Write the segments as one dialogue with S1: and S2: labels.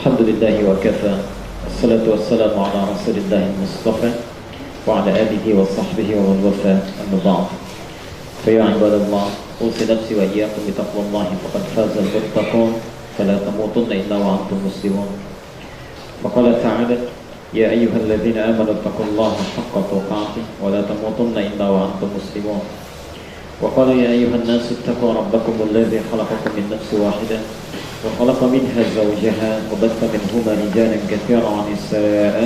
S1: الحمد لله وكفى الصلاة والسلام على رسول الله المصطفى وعلى آله وصحبه ومن وفى أما بعد فيا عباد الله أوصي نفسي وإياكم بتقوى الله فقد فاز المتقون فلا تموتن إلا وأنتم مسلمون وقال تعالى يا أيها الذين آمنوا اتقوا الله حق تقاته ولا تموتن إلا وأنتم مسلمون وقال يا أيها الناس اتقوا ربكم الذي خلقكم من نفس واحدة وخلق منها زوجها وبث منهما رجالا كثيرا ونساء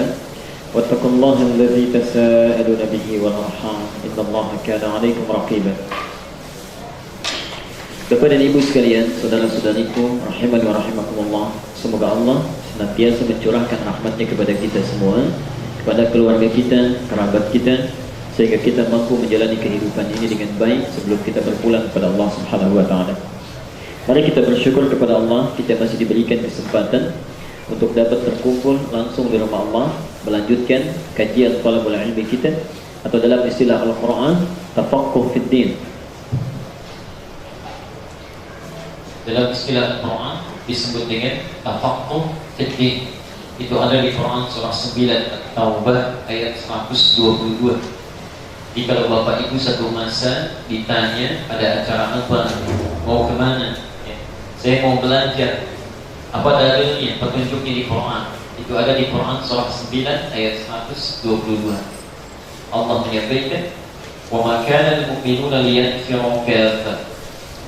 S1: واتقوا الله الذي تساءلون به والأرحام إن الله كان عليكم رقيبا. Bapak dan Ibu sekalian, saudara-saudariku rahimani wa rahimakumullah, semoga Allah senantiasa mencurahkan rahmatnya kepada kita semua, kepada keluarga kita, kerabat kita, sehingga kita mampu menjalani kehidupan ini dengan baik sebelum kita berpulang kepada Allah Subhanahu wa taala. Mari kita bersyukur kepada Allah, kita masih diberikan kesempatan untuk dapat berkumpul langsung di rumah Allah, melanjutkan kajian talabul ilmi kita, atau dalam istilah Al-Quran, tafaqquh fid din. Dalam istilah Al-Quran disebut dengan tafaqquh fid din. Itu ada di Quran surah 9 At-Taubah ayat 122. Jadi kalau Bapak Ibu satu masa ditanya ada acara apa, mau kemana, saya mau belajar, apa dalilnya, petunjuknya di Quran? Itu ada di Quran surah 9 ayat 122. Allah menyampaikan, "Wa ma kana al-mu'minuna liyanfiru kaffah."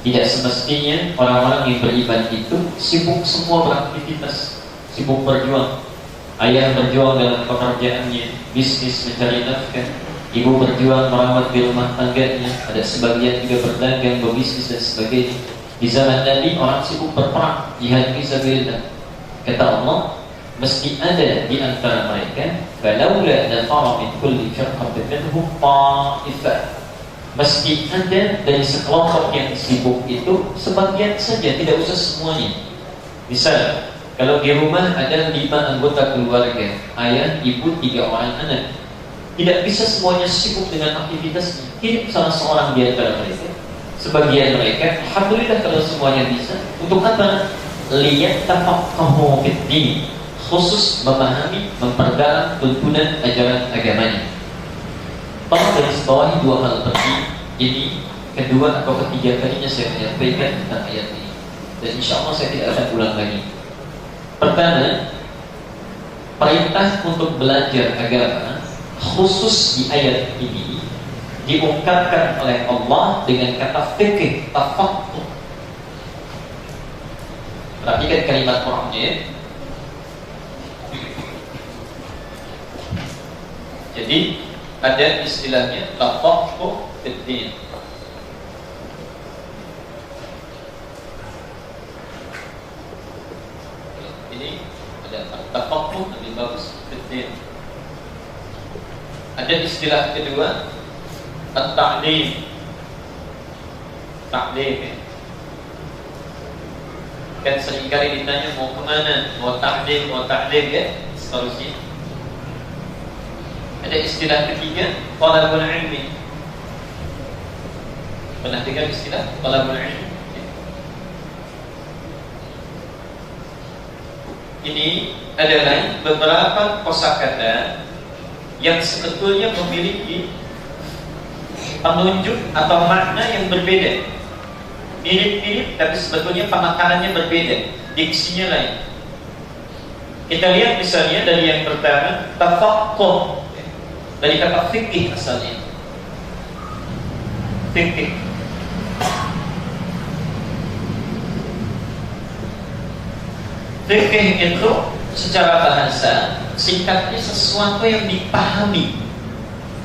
S1: Tidak semestinya orang-orang yang beriman itu sibuk semua beraktivitas, sibuk berjuang. Ayah berjuang dalam pekerjaannya, bisnis mencari nafkah, ibu berjuang merawat di rumah tangganya, ada sebagian juga berdagang, berbisnis dan sebagainya. Di zaman Nabi orang sibuk berperang, jihad fisabilillah. Kata Allah, mesti ada di antara mereka, falaula nafara min kulli firqatin minhum ta'ifah. Mesti ada dari sekelompok yang sibuk itu sebagian saja, tidak usah semuanya. Misal, kalau di rumah ada 5 anggota keluarga, ayah, ibu, 3 orang anak, tidak bisa semuanya sibuk dengan aktivitasnya. Hidup salah seorang di antara mereka. Sebagian mereka, alhamdulillah kalau semuanya bisa. Untuk apa? Liyatafaqahu fid din, khusus memahami, memperdalam tuntunan ajaran agamanya. Tolong garis bawahi 2 hal penting. Ini kedua atau ketiga kalinya saya menyampaikan tentang ayat ini, dan insya Allah saya tidak akan ulang lagi. Pertama, perintah untuk belajar agama khusus di ayat ini diungkapkan oleh Allah dengan kata fikih, tafaqquh. Perhatikan kalimat Qur'annya. Jadi ada istilahnya tafaqquh fid din. Ini ada tafaqquh lebih bagus fid din. Ada istilah kedua, at-ta'lim. Ta'lim ya. Kan seringkali ditanya mau kemana, mau ta'lim ya, seterusnya. Ada istilah ketiga, talabul ilmi. Pernah dengar istilah talabul ilmi? Ini adalah beberapa kosakata yang sebetulnya memiliki penunjuk atau makna yang berbeda, mirip-mirip tapi sebetulnya pemakanannya berbeda, diksinya lain. Kita lihat misalnya dari yang pertama, tafaqquh, dari kata fikih asalnya. Fikih. Fikih itu secara bahasa singkatnya sesuatu yang dipahami,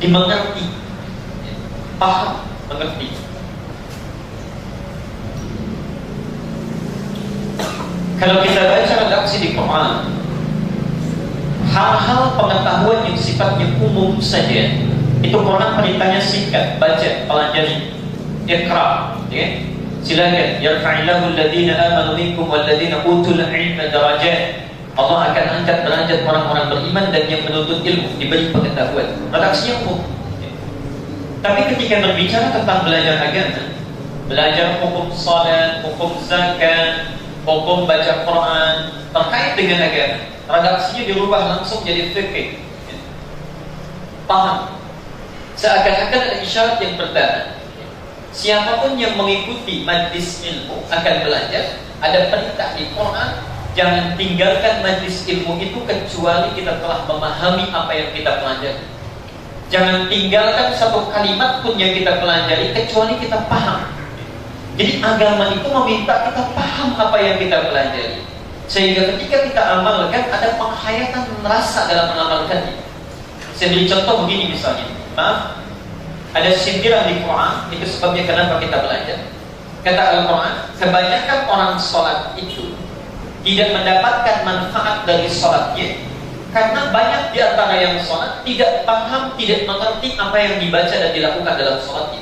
S1: dimengerti. Paham, mengerti. Kalau kita baca redaksi di Quran, hal-hal pengetahuan yang sifatnya umum saja, itu Quran perintahnya singkat, baca, pelajari, iqra, ya. Silakan, yarfa'illahu alladhina amanu minkum walladhina utul ilma darajat. Allah akan angkat derajat orang-orang beriman dan yang menuntut ilmu, diberi pengetahuan. Redaksinya umum. Tapi ketika berbicara tentang belajar agama, belajar hukum salat, hukum zakat, hukum baca Quran, terkait dengan dengan agama. Redaksinya dirubah langsung jadi fikih. Paham. Seakan-akan ada isyarat yang pertama. Siapapun yang mengikuti majlis ilmu akan belajar. Ada perintah di Quran, jangan tinggalkan majlis ilmu itu kecuali kita telah memahami apa yang kita pelajari. Jangan tinggalkan satu kalimat pun yang kita pelajari kecuali kita paham. Jadi agama itu meminta kita paham apa yang kita pelajari, sehingga ketika kita amalkan ada penghayatan rasa dalam mengamalkannya. Saya beri contoh begini misalnya, maaf, ada sindiran di Quran, itu sebabnya kenapa kita belajar. Kata Al-Quran, kebanyakan orang sholat itu tidak mendapatkan manfaat dari sholatnya karena banyak di antara yang sholat tidak paham, tidak mengerti apa yang dibaca dan dilakukan dalam sholatnya.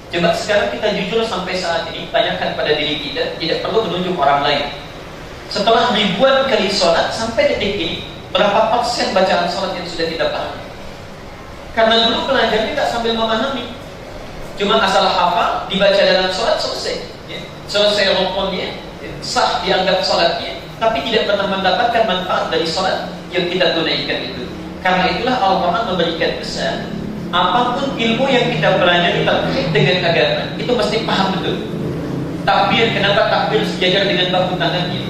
S1: Coba sekarang kita jujur sampai saat ini, tanyakan pada diri kita, tidak perlu menunjuk orang lain. Setelah ribuan kali sholat sampai detik ini, berapa persen bacaan sholat yang sudah kita paham? Karena dulu pelajaran tidak sambil memahami, cuma asal hafal, dibaca dalam sholat, selesai. Selesai rukunnya, sah dianggap sholatnya, tapi tidak pernah mendapatkan manfaat dari sholat yang kita tunaikan itu. Karena itulah Al-Quran memberikan pesan, apapun ilmu yang kita pelajari terkait dengan agama, itu mesti paham betul. Takbir, kenapa takbir sejajar dengan bahu tangannya?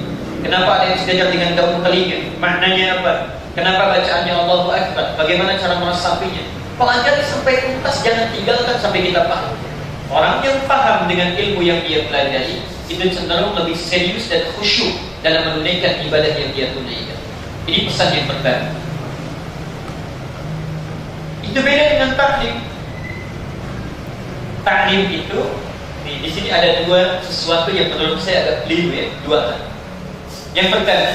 S1: Kenapa ada yang sejajar dengan bahu telinga? Maknanya apa? Kenapa bacaannya Allahu Akbar? Bagaimana cara meresapinya? Pelajari sampai tuntas, jangan tinggalkan sampai kita paham. Orang yang paham dengan ilmu yang dia pelajari, itu cenderung lebih serius dan khusyuk dalam menunaikan ibadah yang dia tunaikan. Ini pesan yang pertama. Itu beda dengan taklim. Taklim itu, di sini ada dua sesuatu yang menurut saya agak keliru ya, dua hal. Yang pertama,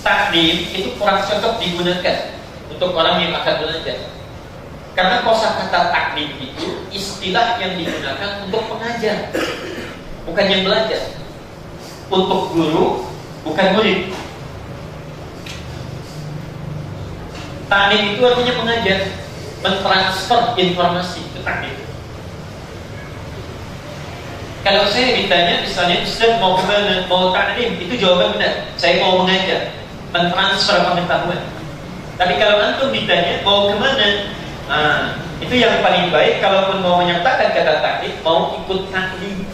S1: taklim itu kurang cocok digunakan untuk orang yang akan belajar. Karena kosakata taklim itu istilah yang digunakan untuk pengajar, bukan yang belajar. Untuk guru, bukan murid. Taklim itu artinya pengajar, mentransfer informasi ke taklim. Kalau saya ditanya, misalnya Ustaz mau kemana, mau taklim, itu jawaban benar. Saya mau mengajar, mentransfer pengetahuan. Tapi kalau antum ditanya mau kemana, itu yang paling baik. Kalaupun mau menyertakan kata taklim, mau ikut taklim,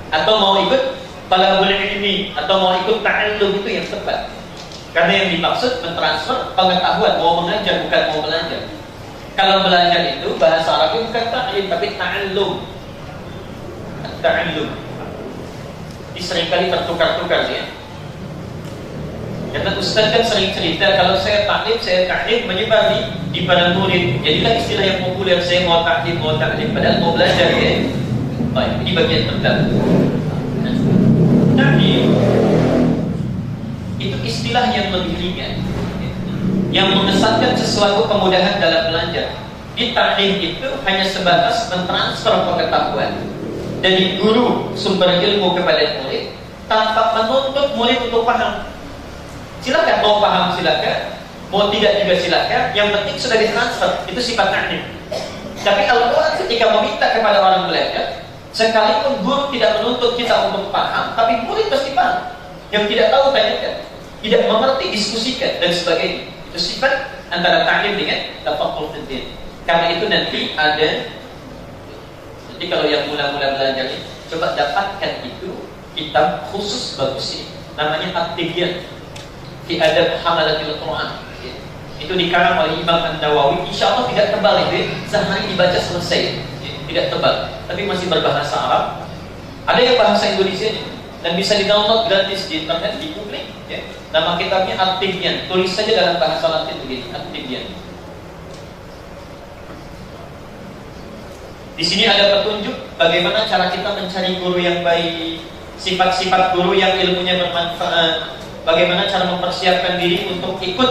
S1: atau mau ikut talabul ilmi, atau mau ikut ta'allum, itu yang tepat. Karena yang dimaksud mentransfer pengetahuan, mau mengajar bukan mau belajar. Kalau belajar itu bahasa Arabnya bukan taklim tapi ta'allum. Ta'allum. Ini seringkali tertukar-tukar ya. Karena Ustaz kan sering cerita, kalau saya taklim menyebar di para murid. Jadilah istilah yang populer, saya mau taklim, padahal mau belajar ya. Baik, ini bagian pertama. Taklim itu istilah yang lebih ringan, yang mengesankan sesuatu kemudahan dalam belajar. Di taklim itu hanya sebatas mentransfer pengetahuan dari guru sumber ilmu kepada murid tanpa menuntut murid untuk paham. Silakan mau paham silakan, mau tidak juga silakan. Yang penting sudah ditransfer, itu sifat taklim. Tapi Al-Quran ketika meminta kepada orang belajar, sekalipun guru tidak menuntut kita untuk paham, tapi murid pasti paham. Yang tidak tahu tanyakan, tidak mengerti diskusikan dan sebagainya. Itu sifat antara taklim dengan tafaqquh fid din. Karena itu nanti ada. Jadi kalau yang mula-mula belajar ini, coba dapatkan itu kitab khusus bagus ini, namanya At-Tibyan fi Adab Hamalatil Quran. Itu dikarang oleh Imam An-Nawawi. Insya Allah tidak tebal itu, sehari dibaca selesai. Tidak tebal, tapi masih berbahasa Arab. Ada yang bahasa Indonesia dan bisa di-download gratis di internet, di Google. Ya. Nama kitabnya At-Tibyan. Tulis saja dalam bahasa Latin begini, At-Tibyan. Di sini ada petunjuk bagaimana cara kita mencari guru yang baik, sifat-sifat guru yang ilmunya bermanfaat, bagaimana cara mempersiapkan diri untuk ikut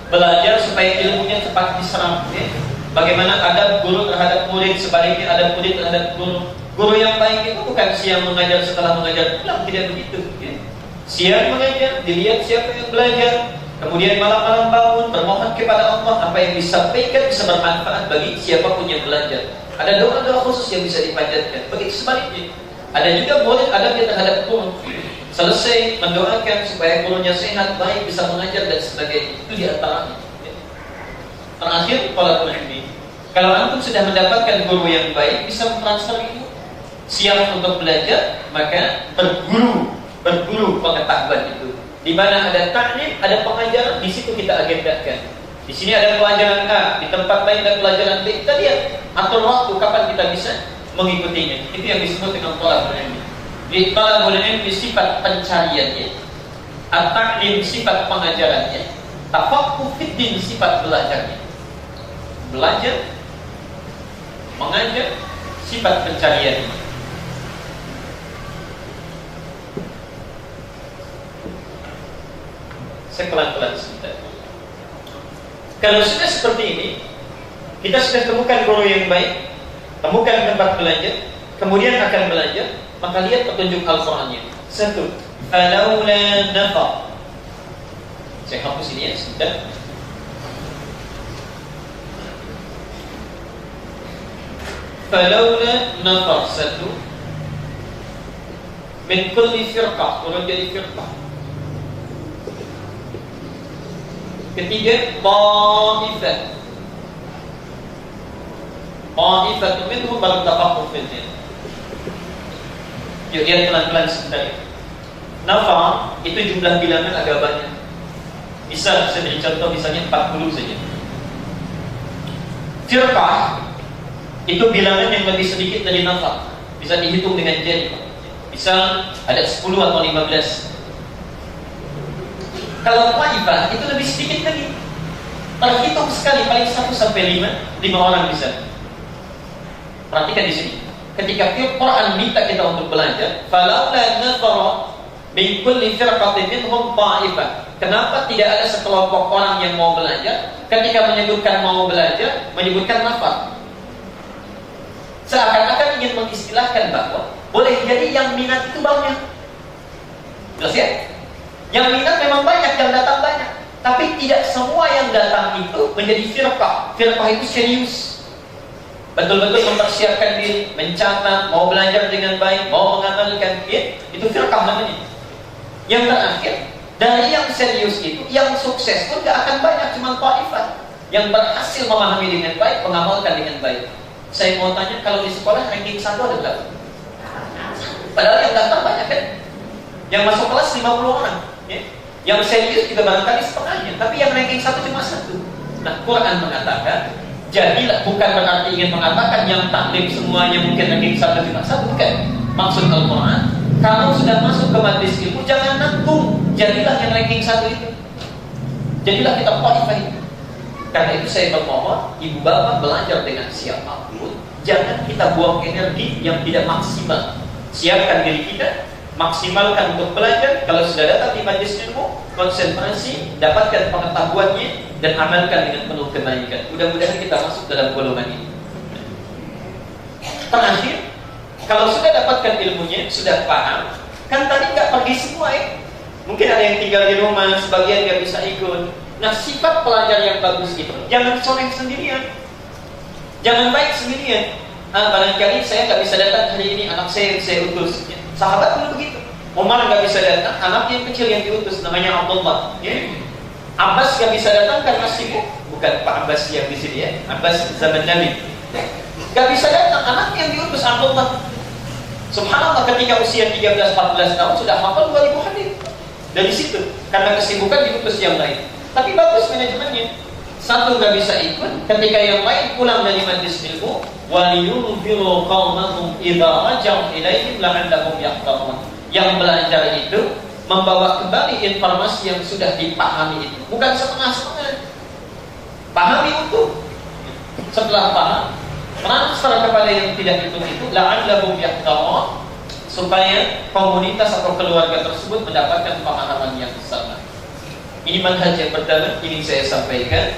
S1: belajar supaya ilmunya cepat diserap. Ya. Bagaimana adab guru terhadap murid, sebaliknya adab murid terhadap guru. Guru yang baik itu bukan siang mengajar setelah mengajar pulang, tidak begitu. Ya. Siang mengajar, dilihat siapa yang belajar, kemudian malam-malam bangun bermohon kepada Allah, apa yang disampaikan bisa bermanfaat bagi siapapun yang belajar. Ada doa-doa khusus yang bisa dipanjatkan. Begitu sebaliknya, ada juga murid adabnya terhadap guru. selesai mendoakan supaya gurunya sehat, baik, bisa mengajar dan sebagainya. Itu di antaranya. Terakhir, talabul ilmi. Kalau antum sudah mendapatkan guru yang baik, bisa mentransfer ilmu, siap untuk belajar, maka berburu pengetahuan itu. Di mana ada ta'lim, ada pengajaran, di situ kita agendakan. Di sini ada pelajaran A, di tempat lain ada pelajaran B. Kita lihat atur waktu kapan kita bisa mengikutinya. Itu yang disebut dengan talabul ilmi. Di talabul ilmi sifat pencariannya, at-ta'lim sifat pengajarannya, tafaqquh fid din sifat belajarnya. Belajar, mengajar, sifat pencariannya. Sekelan-kelan sebentar. Kalau sudah seperti ini, kita sudah temukan guru yang baik, temukan tempat belajar, kemudian akan belajar, maka lihat petunjuk Al-Qurannya. Satu, falaula nafar. Saya hapus ini ya, sebentar. Falaula nafar, satu, min kulli firqah, turun jadi firqah. Ketiga, ta'ifah. Ta'ifah minhum baru tafaqquh fil din. Yuk lihat pelan-pelan sebentar. Nafar itu jumlah bilangan agak banyak. Bisa saya beri contoh misalnya 40 saja. Firqah itu bilangan yang lebih sedikit dari nafar, bisa dihitung dengan jari. Bisa ada 10 atau 15. Kalau ta'ifah itu lebih sedikit lagi. Terhitung sekali paling 1 sampai 5 orang bisa. Perhatikan di sini. Ketika Quran minta kita untuk belajar, falaula nafara min kulli firqatin minhum ta'ifah. Kenapa tidak ada sekelompok orang yang mau belajar? Ketika menyebutkan mau belajar, menyebutkan nafar. Seakan-akan ingin mengistilahkan bahwa boleh jadi yang minat itu banyak. Jelas ya? Yang minat memang banyak, yang datang banyak. Tapi tidak semua yang datang itu menjadi firqah. Firqah itu serius, betul-betul mempersiapkan diri, mencatat, mau belajar dengan baik, mau mengamalkan itu firqah namanya. Yang terakhir, dari yang serius itu, yang sukses pun gak akan banyak, cuma ta'ifah yang berhasil memahami dengan baik, mengamalkan dengan baik. Saya mau tanya, kalau di sekolah ranking 1 ada berapa? Padahal yang datang banyak kan? Yang masuk kelas 50 orang ya? Yang serius juga barangkali setengahnya, tapi yang ranking 1 cuma 1. Nah, Quran mengatakan, jadilah, bukan berarti ingin mengatakan yang taklim semuanya mungkin ranking 1 cuma 1, bukan. Maksud Al-Quran, kalau sudah masuk ke majlis ilmu, jangan nanggung, jadilah yang ranking 1 itu. Jadilah kita qualify. Karena itu saya bermohon, ibu bapak belajar dengan siapapun, jangan kita buang energi yang tidak maksimal. Siapkan diri kita, maksimalkan untuk belajar. Kalau sudah datang di majlis ilmu, konsentrasi, dapatkan pengetahuannya dan amalkan dengan penuh kebaikan. Mudah-mudahan kita masuk dalam golongan ini. Terakhir, kalau sudah dapatkan ilmunya, sudah paham, kan tadi nggak pergi semua ya. Mungkin ada yang tinggal di rumah, sebagian nggak bisa ikut. Nah, sifat pelajar yang bagus itu jangan soleh sendirian, jangan baik sendirian. Barangkali saya nggak bisa datang hari ini, anak saya utus. Sahabat dulu begitu. Umar nggak bisa datang, anak yang kecil yang diutus namanya Abdullah. Ya. Abbas nggak bisa datang karena sibuk, bukan Pak Abbas yang di sini ya, Abbas zaman Nabi. Nggak bisa datang, anak yang diutus Abdullah. Subhanallah, ketika usia 13-14 tahun sudah hafal 2000 hadis. Dari situ, karena kesibukan diutus yang lain. Tapi bagus manajemennya. Satu nggak bisa ikut, ketika yang lain pulang dari majlis ilmu, waliyunfiru qaumahum idza raja'u ilaihim la'allahum yahtarun. Yang belajar itu membawa kembali informasi yang sudah dipahami itu, bukan setengah-setengah. Pahami utuh. Setelah paham, transfer kepada yang tidak itu la'allahum yahtarun, supaya komunitas atau keluarga tersebut mendapatkan pemahaman yang sama. Ini manhaj yang pertama ingin saya sampaikan,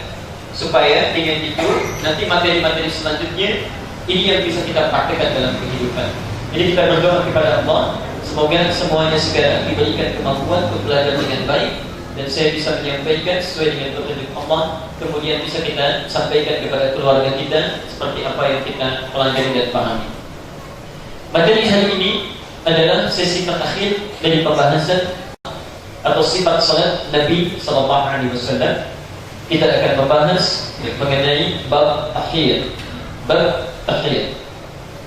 S1: supaya dengan itu nanti materi-materi selanjutnya ini yang bisa kita praktekkan dalam kehidupan. Jadi kita berdoa kepada Allah, semoga semuanya segera diberikan kemampuan untuk belajar dengan baik, dan saya bisa menyampaikan sesuai dengan petunjuk Allah, kemudian bisa kita sampaikan kepada keluarga kita seperti apa yang kita pelajari dan pahami. Materi hari ini adalah sesi terakhir dari pembahasan atau sifat salat Nabi Sallallahu Alaihi Wasallam. Kita akan membahas mengenai bab tahiyat. Bab tahiyat.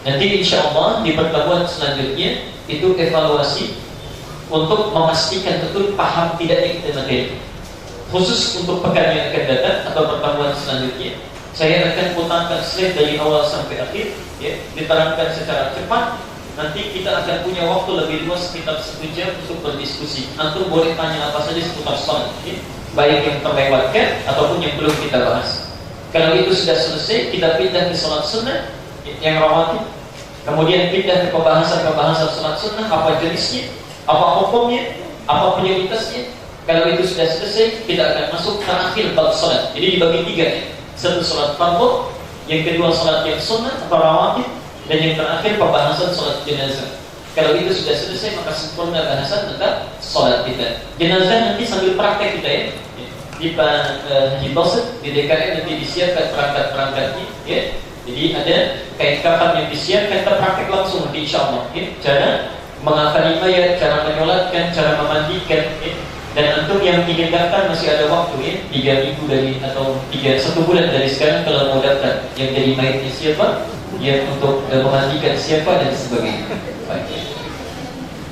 S1: Nanti insya Allah di pertemuan selanjutnya itu evaluasi untuk memastikan betul paham tidaknya kita materi. Khusus untuk pekan yang akan datang atau pertemuan selanjutnya, saya akan putarkan slide dari awal sampai akhir, ya, diterangkan secara cepat. Nanti kita akan punya waktu lebih luas sekitar 1 jam untuk berdiskusi. Antum boleh tanya apa saja seputar salat, ya, baik yang terlewatkan ataupun yang belum kita bahas. Kalau itu sudah selesai, kita pindah ke salat sunnah yang rawatib. Kemudian pindah ke pembahasan salat sunnah, apa jenisnya, apa hukumnya, apa prioritasnya. Kalau itu sudah selesai, kita akan masuk terakhir bab salat. Jadi dibagi 3, ya. Satu salat fardhu, yang kedua salat yang sunnah atau rawatib, dan yang terakhir pembahasan salat jenazah. Kalau itu sudah selesai, maka sempurna bahasan tentang salat kita. Jenazah nanti sambil praktek kita, ya. Di Haji Basit, di DKM nanti disiapkan perangkat-perangkatnya, ya. Jadi ada kain kafan yang disiapkan, kita praktek langsung nanti insyaAllah, ya. Cara menghafal mayat, cara menyolatkan, cara memandikan, ya. Dan antum yang ingin daftar masih ada waktu, ya, 3 minggu dari atau 1 bulan dari sekarang kalau mau daftar. Yang jadi mayatnya siapa, yang untuk memandikan siapa dan sebagainya.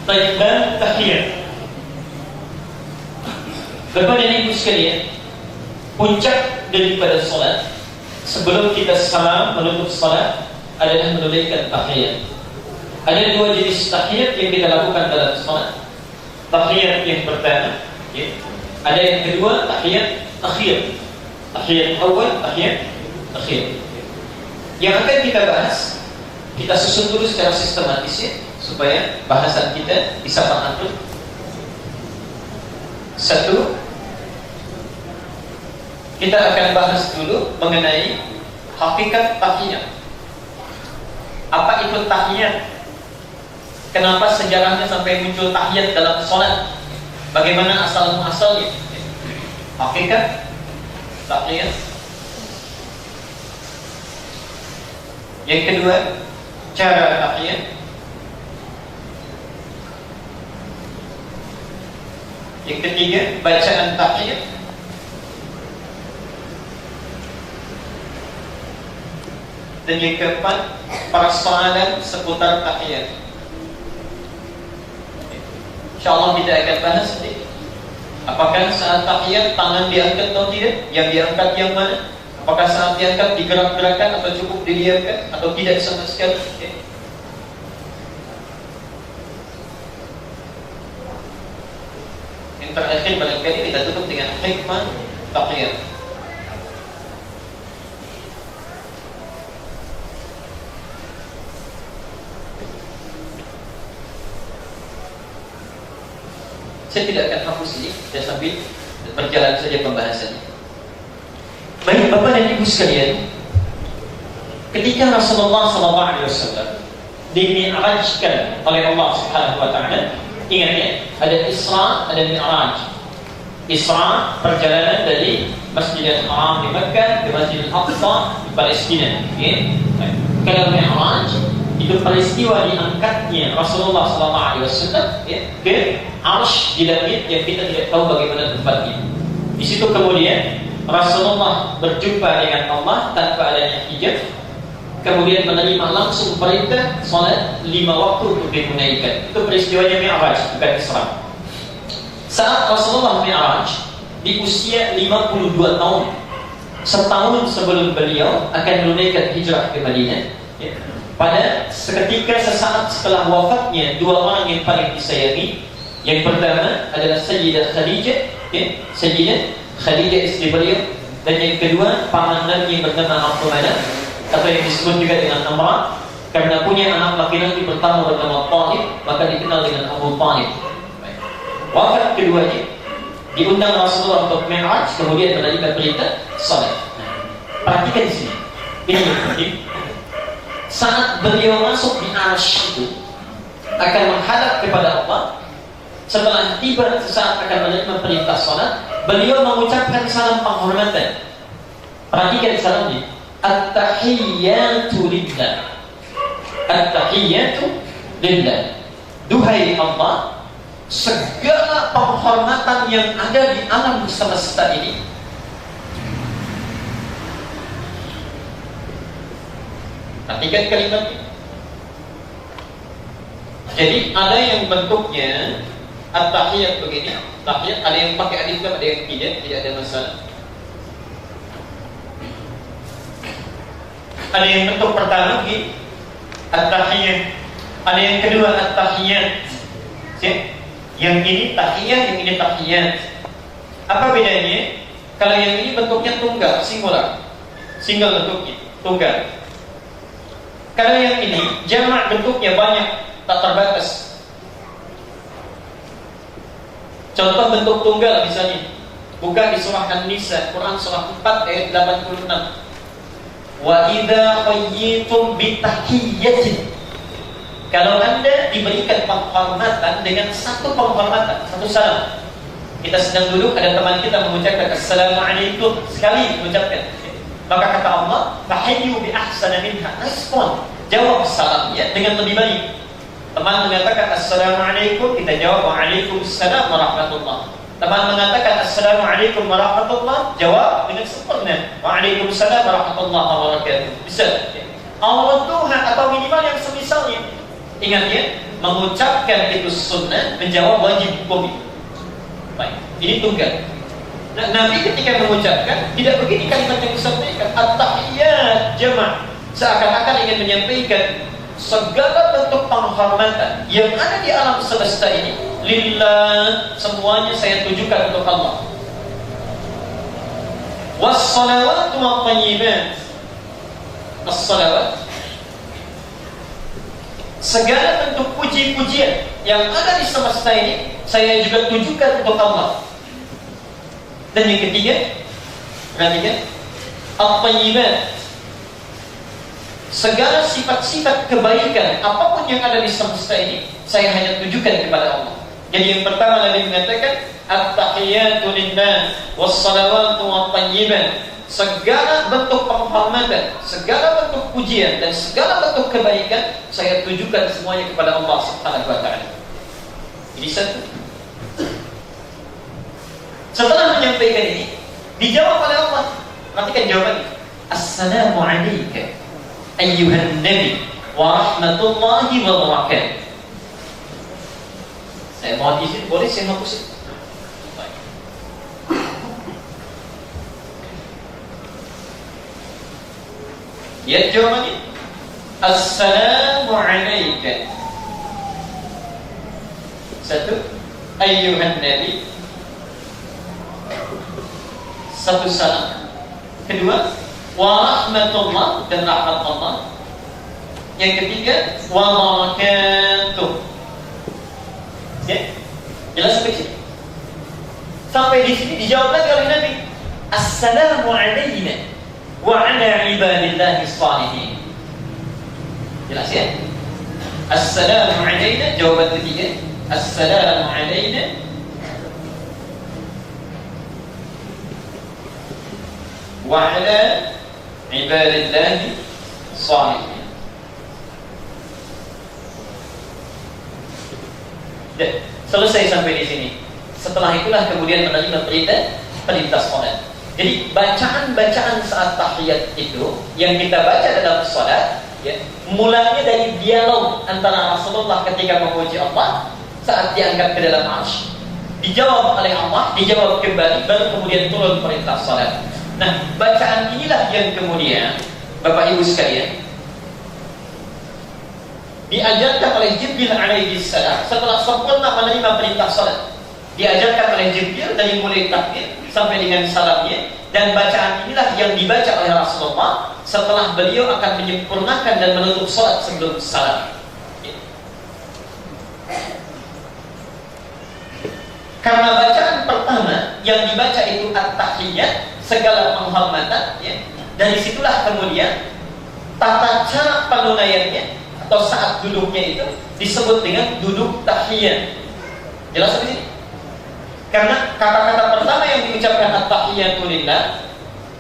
S1: Baik, dan tahiyat. Bapak dan Ibu sekalian, puncak daripada salat sebelum kita salam menutup salat adalah menunaikan tahiyat. Ada 2 jenis tahiyat yang kita lakukan dalam salat. Tahiyat yang pertama, ya. Ada yang kedua, tahiyat akhir. Tahiyat awal, tahiyat akhir. Yang akan kita bahas, kita susun dulu secara sistematis, ya, supaya bahasan kita bisa teratur. 1, kita akan bahas dulu mengenai hakikat tahiyat. Apa itu tahiyat? Kenapa sejarahnya sampai muncul tahiyat dalam sholat? Bagaimana asal-muasalnya? Hakikat tahiyat. Yang kedua, cara tahiyat. Yang ketiga, bacaan tahiyat. Dan yang keempat, persoalan seputar tahiyat. InsyaAllah kita akan bahas nanti. Apakah saat tahiyat tangan diangkat atau tidak? Yang diangkat yang mana? Apakah saat diangkat digerak-gerakan atau cukup didiamkan atau tidak sama sekali? Okay. Yang terakhir barangkali kita tutup dengan hikmah tahiyat. Saya tidak akan hapus ini, saya sambil berjalan saja pembahasannya. Baik Bapak dan Ibu sekalian, ketika Rasulullah SAW dimi'rajkan oleh Allah Subhanahu Wa Taala, ingat ya, ada Isra, ada Mi'raj. Isra perjalanan dari Masjidil Haram di Makkah ke Masjidil Aqsa di Palestina. Ya. Kalau Mi'raj itu peristiwa diangkatnya Rasulullah SAW, ya, ke Arsy di langit yang kita tidak tahu bagaimana tempatnya. Di situ kemudian Rasulullah berjumpa dengan Allah tanpa adanya hijab, kemudian menerima langsung perintah salat 5 waktu untuk ditunaikan. Itu peristiwanya Mi'raj, bukan Isra. Saat Rasulullah Mi'raj di usia 52 tahun, setahun sebelum beliau akan menunaikan hijrah ke Madinah, ya. Pada seketika sesaat setelah wafatnya 2 orang yang paling disayangi. Yang pertama adalah Sayyidah Khadijah, ya, Sayyidah Khadijah istri beliau, dan yang kedua paman Nabi yang bernama Abdul Manaf atau yang disebut juga dengan Amrah, karena punya anak laki-laki pertama bernama Talib, maka dikenal dengan Abu Talib. Wafat keduanya, diundang Rasulullah untuk Mi'raj, kemudian menerima perintah salat. Perhatikan di sini, ini yang penting. Saat beliau masuk di Arsy itu akan menghadap kepada Allah. Setelah tiba sesaat akan menerima perintah salat, beliau mengucapkan salam penghormatan. Perhatikan salamnya. At-tahiyyatu lillah. At-tahiyyatu lillah. Duhai Allah, segala penghormatan yang ada di alam semesta ini, perhatikan kalimat ini. Jadi ada yang bentuknya at-tahiyat begini, tahiyat ada yang pakai alif lam, ada yang tidak ada masalah. Ada yang bentuk pertama begini, at-tahiyat. Ada yang kedua at-tahiyat. Yang ini tahiyat, yang ini tahiyat. Apa bedanya? Kalau yang ini bentuknya tunggal, singular, single bentuknya, tunggal. Kalau yang ini jamak bentuknya banyak, tak terbatas. Contoh bentuk tunggal misalnya, buka di surah An-Nisa, Quran surah 4 ayat 86. Wa idza qayyitum bi tahiyyatin. Kalau Anda diberikan penghormatan dengan satu penghormatan, satu salam. Kita sedang duduk, ada teman kita mengucapkan Assalamualaikum, sekali mengucapkan. Maka kata Allah, fahayyu bi ahsana minha, respon, jawab salamnya dengan lebih baik. Teman mengatakan Assalamualaikum, kita jawab Waalaikumsalam warahmatullah. Teman mengatakan Assalamualaikum warahmatullah, jawab dengan sempurna Waalaikumsalam warahmatullahi wabarakatuh. Bisa. Allah Tuhan atau minimal yang semisalnya. Ingat ya, mengucapkan itu sunnah, menjawab wajib hukum. Baik, ini tunggal. Nah, Nabi ketika mengucapkan tidak begini kalimat yang disampaikan, at-tahiyyat jama', seakan-akan ingin menyampaikan segala bentuk penghormatan yang ada di alam semesta ini lillah, semuanya saya tujukan untuk Allah. Was-salawatu wat-thayyibat. As-salawat, segala bentuk puji-pujian yang ada di semesta ini saya juga tujukan untuk Allah. Dan yang ketiga, perhatikan, at-thayyibat, segala sifat-sifat kebaikan apapun yang ada di semesta ini saya hanya tujukan kepada Allah. Jadi yang pertama Nabi mengatakan at-tahiyatu lillah was-salawatu wat-thayyibat, segala bentuk penghormatan, segala bentuk pujian dan segala bentuk kebaikan saya tujukan semuanya kepada Allah Subhanahu wa taala. Ini satu. Setelah menyampaikan ini, dijawab oleh Allah. Perhatikan jawabannya. Assalamu alayka ayyuhan nabi wa rahmatullahi wa barakatuh. Saya mohon izin, boleh saya hapus? Ya, jawabannya Assalamu alayka. Satu, ayyuhan nabi, satu salam. Kedua, wa rahmatullah, dan rahmat Allah. Yang ketiga, wa barakatuh. Ya, jelas sampai sini. Sampai di sini dijawab lagi oleh Nabi, Assalamu alayna wa ala ibadillahi shalihin. Jelas ya? Assalamu alayna, jawaban ketiga. Assalamu alayna wa ala ibadillahi shalihin. Selesai sampai di sini. Setelah itulah kemudian menerima perintah salat. Jadi bacaan-bacaan saat tahiyat itu yang kita baca dalam salat, ya, mulanya dari dialog antara Rasulullah ketika memuji Allah saat diangkat ke dalam arsy, dijawab oleh Allah, dijawab kembali, baru kemudian turun perintah salat. Nah, bacaan inilah yang kemudian Bapak Ibu sekalian diajarkan oleh Jibril alaihi salam setelah sempurna menerima perintah salat. Diajarkan oleh Jibril dari mulai takbir sampai dengan salamnya, dan bacaan inilah yang dibaca oleh Rasulullah setelah beliau akan menyempurnakan dan menutup salat sebelum salam. Karena bacaan pertama yang dibaca itu at-tahiyyat, segala penghormatan, ya, dari situlah kemudian tata cara penunaiannya atau saat duduknya itu disebut dengan duduk tahiyyat. Jelas di sini? Karena kata-kata pertama yang diucapkan at-tahiyyatu lillah,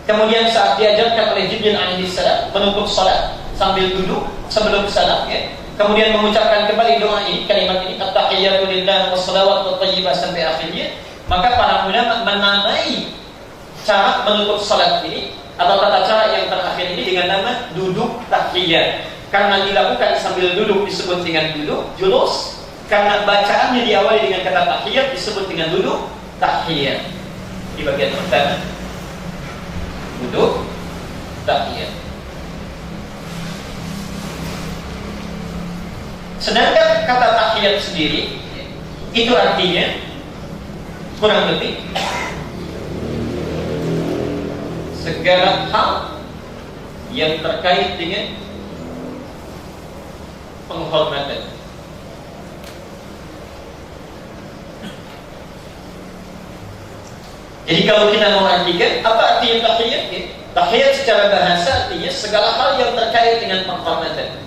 S1: kemudian saat diajarkan oleh Jibril alaihi salam menutup salat sambil duduk sebelum salam, ya,
S2: kemudian mengucapkan kembali doa ini, kalimat ini, at-tahiyyatu lillah wassalawatu wathayyibat sampai akhirnya, maka para ulama menamai cara menutup salat ini atau tata cara yang terakhir ini dengan nama duduk tahiyat. Karena dilakukan sambil duduk disebut dengan duduk julus, karena bacaannya diawali dengan kata tahiyat disebut dengan duduk tahiyat. Di bagian pertama duduk tahiyat. Sedangkan kata tahiyat sendiri itu artinya kurang lebih segala hal yang terkait dengan penghormatan. Jadi kalau kita mau artikan apa artinya tahiyat? Tahiyat secara bahasa artinya segala hal yang terkait dengan penghormatan.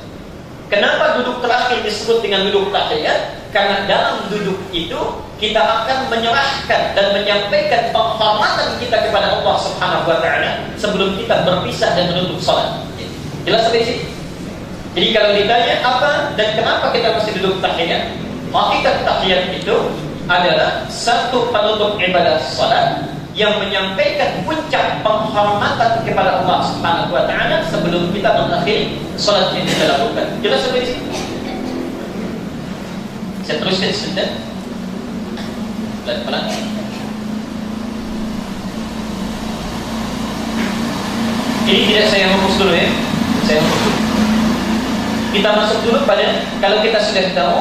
S2: Kenapa duduk terakhir disebut dengan duduk tahiyat? Karena dalam duduk itu kita akan menyerahkan dan menyampaikan penghormatan kita kepada Allah Subhanahu wa taala sebelum kita berpisah dan menutup salat. Jelas sampai sini? Jadi kalau ditanya apa dan kenapa kita mesti duduk tahiyat? Hakikat tahiyat itu adalah satu penutup ibadah salat yang menyampaikan puncak penghormatan kepada Allah Subhanahu wa taala sebelum kita mengakhiri salat yang kita lakukan. Jelas sampai sini? Saya teruskan sebentar. Pelan-pelan. Ini tidak saya hapus dulu ya. Saya hapus dulu. Kita masuk dulu pada, kalau kita sudah tahu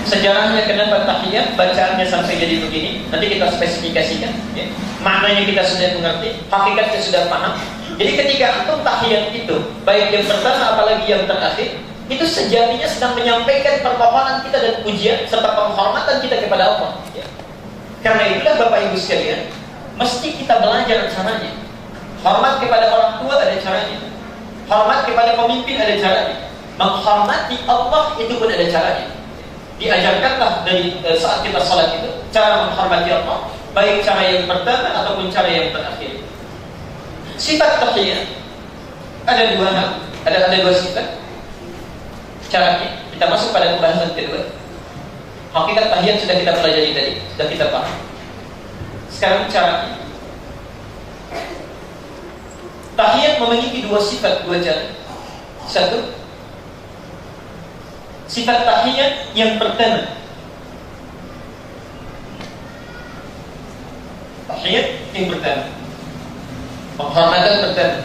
S2: sejarahnya kenapa tahiyat bacaannya sampai jadi begini, nanti kita spesifikasikan ya. Maknanya kita sudah mengerti, hakikatnya sudah paham. Jadi ketika antum tahiyat itu, baik yang pertama apalagi yang terakhir, itu sejatinya sedang menyampaikan permohonan kita dan pujian serta penghormatan kita kepada Allah ya. Karena itulah Bapak Ibu sekalian, mesti kita belajar caranya. Hormat kepada orang tua ada caranya, hormat kepada pemimpin ada caranya, menghormati Allah itu pun ada caranya. Diajarkanlah dari saat kita salat itu cara menghormati Allah, baik cara yang pertama ataupun cara yang terakhir. Sifat tahiyat ada dua hal, ada dua sifat. Caranya kita masuk pada pembahasan kedua. Hakikat tahiyat sudah kita pelajari tadi, sudah kita paham. Sekarang caranya. Tahiyat memiliki dua sifat, dua cara. Satu, sifat tahiyat yang pertama. Tahiyat yang pertama, penghormatan pertama.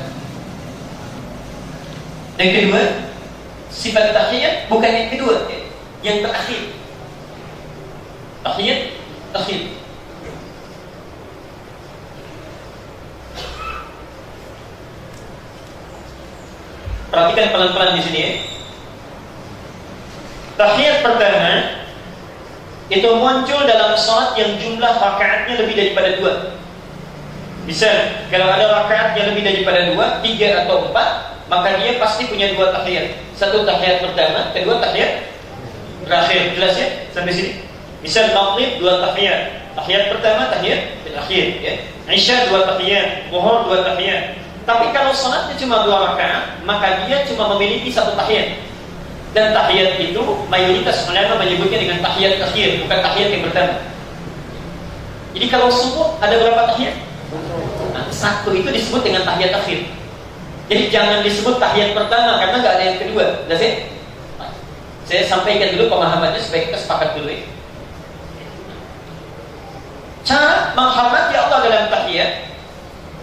S2: Yang kedua, sifat tahiyat bukan yang kedua, yang terakhir. Tahiyat akhir. Perhatikan pelan-pelan di sini ya. Tahiyat pertama itu muncul dalam salat yang jumlah rakaatnya lebih daripada 2. Misal, kalau ada rakaat yang lebih daripada 2, 3 atau 4, maka dia pasti punya 2 tahiyat. Satu tahiyat pertama, kedua tahiyat terakhir. Jelas ya? Sampai sini. Misal maghrib 2 tahiyat. Tahiyat pertama, tahiyat terakhir ya. Isya 2 tahiyat, zuhur 2 tahiyat. Tapi kalau salatnya cuma 2 rakaat, maka dia cuma memiliki 1 tahiyat. Dan tahiyat itu mayoritas ulama menyebutnya dengan tahiyat akhir, bukan tahiyat yang pertama. Jadi kalau subuh ada berapa tahiyat? Nah, 1 itu disebut dengan tahiyat akhir. Jadi jangan disebut tahiyat pertama karena nggak ada yang kedua. Jelas ya? Saya sampaikan dulu pemahamannya supaya kita sepakat dulu ya. Cara menghormati Allah dalam tahiyat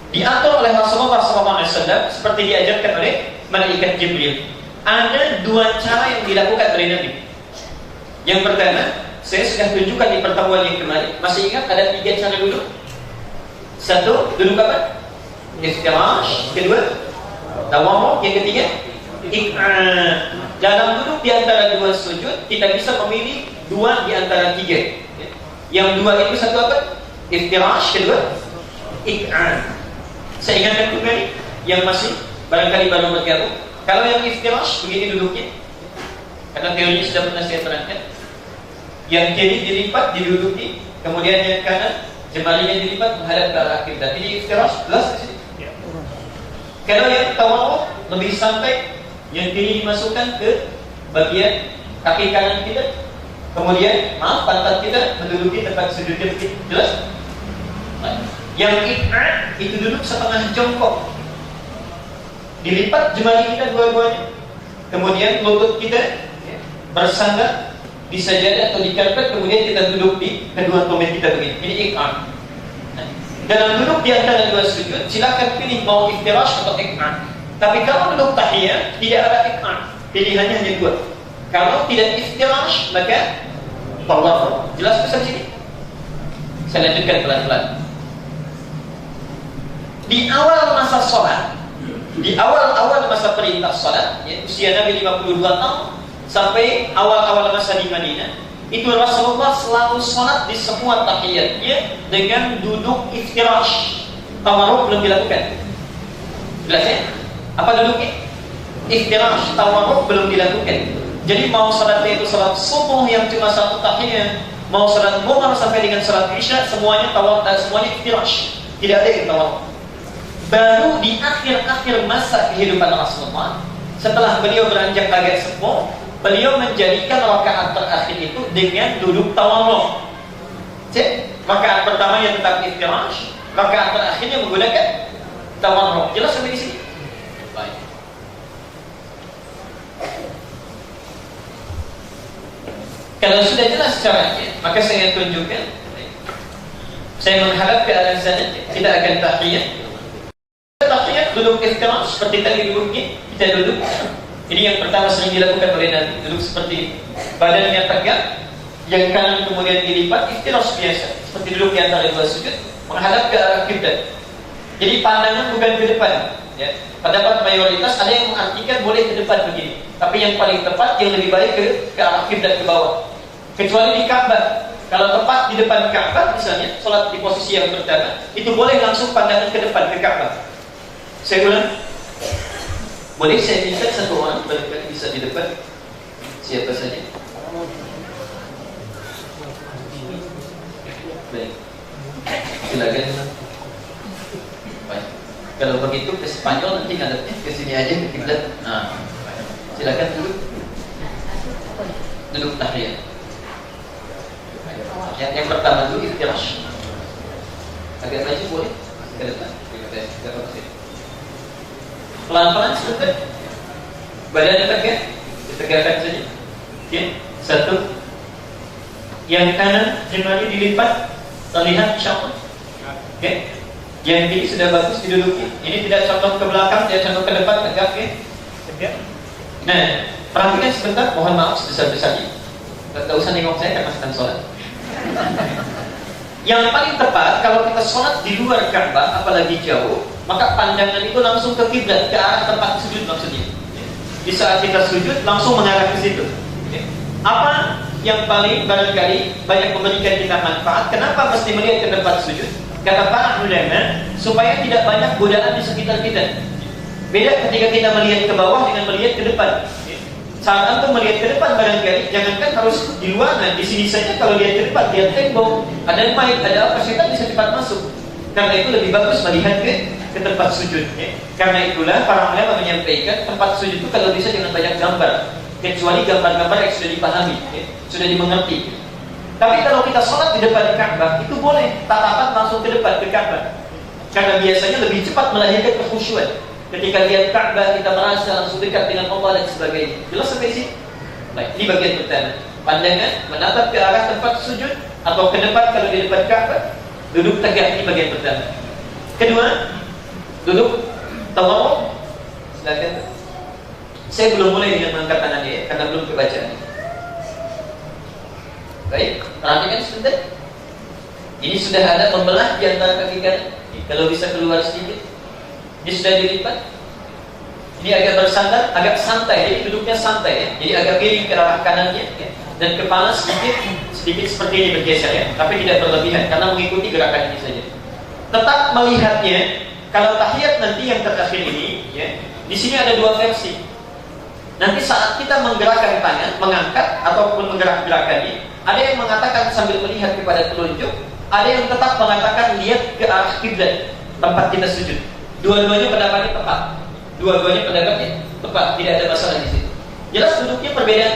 S2: diatur oleh Rasulullah SAW seperti diajarkan oleh malaikat Jibril. Ada 2 cara yang dilakukan oleh Nabi. Yang pertama, saya sudah tunjukkan di pertemuan yang kemarin. Masih ingat ada 3 cara duduk? 1, duduk apa? Iftirash. Kedua, tawarruk. Yang ketiga, iq'ad. Dalam duduk di antara 2 sujud, kita bisa memilih 2 di antara 3. Yang 2 itu satu apa? Iftirash. Kedua, iq'ad. Saya ingatkan kembali yang masih barangkali baru bergabung. Kalau yang iftirash begini duduknya, karena teorinya sudah pernah saya terangkan. Yang kiri dilipat diduduki, kemudian yang kanan jemarinya dilipat menghadap ke arah kiblat. Ini iftirash, jelas di sini. Kalau yang tawarruk lebih santai, yang kiri dimasukkan ke bagian kaki kanan kita, kemudian pantat kita menduduki tempat sujudnya begitu. Jelas? Yang ik'an itu duduk setengah jongkok, dilipat jemari kita dua-duanya, kemudian lutut kita bersandar di sajadah atau di karpet, kemudian kita duduk di kedua tumit kita begini. Ini ik'an. Dalam duduk di antara dua sujud, silakan pilih mau iftirash atau ik'an. Tapi kalau duduk tahiyat tidak ada ik'an, pilihannya hanya dua. Kalau tidak iftirash maka tawarruk. Jelas pesan sini? Saya lanjutkan pelan-pelan. Di awal masa sholat, di awal masa perintah sholat, ya, usia Nabi 52 tahun sampai awal-awal masa di Madinah, itu Rasulullah selalu sholat di semua tahiyatnya dengan duduk iftirash. Tawarruk belum dilakukan. Jelas ya? Apa duduknya? Iftirash, tawarruk belum dilakukan. Jadi mau sholatnya itu sholat subuh yang cuma satu tahiyat, mau sholat duha sampai dengan sholat isya, semuanya semuanya iftirash. Tidak ada yang tawarruk. Baru di akhir-akhir masa kehidupan Rasulullah, setelah beliau beranjak agak sepuh, beliau menjadikan rakaat terakhir itu dengan duduk tawarruk. Rakaat pertamanya tetap iftirash, rakaat terakhirnya menggunakan tawarruk. Jelas sampai di sini? Baik. Kalau sudah jelas caranya, maka saya tunjukkan. Saya menghadap ke arah sana, kita akan tahiyat. Tahiyat duduk iftirash seperti tadi duduknya, kita duduk. Ini yang pertama sering dilakukan oleh Nabi, duduk seperti badannya tegak, yang kanan kemudian dilipat, iftirash biasa, seperti duduk di antara dua sujud, menghadap ke arah kiblat. Jadi pandangan bukan ke depan. Ya. Pendapat mayoritas ada yang mengartikan boleh ke depan begini, tapi yang paling tepat yang lebih baik ke arah kiblat, ke bawah. Kecuali di Ka'bah. Kalau tepat di depan Ka'bah misalnya, sholat di posisi yang pertama, itu boleh langsung pandangan ke depan, ke Ka'bah. Saya ulang. Boleh saya minta satu orang barangkali bisa di depan? Siapa saja? Baik. Silakan. Baik. Kalau begitu ke Spanyol nanti ngadepnya ke sini aja ke kiblat. Nah, silakan duduk. Duduk tahiyat. Yang pertama dulu iftirash. Agak maju boleh? Ke depan. Terima kasih. Pelan-pelan sebentar. Badannya tegak, ditegakkan saja. Oke, satu. Yang kanan jemari dilipat, terlihat insyaallah. Oke. Yang kiri sudah bagus diduduki. Ini tidak condong ke belakang, tidak condong ke depan, tegak, oke? Tegak. Nah, perhatikan sebentar. Mohon maaf sebesar-besarnya. Tidak usah nengok saya karena sedang sholat. Yang paling tepat kalau kita sholat di luar Ka'bah, apalagi jauh, maka pandangan itu langsung ke kiblat, ke arah tempat sujud maksudnya. Di saat kita sujud langsung mengarah ke situ. Apa yang paling barangkali banyak memberikan kita manfaat? Kenapa mesti melihat ke tempat sujud? Kata para ulama, supaya tidak banyak godaan di sekitar kita. Beda ketika kita melihat ke bawah dengan melihat ke depan. Saat antum melihat ke depan barangkali, jangankan harus di luar, di sini saja kalau lihat ke depan, lihat tembok, ada mic, ada apa, setan bisa cepat masuk. Karena itu lebih bagus melihat ke tempat sujud. Karena itulah para ulama menyampaikan tempat sujud itu kalau bisa jangan banyak gambar, kecuali gambar-gambar yang sudah dipahami, sudah dimengerti. Tapi kalau kita sholat di depan Ka'bah, itu boleh tatapan langsung ke depan, ke Ka'bah. Karena biasanya lebih cepat melahirkan kekhusyuan. Ketika lihat Ka'bah, kita merasa langsung dekat dengan Allah dan sebagainya. Jelas sampai sini? Baik, ini bagian pertama. Pandangan menatap ke arah tempat sujud atau ke depan kalau di depan Ka'bah, duduk tegak, ini bagian pertama. Kedua, duduk tawarruk. Silakan. Saya belum mulai dengan mengangkat tangannya ya, karena belum kebaca. Baik, perhatikan sebentar. Ini sudah ada membelah di antara kaki kanan. Kalau bisa keluar sedikit. Ini sudah dilipat. Ini agak bersandar, agak santai. Jadi duduknya santai ya. Jadi agak miring ke arah kanannya ya. Dan kepala sedikit seperti ini bergeser ya. Tapi tidak berlebihan karena mengikuti gerakan ini saja. Tetap melihatnya. Kalau tahiyat nanti yang terakhir ini ya. Di sini ada dua versi. Nanti saat kita menggerakkan tangan, mengangkat ataupun menggerak-gerakannya, ada yang mengatakan sambil melihat kepada telunjuk, ada yang tetap mengatakan lihat ke arah kiblat tempat kita sujud. Dua-duanya pendapatnya tepat. Dua-duanya pendapatnya tepat, tidak ada masalah di situ. Jelas duduknya perbedaan.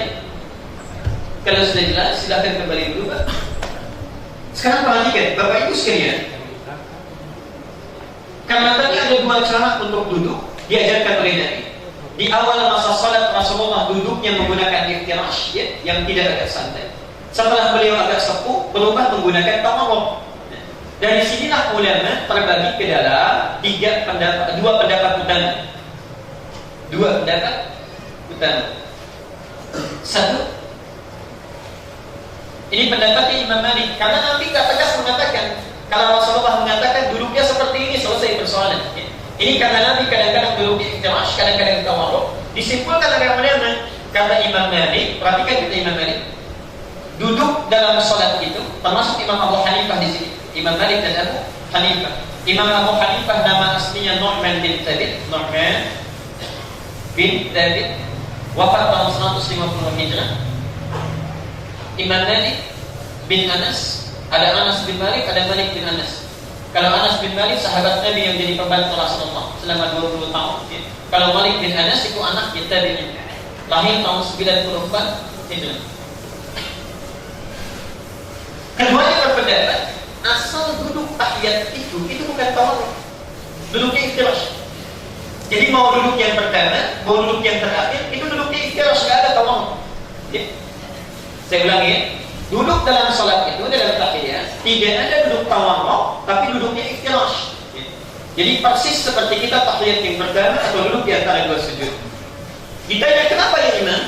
S2: Kalau sudah jelas, silakan kembali dulu, Pak. Sekarang perhatikan, Bapak Ibu sekalian. Karena tadi ada dua cara untuk duduk diajarkan oleh Nabi. Di awal masa salat Rasulullah duduknya menggunakan iftirash, ya, yang tidak agak santai. Setelah beliau agak sepuh, berubah menggunakan tawarruk. Dari sinilah ulama terbagi ke dalam dua pendapat utama. Dua pendapat utama. Satu, ini pendapatnya Imam Malik, karena Nabi tak tegas mengatakan. Kalau Rasulullah mengatakan duduknya seperti ini, selesai persoalan. Ini karena Nabi kadang-kadang duduk di iftirash, kadang-kadang tawarruk. Disimpulkan oleh ulama, kata Imam Malik, perhatikan kata Imam Malik, duduk dalam sholat itu, termasuk Imam Abu Hanifah di sini, Imam Malik dan Abu Hanifah. Imam Abu Hanifah nama aslinya Nu'man bin Thabit, Nu'man bin Thabit, wafat tahun 150 Hijrah. Imam Malik bin Anas, ada Anas bin Malik, ada Malik bin Anas. Kalau Anas bin Malik sahabat Nabi yang jadi pembantu Rasulullah selama 20 tahun. Ya. Kalau Malik bin Anas itu anak tabi'in, lahir tahun 94 Hijrah. Keduanya berpendapat asal duduk tahiyat itu bukan tawarruk, duduknya iftirash. Jadi mau duduk yang pertama, mau duduk yang terakhir, itu duduknya iftirash, nggak ada tawarruk. Ya. Saya ulangi ya, duduk dalam sholat itu dalam tahiyat tidak ada duduk tawarruk, tapi duduknya iftirash. Ya. Jadi persis seperti kita tahiyat yang pertama atau duduk di antara dua sujud. Ditanya kenapa ya Imam?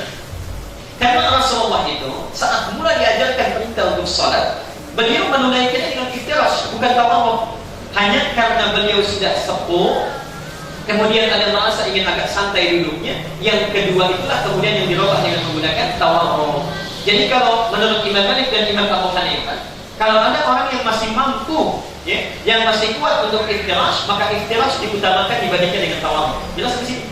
S2: Karena Rasulullah itu saat mula diajarkan perintah untuk sholat, beliau menunaikannya dengan iftirash, bukan tawarruk. Hanya karena beliau sudah sepuh, kemudian ada merasa ingin agak santai duduknya. Yang kedua itulah kemudian yang dirubah dengan menggunakan tawarruk. Jadi kalau menurut Imam Malik dan Imam Abu Hanifah, kalau ada orang yang masih mampu, ya, yang masih kuat untuk iftirash, maka iftirash diutamakan dibandingkan dengan tawarruk. Jelas di sini?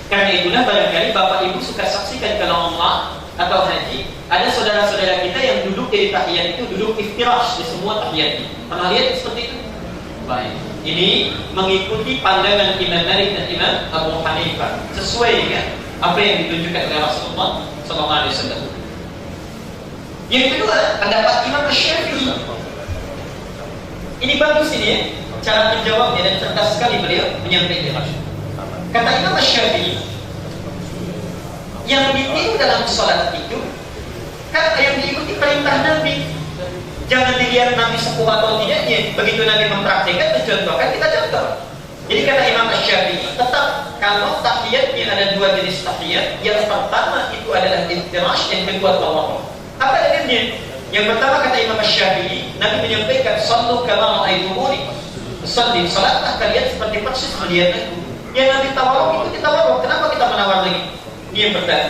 S2: Karena itulah barangkali Bapak Ibu suka saksikan kalau umrah atau haji, ada saudara-saudara kita yang duduk di tahiyat itu duduk iftirash di semua tahiyatnya. Pernah lihat seperti itu? Baik. Ini mengikuti pandangan Imam Malik dan Imam Abu Hanifah sesuai dengan apa yang ditunjukkan oleh Rasulullah SAW. Yang kedua, pendapat Imam Syafi'i. Ini bagus ini ya, cara menjawabnya dan cerdas sekali beliau menyampaikan. Kata Imam Syafi'i, yang ditiru dalam sholat itu kan yang diikuti perintah Nabi. Jangan dilihat Nabi sepuh atau tidaknya. Begitu Nabi mempraktikkan, mencontohkan, kita contoh. Jadi kata Imam Syafi'i, tetap kalau tahiyatnya ada dua jenis tahiyat. Yang pertama itu adalah iftirash, yang kedua tawarruk. Apa adanya? Yang pertama kata Imam Syafi'i, Nabi menyampaikan, "Shallu kama ra'aitumuni." Salatlah kalian seperti persis melihat aku. Yang Nabi tawarruk itu kita tawarruk. Kenapa kita menawar lagi? Ini yang pertama.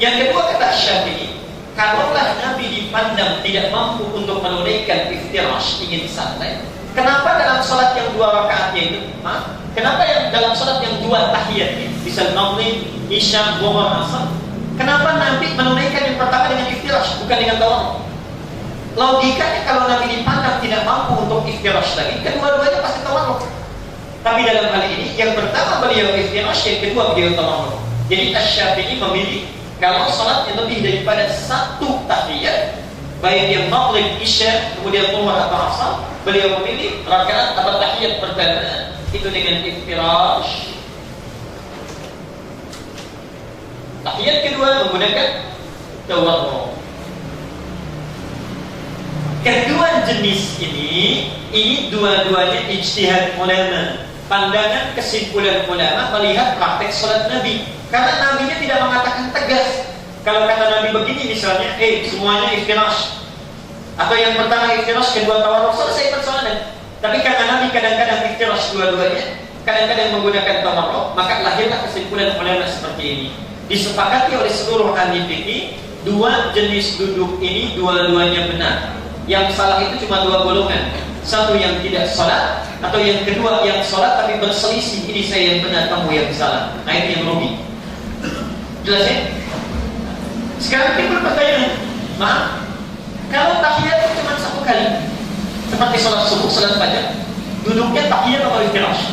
S2: Yang kedua kata Syafi'i, kalaulah Nabi dipandang tidak mampu untuk menunaikan iftirash, ingin santai, kenapa dalam salat yang dua rakaatnya itu? Kenapa yang dalam salat yang dua tahiyatnya, misal maghrib, isya, zuhur, asar, kenapa Nabi menunaikan yang pertama dengan iftirash bukan dengan tawarruk? Logikanya kalau Nabi dipandang tidak mampu untuk iftirash lagi, kedua-duanya pasti tawarruk. Tapi dalam hal ini, yang pertama beliau iftirash, yang kedua beliau tawarruk. Jadi Asy-Syafi'i memilih kalau salat yang lebih daripada satu tahiyat, baik yang maghrib, isya, kemudian zuhur atau asar, beliau memilih rakaat atau tahiyat pertama itu dengan iftirash. Tahiyat kedua menggunakan tawarruk. Kedua jenis ini dua-duanya ijtihad ulama, pandangan kesimpulan ulama melihat praktek salat Nabi. Karena Nabi-nya tidak mengatakan tegas. Kalau kata Nabi begini misalnya, semuanya iftirash, atau yang pertama iftirash, kedua tawarruk, selesai persoalan. Tapi karena Nabi kadang-kadang iftirash dua-duanya, kadang-kadang menggunakan tawarruk, maka lahirlah kesimpulan ulama seperti ini. Disepakati oleh seluruh ahli fikih, dua jenis duduk ini dua-duanya benar. Yang salah itu cuma dua golongan. Satu yang tidak sholat, atau yang kedua yang sholat tapi berselisih, ini saya yang benar, kamu yang salah. Nah itu yang rugi. Jelas ya? Sekarang timbul pertanyaan, kalau tahiyat itu cuma satu kali, seperti sholat subuh, sholat fajar, duduknya tahiyat atau iftirash?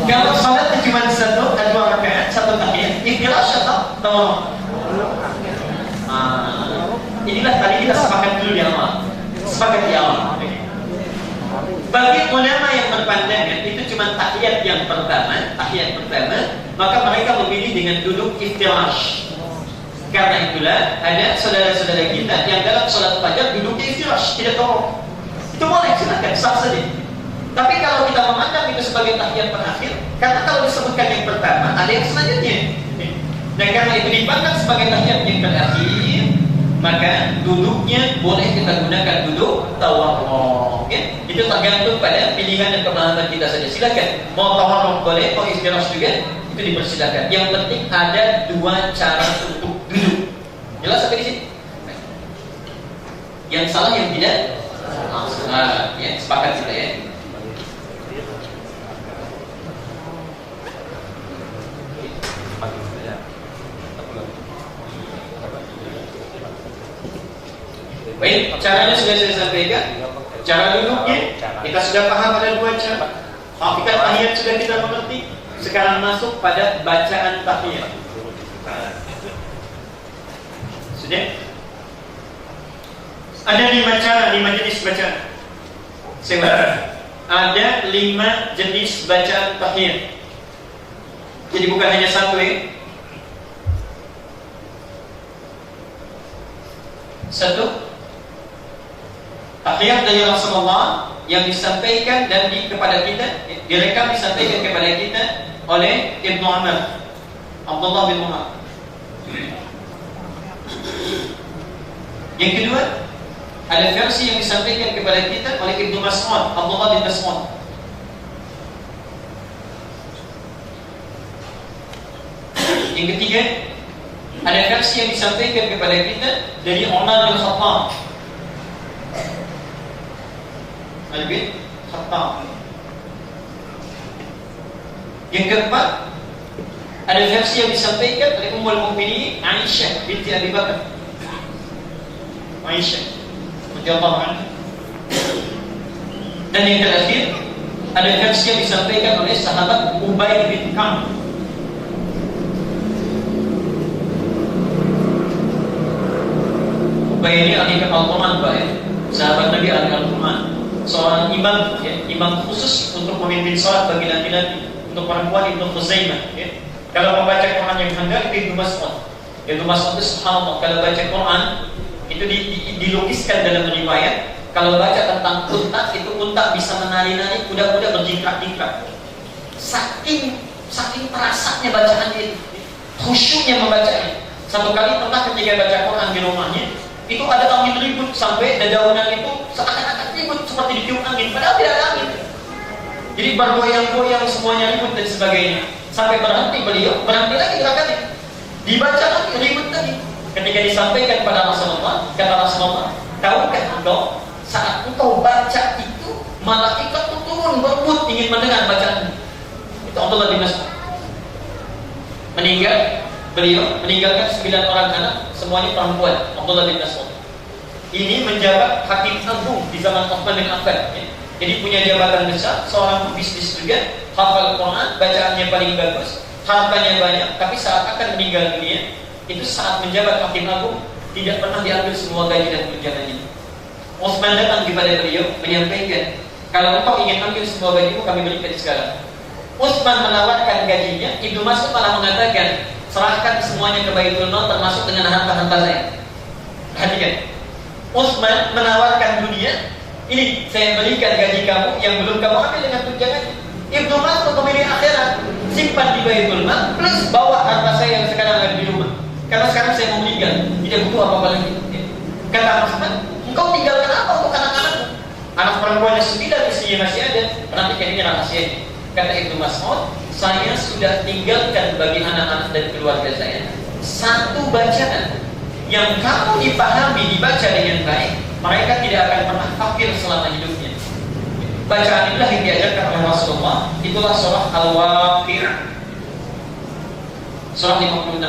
S2: Kalau sholatnya cuma dua rakaat, satu tahiyat, iftirash atau atau inilah tadi kita sepakat dulu di awal. Sepakat di awal. Bagi ulama yang berpandangan itu cuma tahiyat yang pertama, maka mereka memilih dengan duduk iftirash. Karena itulah ada saudara-saudara kita yang dalam sholat fajar duduknya iftirash, tidak tahu. Itu boleh, silakan, sah saja. Tapi kalau kita memandang itu sebagai tahiyat terakhir, karena kalau disebutkan yang pertama, ada yang selanjutnya. Dan karena itu dipandang sebagai tahiyat yang terakhir, maka duduknya boleh kita gunakan duduk tawarruk. Itu tergantung pada pilihan dan pemahaman kita saja. Silakan, mau tawarruk boleh, mau istirahat juga, itu dipersilakan. Yang penting ada dua cara untuk duduk. Jelas sampai di sini? Yang salah yang tidak? Ya, sepakat kita ya. Baik, caranya sudah saya sampaikan. Cara duduknya kita sudah paham ada dua cara. Hakikat tahiyat sudah kita mengerti. Sekarang masuk pada bacaan tahiyat. Sudah? Ada 5 cara, 5 jenis bacaan. Saya baca. Ada 5 jenis bacaan tahiyat. Jadi bukan hanya satu ya. Satu, tahiyat dari Rasulullah yang disampaikan dan kepada kita, direkam disampaikan kepada kita oleh Ibnu Umar, Abdullah bin Umar. Yang kedua, ada versi yang disampaikan kepada kita oleh Ibnu Mas'ud, Abdullah bin Mas'ud. Yang ketiga, ada versi yang disampaikan kepada kita dari Umar bin Khattab. Al-Bin Khattab. Yang keempat, ada versi yang disampaikan oleh Ummul Mukminin Aisyah binti Abi Bakar. Aisyah radhiyallahu anha. Dan yang terakhir, ada versi yang disampaikan oleh sahabat Ubay bin Ka'ab. Ubay ini ahli Al-Quran, Pak ya. Sahabat Nabi ahli Al-Quran. Seorang imam, ya, imam khusus untuk memimpin sholat bagi laki-laki. Untuk perempuan Ibnu Khuzaimah. Ya. Kalau membaca Quran yang handal itu Ibnu Mas'ud. Ibnu Mas'ud itu subhanallah, kalau baca Quran itu dilukiskan dalam riwayat. Kalau baca tentang unta, itu unta bisa menari-nari, kuda-kuda berjingkrak-jingkrak. Saking terasanya bacaannya itu, khusyuknya membacanya. Satu kali pernah ketika baca Quran di rumahnya, itu ada angin ribut sampai dedaunan itu seakan-akan ribut seperti ditiup angin, padahal tidak ada angin. Jadi bergoyang-goyang semuanya ribut dan sebagainya. Sampai berhenti beliau, berhenti lagi gerakannya. Dibaca lagi, ribut lagi. Ketika disampaikan kepada Rasulullah, kata Rasulullah, tahukah engkau saat engkau baca itu malaikat itu turun berebut ingin mendengar bacaan. Itu Abdullah bin Mas'ud. Meninggal, beliau meninggalkan 9 orang anak, semuanya perempuan. Abdullah bin Mas'ud ini menjabat hakim agung di zaman Utsman bin Affan. Jadi punya jabatan besar, seorang bisnis juga, hafal Quran, bacaannya paling bagus, hartanya banyak, tapi saat akan meninggal dunia, itu saat menjabat hakim agung tidak pernah diambil semua gaji dan tunjangannya. Utsman datang kepada beliau menyampaikan, kalau engkau ingin ambil semua gajimu, kami berikan sekarang. Utsman menawarkan gajinya, Ibnu Mas'ud malah mengatakan, serahkan semuanya ke Baitul Mal termasuk dengan harta-harta saya. Perhatikan, Utsman menawarkan dunia, ini saya berikan gaji kamu yang belum kamu ambil dengan tunjangannya. Ibnu Mas'ud memilih akhirat, simpan di Baitul Mal plus bawa harta saya yang sekarang ada di rumah. Karena sekarang saya mau meninggal, tidak butuh apa-apa lagi. Kata Utsman, engkau tinggalkan apa untuk anak-anakmu? Anak perempuannya 9, istrinya masih ada. Perhatikan ini rahasia. Kata Ibnu Mas'ud, saya sudah tinggalkan bagi anak-anak dan keluarga saya satu bacaan yang kamu dipahami, dibaca dengan baik, mereka tidak akan pernah kafir selama hidupnya. Bacaan inilah yang diajarkan oleh Rasulullah. Itulah surah Al-Waqi'ah, surah 56.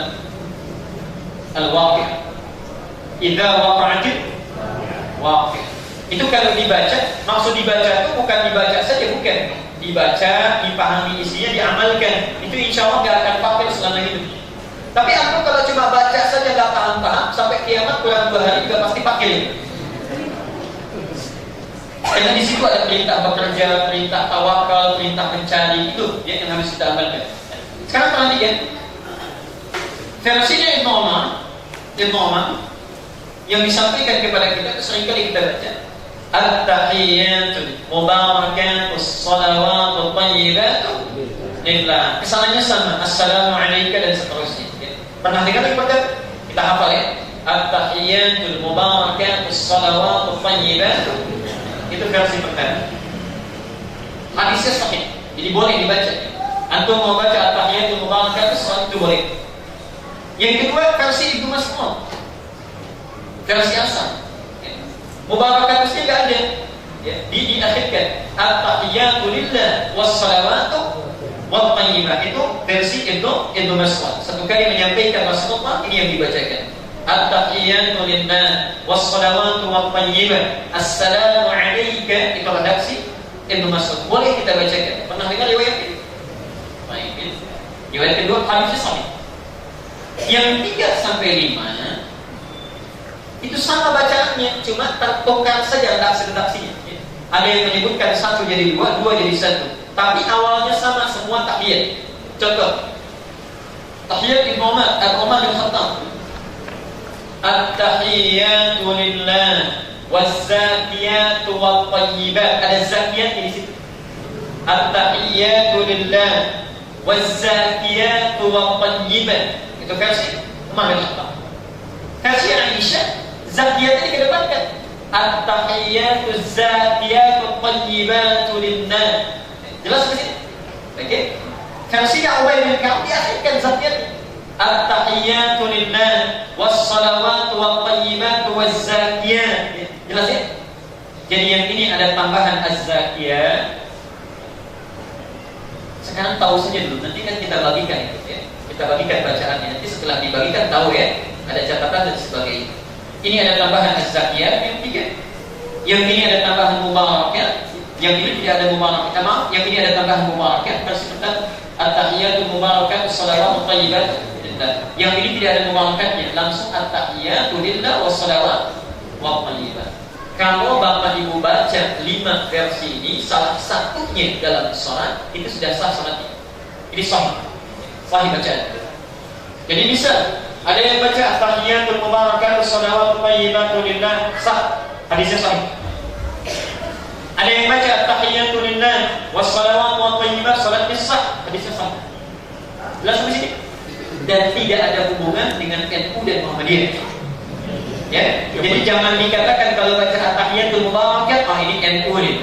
S2: Al-Waqi'ah, idza waqa'atil waqi'ah. Itu kalau dibaca, maksud dibaca itu bukan dibaca saja, bukan. Dibaca, dipahami isinya, diamalkan. Itu insya Allah gak akan kafir selama hidup. Tapi antum kalau cuma baca saja nggak paham-paham, sampai kiamat kurang 2 hari juga pasti pakai. Karena di situ ada perintah bekerja, perintah tawakal, perintah mencari, itu ya yang harus kita amalkan. Sekarang perhatikan versinya Ibnu Umar yang disampaikan kepada kita seringkali kita baca at-tahiyyatul mubarakatus shalawatut thayyibatu lillah. Kesananya sama, assalamu alayka dan seterusnya. Pernah dengar seperti kita hafal ya? At-tahiyyatul mubarakatus shalawatut thayyibatu. Itu versi pertama. Hadisnya sahih, jadi boleh dibaca. Antum mau baca at-tahiyyatul mubarakatus shalawat itu boleh. Yang kedua versi Ibnu Mas'ud, versi asal. Mubarakatusnya nggak ada, ya, diakhirkan at-tahiyyatu lillah was-salawatu wat-thayyibah. Itu versi Ibnu Mas'ud. Satu kali menyampaikan Rasulullah, ini yang dibacakan. At-tahiyyatu lillah was-salawatu wat-thayyibah. Assalamu alayka, itu redaksi Ibnu Mas'ud. Boleh kita bacakan. Pernah dengar riwayat ini? Baik. Riwayat kedua hadisnya sahih. Yang 3 sampai 5 itu sama bacaannya, cuma tertukar saja redaksinya. Ada yang menyebutkan 1 jadi 2, 2 jadi 1. Tapi awalnya sama semua tahiyat. Contoh, tahiyat Ibnu Umar bin Khattab. At-tahiyyatu lillah waz-zakiyatu wat-thayyibat. Ada zakiyat di situ. At-tahiyyatu lillah waz-zakiyatu wat-thayyibat. Itu versi Umar bin Khattab. Versi Aisyah, zakiyatnya dikedepankan. At-tahiyyatu zakiyatu thayyibatu lillah. Jelas di sini? Oke. Versi Ubay bin Ka'ab diakhirkan zakiyatnya. At-tahiyyatu lillah was-salawatu wat-thayyibatu waz-zakiyat. Jelas ya? Jadi yang ini ada tambahan az-zakiyah. Sekarang tahu saja dulu, nanti kan kita bagikan itu ya. Kita bagikan bacaannya, nanti setelah dibagikan tahu ya, ada catatan dan sebagainya. Ini ada tambahan az-zakiyah yang 3. Yang ini ada tambahan mubarakah. Yang ini tidak ada mubarakah. Maaf, yang ini ada tambahan mubarakah. Versi pertama at-tahiyyatu mubarakatuh shalawatut thayyibat. Yang ini tidak ada mubarakahnya, langsung at-tahiyyatu lillah wassalawat wa thayyibat. Kalau Bapak Ibu baca 5 versi ini, salah satunya dalam salat, itu sudah sah salatnya. Ini sahih bacaan. Jadi bisa ada yang baca at-tahiyyatul mubarakatuh shalawatut thayyibatu lillah, sah, hadisnya sahih. Ada yang baca at-tahiyyatu lillah wassalawatu wat thayyibat, salatnya sah, hadisnya sah. Jelas di sini? Dan tidak ada hubungan dengan NU dan Muhammadiyah. Ya, jadi jangan dikatakan kalau baca at-tahiyyatul mubarakatuh, ini NU ini.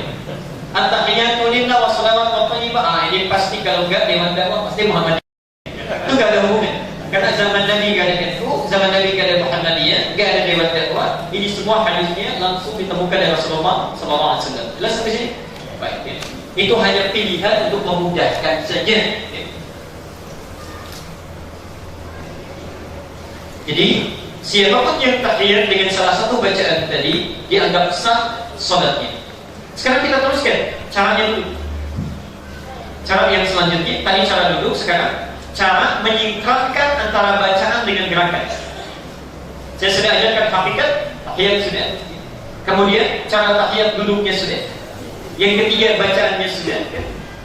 S2: At-tahiyyatu lillah wassalawatu wat thayyibat, ini pasti kalau enggak Dewan Dakwah pasti Muhammadiyah. Itu gak ada hubungan. Karena zaman Nabi gak ada NU, zaman Nabi gak ada Muhammadiyah, gak ada Dewan Dakwah. Ini semua hadisnya langsung ditemukan dari Rasulullah SAW. Jelas sampai sini? Baik. Ya. Itu hanya pilihan untuk memudahkan saja. Ya. Jadi siapapun yang tahiyat dengan salah satu bacaan tadi dianggap sah salatnya. Sekarang kita teruskan caranya dulu. Cara yang selanjutnya, tadi cara duduk, sekarang cara menyingkratkan antara bacaan dengan gerakan. Saya sudah ajarkan hakikat tahiyat sudah. Kemudian cara tahiyat duduknya sudah. Yang ketiga bacaannya sudah.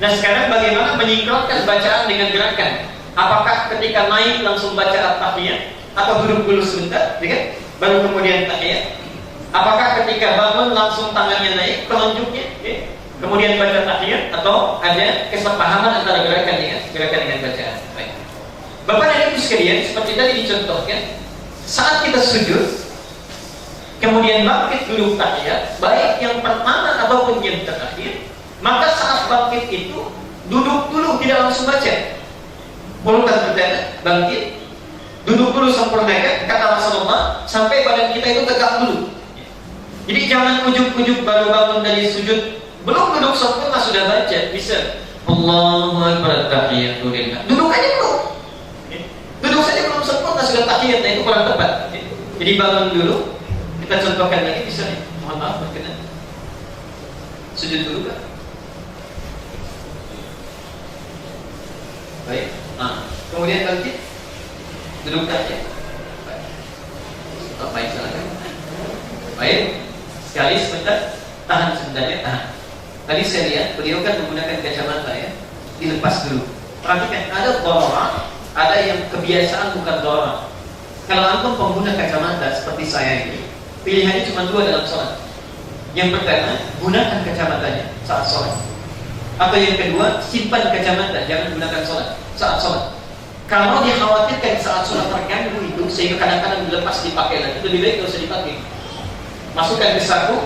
S2: Nah sekarang bagaimana menyingkratkan bacaan dengan gerakan? Apakah ketika naik langsung baca at-tahiyat atau duduk dulu sebentar, kan? Baru kemudian tahiyat? Apakah ketika bangun langsung tangannya naik telunjuknya, kemudian baca tahiyat, atau ada kesepahaman antara gerakan dengan bacaan? Baik. Bapak dan Ibu sekalian, seperti tadi dicontohkan, saat kita sujud, kemudian bangkit dulu tahiyat, baik yang pertama ataupun yang terakhir, maka saat bangkit itu duduk dulu, tidak langsung baca. Pulutan pertama, bangkit, duduk dulu sempurnakan, kata Rasulullah, sampai badan kita itu tegak dulu. Jadi jangan ujuk-ujuk baru bangun dari sujud, belum duduk sempurna sudah baca, bisa. Allahu Akbar, tahiyatul lillah. Duduk aja dulu. Duduk saja belum sempurna sudah tahiyat, itu kurang tepat. Jadi bangun dulu, kita contohkan lagi, bisa nih. Mohon maaf berkenan. Sujud dulu kan? Baik. Nah, kemudian bangkit. duduk saja. Baik, silakan. Baik, sekali sebentar, tahan sebentarnya, tahan. Tadi saya lihat beliau kan menggunakan kacamata ya, dilepas dulu. Perhatikan, ada dharara, ada yang kebiasaan bukan dharara. Kalau antum pengguna kacamata seperti saya ini, pilihannya cuma dua dalam sholat. Yang pertama, gunakan kacamatanya saat sholat. Atau yang kedua, simpan kacamata, jangan gunakan saat sholat. Kalau dikhawatirkan saat sholat terganggu itu, sehingga kadang-kadang dilepas dipakai lagi, lebih baik tidak usah dipakai. Masukkan ke saku,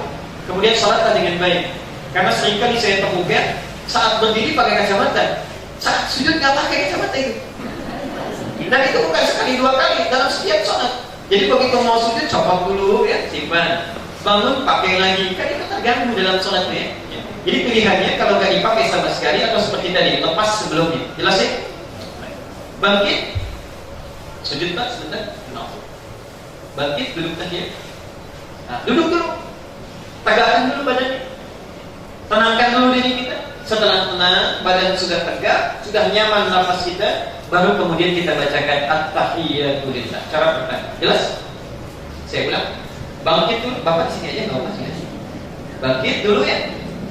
S2: kemudian sholatlah dengan baik. Karena seringkali saya temukan saat berdiri pakai kacamata, saat sujud nggak pakai kacamata itu. Dan itu bukan sekali dua kali dalam setiap sholat. Jadi begitu mau sujud copot dulu ya, simpan. Bangun pakai lagi, kan itu terganggu dalam sholatnya. Jadi pilihannya kalau nggak dipakai sama sekali atau seperti tadi lepas sebelumnya. Jelas ya? Bangkit, sujud pak sebentar, no. Bangkit, duduk saja. Nah, duduk dulu, tegakkan dulu badannya, tenangkan dulu diri kita. Setelah tenang, badan sudah tegak, sudah nyaman nafas kita, baru kemudian kita bacakan at-tahiyatu lillah. Cara pertama, jelas? Saya ulang, bangkit dulu, bapak di sini aja nggak apa-apa sini. Bangkit dulu ya,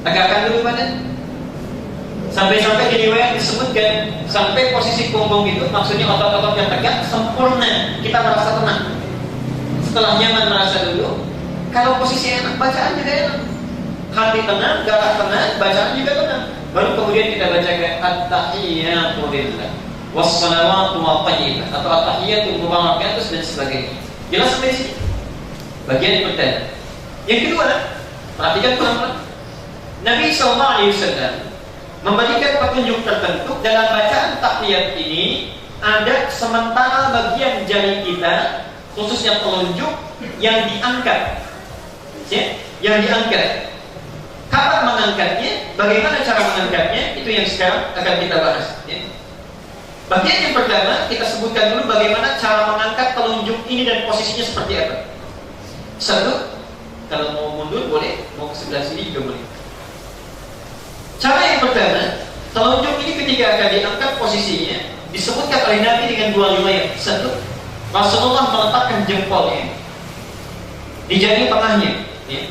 S2: tegakkan dulu badan. Sampai-sampai di riwayat disebutkan sampai posisi punggung itu, maksudnya otot-otot yang tegak sempurna, kita merasa tenang. Setelah nyaman merasa dulu, kalau posisi enak, bacaan juga enak. Hati tenang, darah tenang, bacaan juga tenang. Baru kemudian kita bacakan at-tahiyatu lillah was-salawatu wa thayyibah atau at-tahiyatu mubarakatuh dan sebagainya. Jelas sampai sini? Bagian pertama. Yang kedua, perhatikan pelan-pelan. Nabi SAW memberikan petunjuk tertentu dalam bacaan tahiyat ini. Ada sementara bagian jari kita, khususnya telunjuk, yang diangkat ya, yang diangkat. Kapan mengangkatnya, bagaimana cara mengangkatnya, itu yang sekarang akan kita bahas ya. Bagian yang pertama, kita sebutkan dulu bagaimana cara mengangkat telunjuk ini dan posisinya seperti apa. Satu, kalau mau mundur boleh, mau ke sebelah sini juga boleh. Cara yang pertama, telunjuk ini ketika akan diangkat posisinya disebutkan oleh Nabi dengan dua riwayat. Satu, Rasulullah meletakkan jempolnya di jari tengahnya. Ya.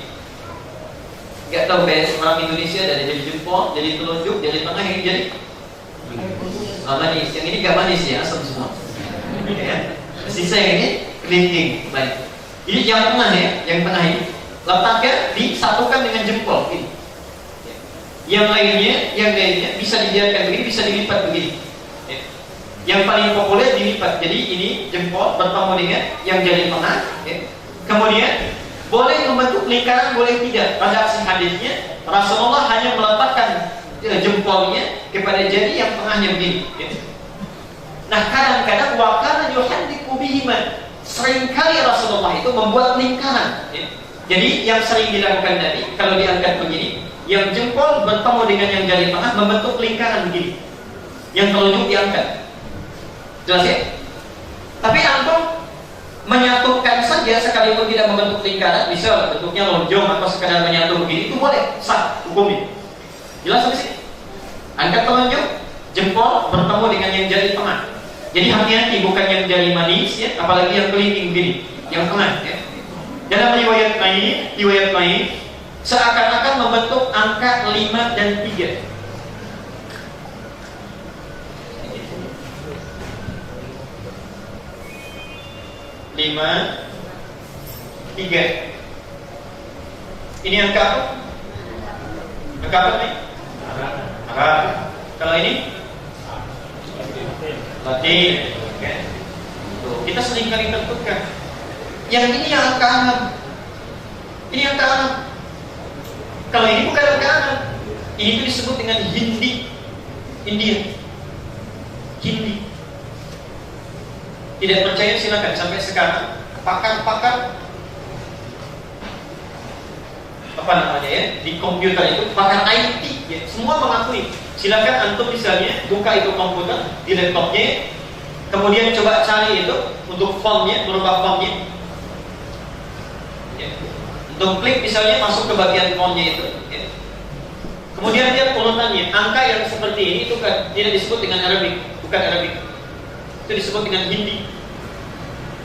S2: Gak tahu guys, orang Indonesia ada jadi jempol, jadi telunjuk, jadi tengah, yang jadi manis. Yang ini gak manis ya, asam semua. Ya. Sisa yang ini kelingking. Baik. Jadi yang tengah ya, yang tengah ini letakkan disatukan dengan jempol ini. Yang lainnya bisa dibiarkan begini, bisa dilipat begini. Ya. Yang paling populer dilipat. Jadi ini jempol bertemu dengan yang jari tengah. Ya. Kemudian boleh membentuk lingkaran, boleh tidak. Pada hadisnya Rasulullah hanya meletakkan jempolnya kepada jari yang tengahnya begini. Ya. Nah kadang-kadang wakana yuhaddiqu bihima. Seringkali Rasulullah itu membuat lingkaran. Ya. Jadi yang sering dilakukan Nabi kalau diangkat begini, yang jempol bertemu dengan yang jari tengah membentuk lingkaran begini. Yang telunjuk diangkat. Jelas ya? Tapi antum menyatukan saja sekalipun tidak membentuk lingkaran, bisa bentuknya lonjong atau sekadar menyatu begini, itu boleh, sah hukumnya. Jelas sampai sini? Angkat telunjuk, jempol bertemu dengan yang jari tengah. Jadi hati-hati, bukan yang jari manis ya, apalagi yang kelingking begini, yang tengah ya. Dalam riwayat lain seakan-akan membentuk angka 5 dan 3. Ini angka apa? Angka apa nih? Arab. Kalau ini? Latin. Okay. Kita sering kali tentukan. Yang ini yang angka Arab. Ini angka Arab. Kalau ini bukan angka Arab. Ini itu disebut dengan Hindi. India. Hindi. Tidak percaya silakan. Sampai sekarang pakar-pakar apa namanya ya, di komputer itu pakar IT ya, semua mengakui. Silakan antum misalnya buka itu komputer di laptopnya, kemudian coba cari itu untuk fontnya, merubah fontnya ya. Untuk klik misalnya masuk ke bagian fontnya itu ya. Kemudian lihat urutannya, angka yang seperti ini itu kan tidak disebut dengan Arabik, bukan Arabik, itu disebut dengan Hindi.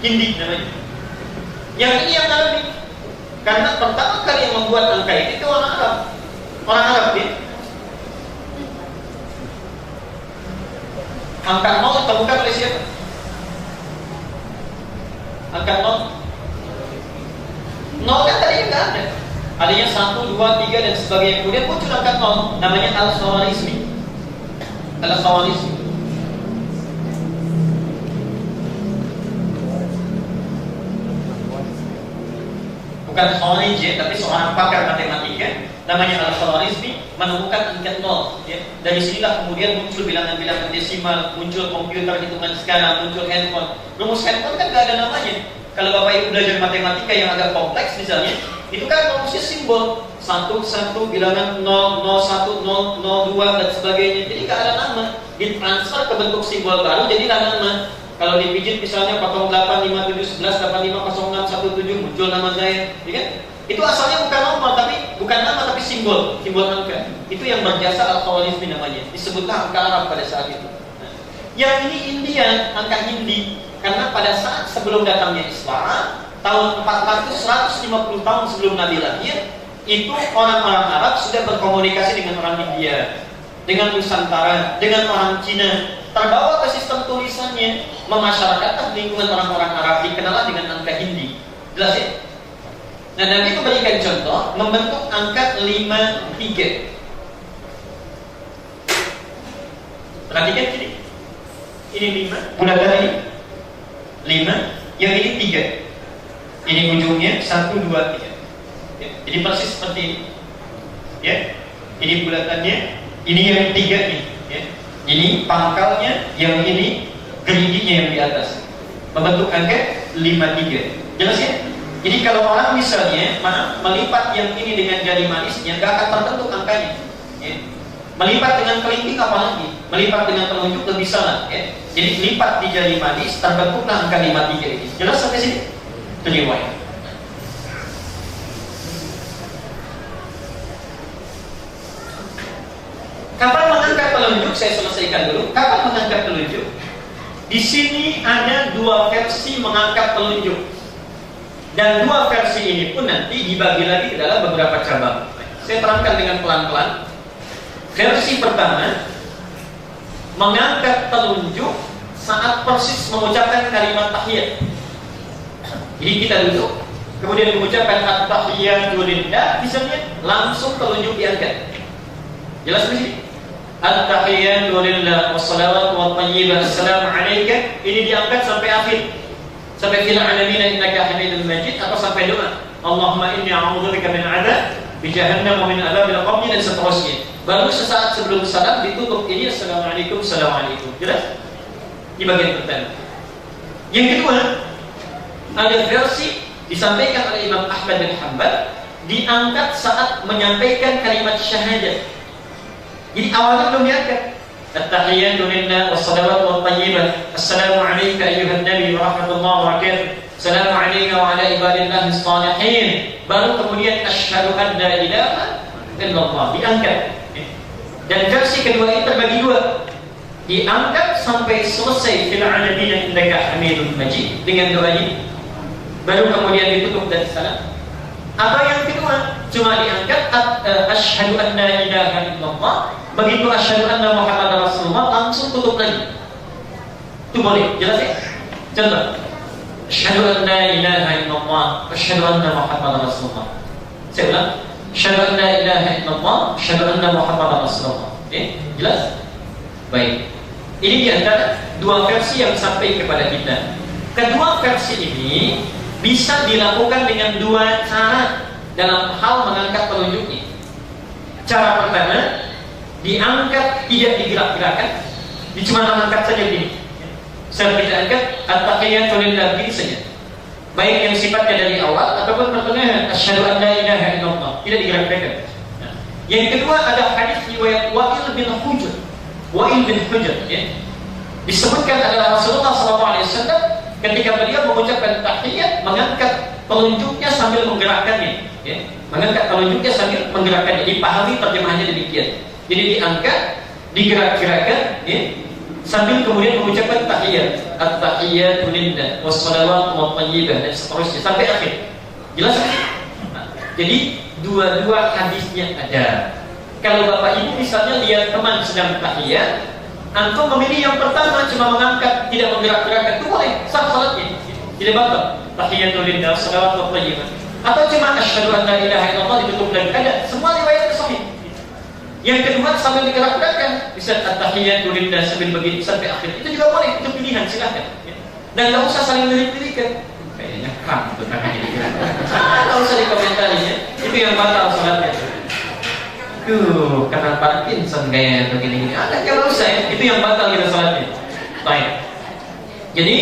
S2: Hindi namanya. Yang ini yang Arabi. Karena pertama kali yang membuat angka ini itu orang Arab. Orang Arab ya. Angka 0 ditemukan oleh siapa? Angka 0 kan tadi nggak ada. Adanya 1, 2, 3 dan sebagainya. Kemudian muncul angka 0, namanya al-Khawarizmi. Al-Khawarizmi. Bukan Khawarij ya, tapi seorang pakar matematika namanya Al-Khawarizmi menemukan angka 0 ya. Dari sinilah kemudian muncul bilangan-bilangan desimal, muncul komputer hitungan sekarang, muncul handphone. Rumus handphone kan nggak ada namanya. Kalau Bapak Ibu belajar matematika yang agak kompleks misalnya, itu kan rumusnya simbol 1 bilangan 0, 01, 0, 02 dan sebagainya. Jadi nggak ada nama, ditransfer ke bentuk simbol baru jadilah nama. Kalau dipijit misalnya 085711850617 muncul nama saya, ya kan? Itu asalnya bukan nomor tapi simbol angka. Itu yang berjasa Al-Khawarizmi namanya. Disebutlah angka Arab pada saat itu. Nah, yang ini India, angka Hindi. Karena pada saat sebelum datangnya Islam, tahun 150 tahun sebelum Nabi lahir, itu orang-orang Arab sudah berkomunikasi dengan orang India, dengan Nusantara, dengan orang Cina. Terbawa ke sistem tulisannya, memasyarakatkan lingkungan orang-orang Arab, dikenal dengan angka Hindi. Jelas ya? Nah, Nabi memberikan contoh membentuk angka 53. Perhatikan ini. Ini 5, bulatan ini 5, yang ini 3. Ini ujungnya 1, 2, 3. Ya, jadi persis seperti ini. Ya. Ini bulatannya, ini yang 3 nih, ya. Ini pangkalnya, yang ini geriginya yang di atas. Membentuk angka 53. Jelas ya? Jadi kalau orang misalnya melipat yang ini dengan jari manisnya, nggak akan terbentuk angkanya. Ya. Melipat dengan kelingking apalagi? Melipat dengan telunjuk lebih salah. Ya. Jadi lipat di jari manis, terbentuklah angka 53 ini. Jelas sampai sini? Itu riwayat. Kapan mengangkat telunjuk? Saya selesaikan dulu. Kapan mengangkat telunjuk? Di sini ada 2 versi mengangkat telunjuk. Dan 2 versi ini pun nanti dibagi lagi ke dalam beberapa cabang. Saya terangkan dengan pelan-pelan. Versi pertama, mengangkat telunjuk saat persis mengucapkan kalimat tahiyat. Jadi kita duduk, kemudian mengucapkan at-tahiyatu lillah, misalnya langsung telunjuk diangkat. Jelas di sini? At-tahiyatu lillah wassalawatu wattayyibat assalamu alayka, ini diangkat sampai akhir. Sampai fil alamin innaka hamidum majid, atau sampai doa Allahumma inni a'udzubika min 'adzab bi jahannam wa min 'adzabil qabr dan seterusnya. Baru sesaat sebelum salam ditutup ini assalamualaikum. Jelas? Di bagian pertama. Yang kedua, ada versi disampaikan oleh Imam Ahmad bin Hanbal, diangkat saat menyampaikan kalimat syahadat. Jadi awalnya belum diangkat. At-tahiyyatu lillah was-salawatu wat-thayyibat. Assalamu alayka ayyuhan nabi wa rahmatullahi wa barakatuh. Assalamu alayka wa ala ibadillahi shalihin. Baru kemudian asyhadu an la ilaha illallah diangkat. Dan versi kedua ini terbagi 2. Diangkat sampai selesai fil alamin innaka hamidum majid dengan doa ini. Baru kemudian ditutup dan salam. Atau yang kedua, cuma diangkat asyhadu an la ilaha illallah. Begitu asyhadu anna Muhammadar Rasulullah langsung tutup lagi. Itu boleh, jelas ya? Contoh. Asyhadu an la ilaha illallah, asyhadu anna Muhammadar Rasulullah. Saya ulang. Asyhadu an la ilaha illallah, asyhadu anna Muhammadar Rasulullah. Oke, jelas? Baik. Ini di antara 2 versi yang sampai kepada kita. Kedua versi ini bisa dilakukan dengan 2 cara dalam hal mengangkat telunjuknya. Cara pertama, diangkat tidak digerak-gerakan, cuma mengangkat saja begini. Saya kita angkat at-tahiyatu lillah begini saja. Baik yang sifatnya dari awal ataupun pertengahan asyhadu an la ilaha illallah, tidak digerak-gerakan. Nah, yang kedua ada hadis riwayat Wa'il bin Hujr ya. Disebutkan adalah Rasulullah SAW ketika beliau mengucapkan tahiyat mengangkat telunjuknya sambil menggerakkannya ya. Mengangkat telunjuknya sambil menggerakkannya. Dipahami terjemahannya demikian. Jadi diangkat, digerak-gerakkan ya. sambil kemudian mengucapkan tahiyat, at-tahiyatu lillah wassalawatu wath-thayyibah dan seterusnya sampai akhir. Jelas? Nah, jadi dua-dua hadisnya ada. Kalau Bapak Ibu misalnya lihat teman sedang tahiyat, antum memilih yang pertama cuma mengangkat, tidak menggerak-gerakkan, itu boleh, sah salatnya, tidak batal. Tahiyatu lillah wassalawatu wath-thayyibah. Atau cuma asyhadu an la ilaha illallah ditutup dan ada, semua riwayat sahih. Yang kedua sambil digerak-gerakkan, bisa at-tahiyatu lillah sambil begitu sampai akhir. Itu juga boleh, itu pilihan, silakan. Dan nggak usah saling lirik-lirikan. Kayaknya kram itu karena ini. Nggak usah dikomentari ya. Itu yang batal salatnya. Karena Parkinson kayak begini-gini. Nggak usah ya. Itu yang batal kita salatnya. Baik. Jadi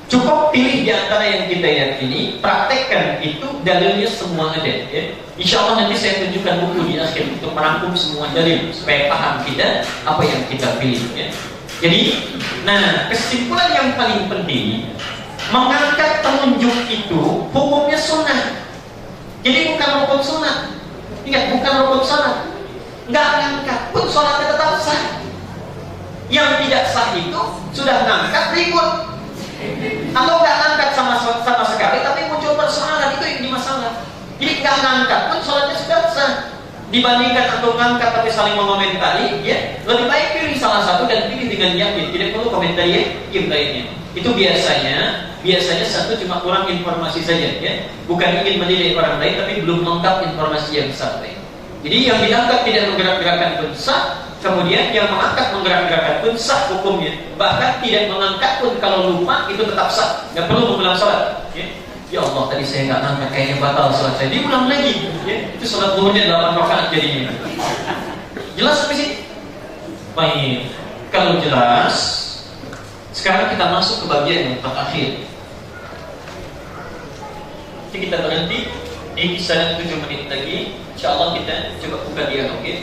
S2: cukup pilih di antara yang kita yakini, praktekkan itu, dalilnya semua ada ya. Insya Allah nanti saya tunjukkan buku di akhir untuk merangkum semua dalil supaya paham kita apa yang kita pilih ya. Jadi, nah kesimpulan yang paling penting, mengangkat telunjuk itu hukumnya sunnah. Jadi bukan rukun sunnah. Ingat, bukan rukun salat. Nggak ngangkat pun sholatnya tetap sah. Yang tidak sah itu sudah ngangkat ribut. Atau nggak ngangkat sama sekali tapi muncul persoalan, itu yang dimasalah. Jadi nggak ngangkat pun sholatnya sudah sah. Dibandingkan atau ngangkat tapi saling mengomentari ya, lebih baik pilih salah satu dan pilih dengan yakin, tidak perlu komentari yang lainnya. Itu biasanya satu cuma kurang informasi saja ya, bukan ingin menilai orang lain tapi belum lengkap informasi yang sampai. Jadi yang diangkat tidak menggerak-gerakkan pun sah, kemudian yang mengangkat menggerak-gerakkan pun sah hukumnya. Bahkan tidak mengangkat pun kalau lupa itu tetap sah, nggak perlu mengulang sholat. Ya Allah, tadi saya nggak ngangkat, kayaknya batal sholat saya. Diulang lagi, ya. Itu sholat zuhurnya 8 rakaat jadinya. Jelas sampai sini? Baik, kalau jelas, sekarang kita masuk ke bagian yang terakhir. Jadi kita berhenti di kisaran 7 menit lagi. Insya Allah kita coba buka dialog ya.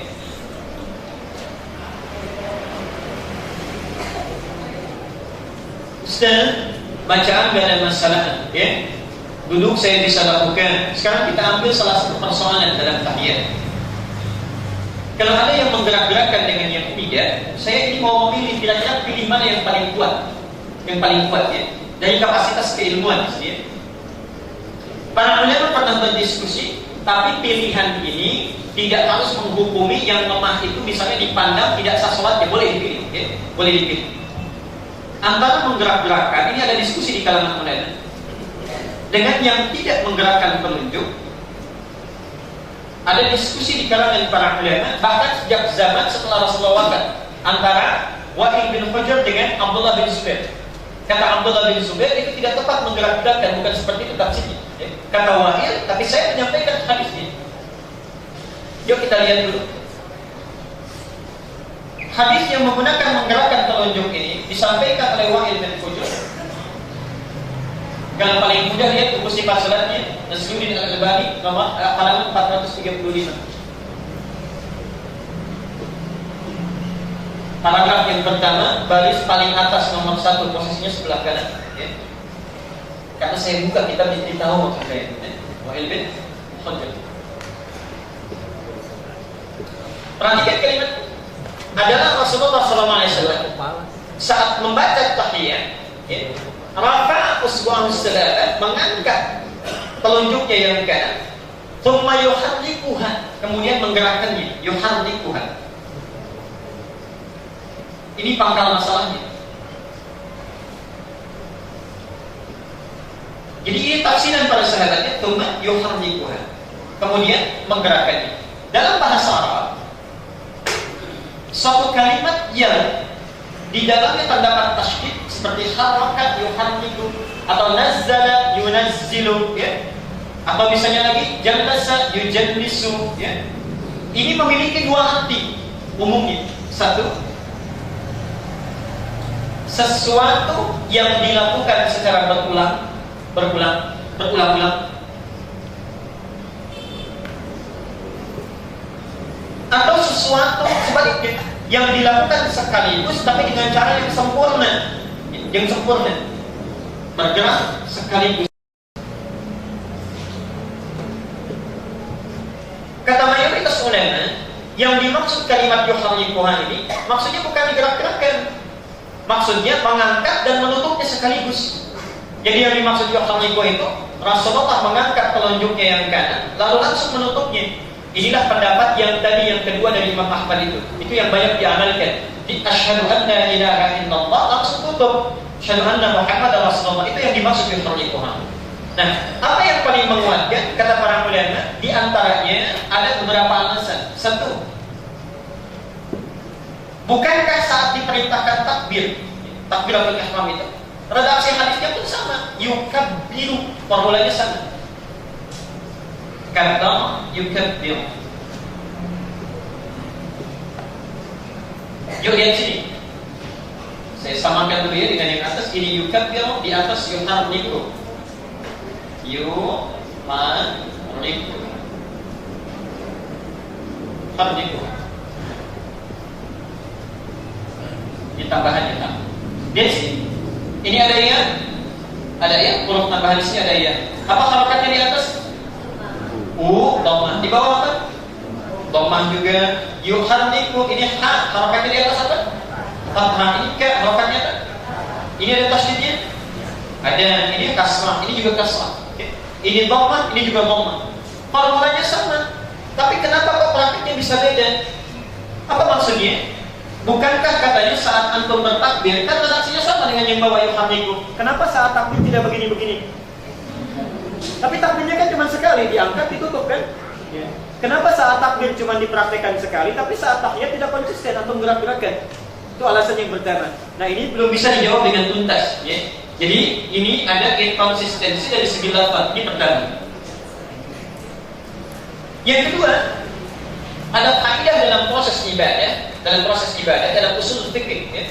S2: Ustaz, bacaan gak ada masalah ya. Duduk saya bisa lakukan. Sekarang kita ambil salah satu persoalan dalam tahiyat. Kalau ada yang menggerak-gerakkan dengan yang tidak, saya ini mau memilih kira-kira pilih mana yang paling kuat. Yang paling kuat ya, dari kapasitas keilmuan ya. Para ulama pernah berdiskusi, tapi pilihan ini tidak harus menghukumi yang lemah itu misalnya dipandang tidak sah sholatnya, boleh dipilih ya. Boleh dipilih. Antara menggerak-gerakkan, ini ada diskusi di kalangan ulama. Dengan yang tidak menggerakkan telunjuk, ada diskusi di kalangan para ulama, bahkan sejak zaman setelah Rasulullah wafat, antara Wa'il bin Hujr dengan Abdullah bin Zubair. Kata Abdullah bin Zubair itu tidak tepat menggerak-gerakkan, bukan seperti itu tafsirnya. Kata Wa'il, tapi saya menyampaikan hadisnya. Yuk kita lihat dulu. Hadis yang menggunakan menggerakkan telunjuk ini disampaikan oleh Wa'il bin Hujr. Kalau paling mudah lihat buku sifat salatnya Nasruddin Al-Albani nomor halaman 435. Paragraf yang pertama, baris paling atas nomor 1, posisinya sebelah kanan ya. Karena saya buka kitab jadi tahu maksud saya ya. Wa'il bin Hujr. Perhatikan kalimat adalah Rasulullah SAW saat membaca tahiyat ya, rafa'a usbu'ahu salatan, mengangkat telunjuknya yang kanan, thumma yuharrikuha, kemudian menggerakkannya, yuharrikuha. Ini pangkal masalahnya. Jadi ini tafsiran para sahabatnya, thumma yuharrikuha, kemudian menggerakkannya. Dalam bahasa Arab, suatu kalimat yang di dalamnya terdapat tasydid seperti harakat yuharriku atau nazzala yunazzilu ya, atau misalnya lagi jalasa yujallisu ya, ini memiliki dua arti umumnya. Satu, sesuatu yang dilakukan secara berulang-ulang, atau sesuatu sebaliknya yang dilakukan sekaligus tapi dengan cara yang sempurna, bergerak sekaligus. Kata mayoritas ulama, yang dimaksud kalimat yuharrikuha ini maksudnya bukan digerak-gerakkan, Maksudnya mengangkat dan menutupnya sekaligus. Jadi yang dimaksud yuharriku itu Rasulullah mengangkat telunjuknya yang kanan lalu langsung menutupnya. Inilah pendapat yang tadi yang kedua dari Imam Ahmad itu yang banyak diamalkan. Di asyhadu an la ilaha illallah langsung tutup. Asyhadu anna Muhammadar Rasulullah, itu yang dimaksud yuharrikuha. Nah, apa yang paling menguatkan kata para ulama? Di antaranya ada beberapa alasan. Satu, bukankah saat diperintahkan takbiratul ihram itu redaksi hadisnya pun sama, yukabbiru, formulanya sama. Kabbara yukabbir. Yuk lihat sini. Saya samakan dulu ya dengan yang atas. Ini yukabbir, di atas yuharriku. Yuharriku. Harriku. Ini tambahannya tak. Lihat sini. Ini ada ya? Ada ya? Huruf tambahan di sini ada ya. Apa harokatnya di atas? Dhammah. Di bawah apa? Dhammah juga. Yuharriku, ini ha, harokatnya di atas apa? Fathah. Ini ka, harokatnya apa? Ini ada tasydidnya? Ada. Ini kasrah, ini juga kasrah. Ini dhammah, ini juga dhammah. Formulanya sama. Tapi kenapa kok praktiknya bisa beda? Apa maksudnya? Bukankah katanya saat antum bertakbir kan redaksinya sama dengan yang bawah yuharriku? Kenapa saat takbir tidak begini-begini? Tapi takbirnya kan cuma sekali, diangkat, ditutup kan? Ya. Kenapa saat takbir cuma dipraktekkan sekali, tapi saat tahiyat tidak konsisten atau gerak-gerakan? Itu alasan yang pertama. Nah, ini belum bisa dijawab dengan tuntas. Ya. Jadi ini ada inkonsistensi dari segi lafaz. Ini pertama. Yang kedua, ada kaidah dalam proses ibadah, dalam usul fikih. Ya.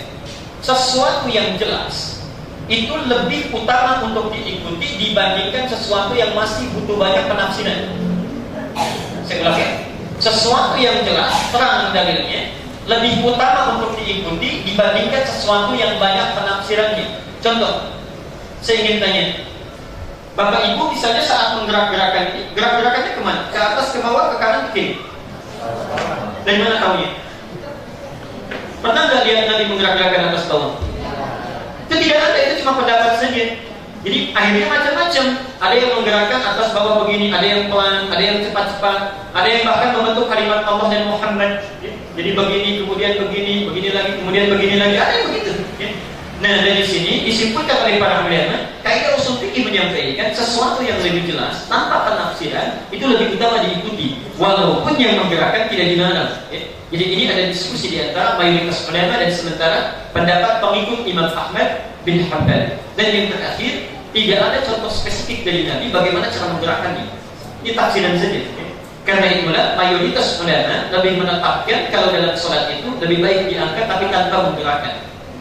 S2: Sesuatu yang jelas itu lebih utama untuk diikuti dibandingkan sesuatu yang masih butuh banyak penafsiran. Saya ulang ya. Sesuatu yang jelas, terang dalilnya, lebih utama untuk diikuti dibandingkan sesuatu yang banyak penafsirannya. Contoh, saya ingin tanya, Bapak Ibu misalnya saat menggerak-gerakan ini, gerak-gerakannya kemana? Ke atas, ke bawah, ke kanan, ke kiri? Dari mana tahunya? Pernah nggak lihat Nabi menggerak-gerakan atas bawah? Itu tidak ada, itu cuma pendapat saja. Jadi akhirnya macam-macam. Ada yang menggerakkan atas bawah begini, ada yang pelan, ada yang cepat-cepat, ada yang bahkan membentuk kalimat Allah dan Muhammad. Jadi begini, kemudian begini, begini lagi, kemudian begini lagi, ada yang begitu. Nah, dari sini disimpulkan oleh para ulama, kaidah usul fikih menyampaikan sesuatu yang lebih jelas tanpa penafsiran itu lebih utama diikuti, walaupun yang menggerakkan tidak dilarang. Jadi ini ada diskusi di antara mayoritas ulama dan sementara pendapat pengikut Imam Ahmad bin Hanbal. Dan yang terakhir, tidak ada contoh spesifik dari Nabi bagaimana cara menggerakkannya. Ini tafsiran saja. Karena itulah mayoritas ulama lebih menetapkan kalau dalam sholat itu lebih baik diangkat tapi tanpa menggerakkan,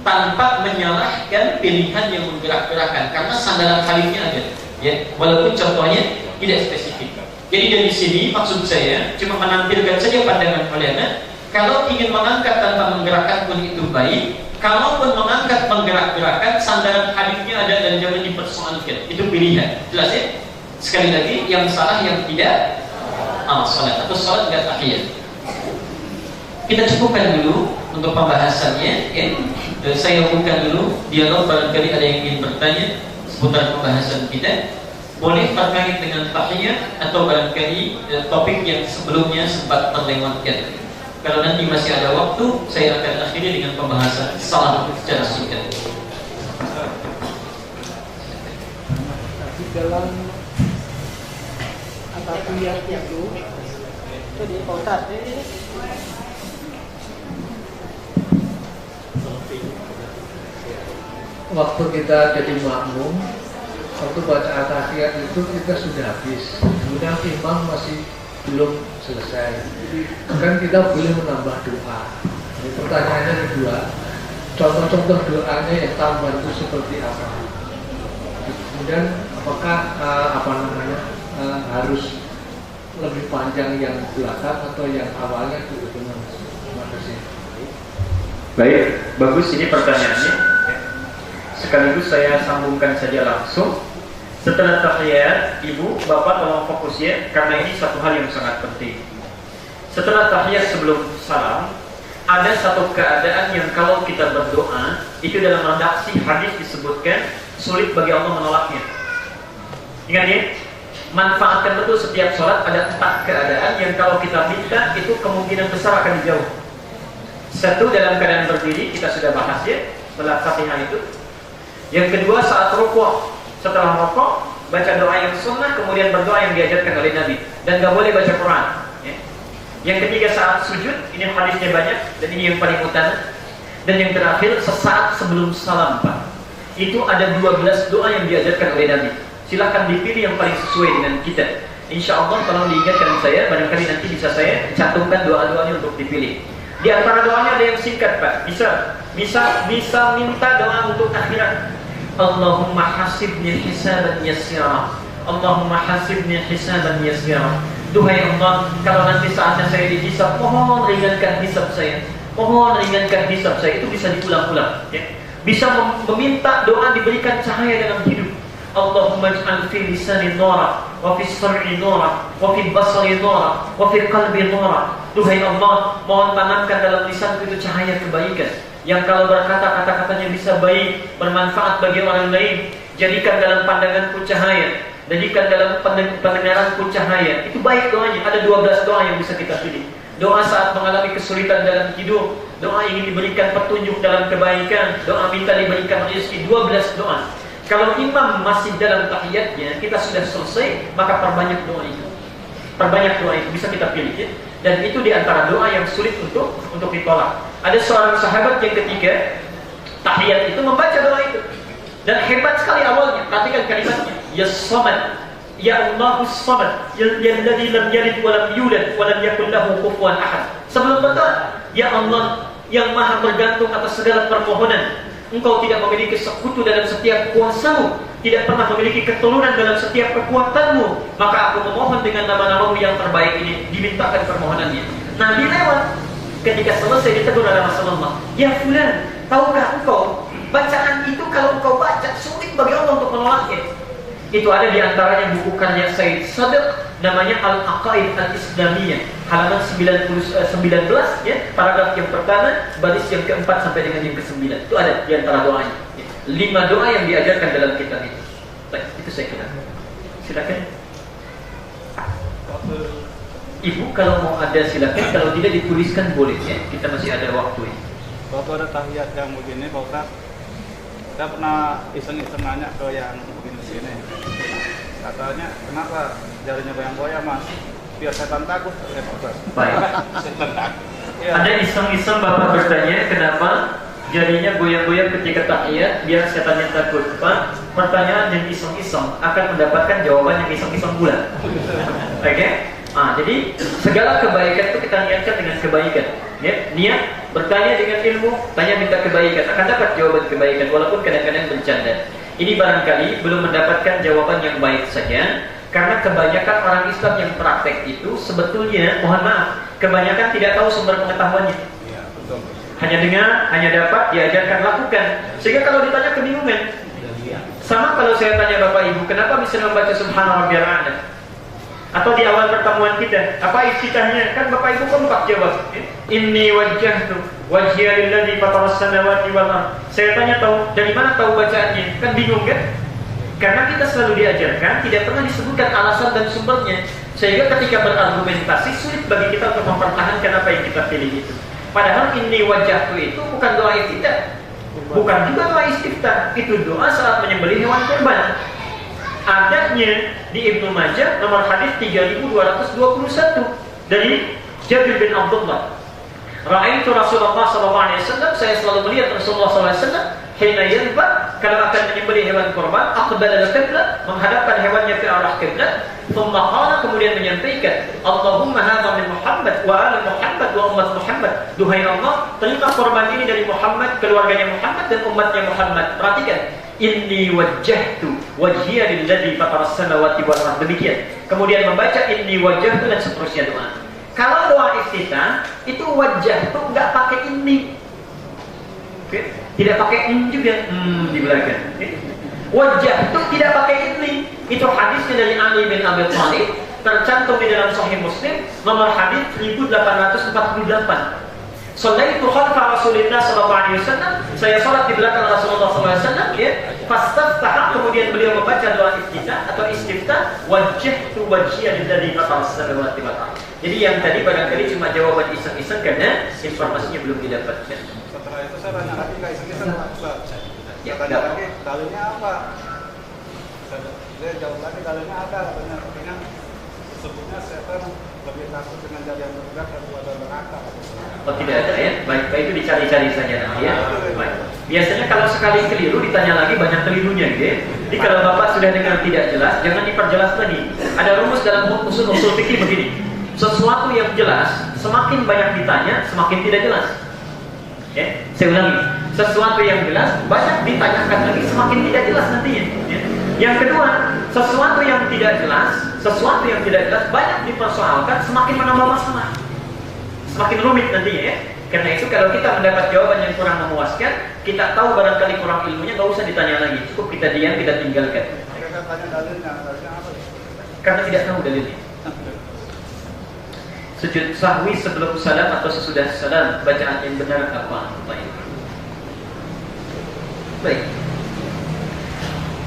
S2: tanpa menyalahkan pilihan yang menggerak-gerakkan, karena sandaran khalifnya ada. Ya, walaupun contohnya tidak spesifik. Jadi dari sini maksud saya cuma menampilkan saja pandangan ulama. Kalau ingin mengangkat tanpa menggerakkan pun itu baik. Kalaupun mengangkat menggerak-gerakkan, sandaran hadisnya ada dan jangan dipersoalkan. Itu pilihan. Jelas ya? Sekali lagi, yang salah yang tidak salat atau salat tidak tahiyat. Kita cukupkan dulu untuk pembahasannya. Ya. Saya umumkan dulu dialog, barangkali ada yang ingin bertanya seputar pembahasan kita. Boleh terkait dengan tahiyat atau barangkali topik yang sebelumnya sempat terlewatkan. Kalau nanti masih ada waktu, saya akan akhiri dengan pembahasan salat secara singkat.
S3: Dalam atahiyat itu di Ustaz waktu kita jadi makmum, waktu baca atahiyat itu kita sudah habis, kemudian imam masih belum selesai, kan kita boleh menambah doa. Ini pertanyaannya kedua, contoh-contoh doanya yang tambah itu seperti apa? Kemudian apakah harus lebih panjang yang belakang atau yang awalnya itu? Terima kasih.
S4: Baik, bagus ini pertanyaannya. Sekaligus saya sambungkan saja langsung. Setelah tahiyat, ibu, bapak tolong fokus ya, karena ini satu hal yang sangat penting. Setelah tahiyat sebelum salam, ada satu keadaan yang kalau kita berdoa itu dalam redaksi hadis disebutkan sulit bagi Allah menolaknya. Ingat ya, manfaatkan betul setiap sholat. Ada 4 keadaan yang kalau kita minta itu kemungkinan besar akan dijauh. Satu, dalam keadaan berdiri, kita sudah bahas ya setelah Fatihah itu. Yang kedua, saat rukuk. Setelah rukuk, baca doa yang sunnah, kemudian berdoa yang diajarkan oleh Nabi, dan gak boleh baca Quran ya. Yang ketiga, saat sujud. Ini hadisnya banyak dan ini yang paling utama. Dan yang terakhir, sesaat sebelum salam, Pak. Itu ada 12 doa yang diajarkan oleh Nabi. Silahkan dipilih yang paling sesuai dengan kita. Insya Allah tolong diingatkan saya, barangkali nanti bisa saya cantumkan doa-doanya untuk dipilih. Di antara doanya ada yang singkat, Pak. Bisa minta doa untuk akhirat. Allahumma hasibni hisaban yasira. Allahumma hasibni hisaban yasira. Duhai Allah, kalau nanti saatnya saya dihisab, mohon ringankan hisab saya. Mohon ringankan hisab saya. Itu bisa diulang-ulang ya. Bisa meminta doa diberikan cahaya dalam hidup. Allahumma ij'al fi lisani nura, wa fi sam'i nura, wa fi basari nura, wa fi qalbi nura. Duhai Allah, mohon tanamkan dalam lisanku itu cahaya kebaikan, yang kalau berkata kata-katanya bisa baik, bermanfaat bagi orang lain. Jadikan dalam pandanganku cahaya, jadikan dalam pendengaranku cahaya. Itu baik doanya. Ada 12 doa yang bisa kita pilih. Doa saat mengalami kesulitan dalam hidup, doa ingin diberikan petunjuk dalam kebaikan, doa minta diberikan rezeki. 12 doa. Kalau imam masih dalam tahiyatnya, kita sudah selesai, maka perbanyak doa itu. Perbanyak doa itu, bisa kita pilih ya. Dan itu diantara doa yang sulit untuk ditolak. Ada seorang sahabat yang ketika tahiyat itu membaca doa itu. Dan hebat sekali awalnya, perhatikan kalimatnya. Ya Samad, Ya Allahus Samad, Yalladzi lam yalid wa lam yulad wa lam yakul lahu kufuwan ahad. Sebelum berdoa, Ya Allah yang maha bergantung atas segala permohonan, Engkau tidak memiliki sekutu dalam setiap kuasamu, tidak pernah memiliki keturunan dalam setiap kekuatanmu, maka aku memohon dengan nama-namamu yang terbaik ini. Dimintakan permohonannya. Nabi lewat, ketika selesai ditegur oleh Rasulullah, Ya fulan, tahukah engkau bacaan itu kalau engkau baca sulit bagi Allah untuk menolaknya. Itu ada di antaranya buku karya Said Sabiq, namanya Al-Aqaid Al-Islamiyah, halaman 19 ya, paragraf yang pertama, baris yang keempat sampai dengan yang ke-9. Itu ada di antara doanya. 5 doa yang diajarkan dalam kitab itu. Baik, itu saya kira. Silakan. Ibu kalau mau ada silakan, kalau tidak dituliskan boleh ya. Kita masih ada waktu ya.
S5: Waktu ada tahiyat yang begini, Pak Ustaz, saya pernah iseng-iseng nanya ke yang begini-begini. Katanya, kenapa jarinya goyang-goyang, Mas? Biar setan takut, Pak Ustaz.
S4: Baik.
S5: Setan takut. Ya.
S4: Ada iseng-iseng Bapak bertanya, kenapa jarinya goyang-goyang ketika tahiyat biar setannya takut. Pak, pertanyaan yang iseng-iseng akan mendapatkan jawaban yang iseng-iseng pula. Oke? Jadi segala kebaikan itu kita niatkan dengan kebaikan. Ya, niat bertanya dengan ilmu, tanya minta kebaikan, akan dapat jawaban kebaikan walaupun kadang-kadang bercanda. Ini barangkali belum mendapatkan jawaban yang baik saja, karena kebanyakan orang Islam yang praktek itu sebetulnya, mohon maaf, kebanyakan tidak tahu sumber pengetahuannya.
S5: Iya, betul.
S4: Hanya dengar, hanya dapat, diajarkan, lakukan. Sehingga kalau ditanya kebingungan. Sama kalau saya tanya Bapak Ibu, kenapa bisa membaca Subhana Rabbiyal A'la? Atau di awal pertemuan kita, apa iftitahnya? Kan Bapak Ibu kompak jawab, Inni wajjahtu wajhiya lilladzi fataras samawati wal ardh. Saya tanya tahu dari mana tahu bacaannya? Kan bingung kan? Karena kita selalu diajarkan, tidak pernah disebutkan alasan dan sumbernya. Sehingga ketika berargumentasi sulit bagi kita untuk mempertahankan apa yang kita pilih itu. Padahal inni wajjahtu itu bukan doa iftitah, bukan juga doa istiftah. Itu doa saat menyembelih hewan kurban. Adanya di Ibnu Majah nomor hadis 3221 dari Jabir bin Abdullah. Ra'aitu Rasulullah sallallahu alaihi wasallam, saya selalu melihat Rasulullah sallallahu alaihi wasallam hina yadhbah, kalau akan menyembelih hewan kurban, aqbala al-qiblah, menghadapkan hewannya ke arah kiblat, thumma qala, kemudian menyampaikan, Allahumma hadza min Muhammad wa ali Muhammad wa ummat Muhammad. Duhai Allah, terima kurban ini dari Muhammad, keluarganya Muhammad dan umatnya Muhammad. Perhatikan, inni wajjahtu wajhiya lilladzi fataras samawati wal ardh. Demikian. Kemudian membaca inni wajjahtu dan seterusnya doa. Kalau doa iftitah itu wajjahtu enggak pakai inni. Oke? Tidak pakai juga di belakang. Wajjahtu tidak pakai inni. Itu hadisnya dari Ali bin Abi Thalib, tercantum di dalam Sahih Muslim nomor hadis 1848. Shallaitu khalfa Rasulillah sallallahu alaihi wasallam, saya salat di belakang Rasulullah sallallahu alaihi wasallam, ya. Fastaftaha, kemudian beliau membaca doa iftitah atau istiftah, wajjahtu wajhiya lilladzi fatara as-samawati wal ardh. Jadi yang tadi barangkali cuma jawaban iseng-iseng karena informasinya belum didapatkan.
S5: Setelah itu saya tanya lagi ke iseng-iseng, Pak.
S4: Ya,
S5: Saya tanya lagi, dalilnya apa? Dia jawab lagi, dalilnya ada, katanya. Artinya sebutnya setan lebih takut dengan jalan yang bergerak daripada neraka.
S4: Oh, tidak ada ya? Baik, itu dicari-cari saja nanti ya. Baik. Biasanya kalau sekali keliru ditanya lagi banyak kelirunya gitu ya. Jadi kalau Bapak sudah dengar tidak jelas, jangan diperjelas lagi. Ada rumus dalam usul fikih begini. Sesuatu yang jelas, semakin banyak ditanya, semakin tidak jelas. Ya, saya ulangi. Sesuatu yang jelas, banyak ditanyakan lagi, semakin tidak jelas nantinya. Ya. Yang kedua, sesuatu yang tidak jelas, banyak dipersoalkan, semakin menambah masalah. Semakin rumit nantinya ya. Karena itu kalau kita mendapat jawaban yang kurang memuaskan, kita tahu barangkali kurang ilmunya, nggak usah ditanya lagi. Cukup kita diam, kita tinggalkan.
S5: Mereka tanya dalilnya apa?
S4: Karena tidak tahu dalilnya. Sujud sahwi sebelum salam atau sesudah salam, bacaan yang benar apa? Baik.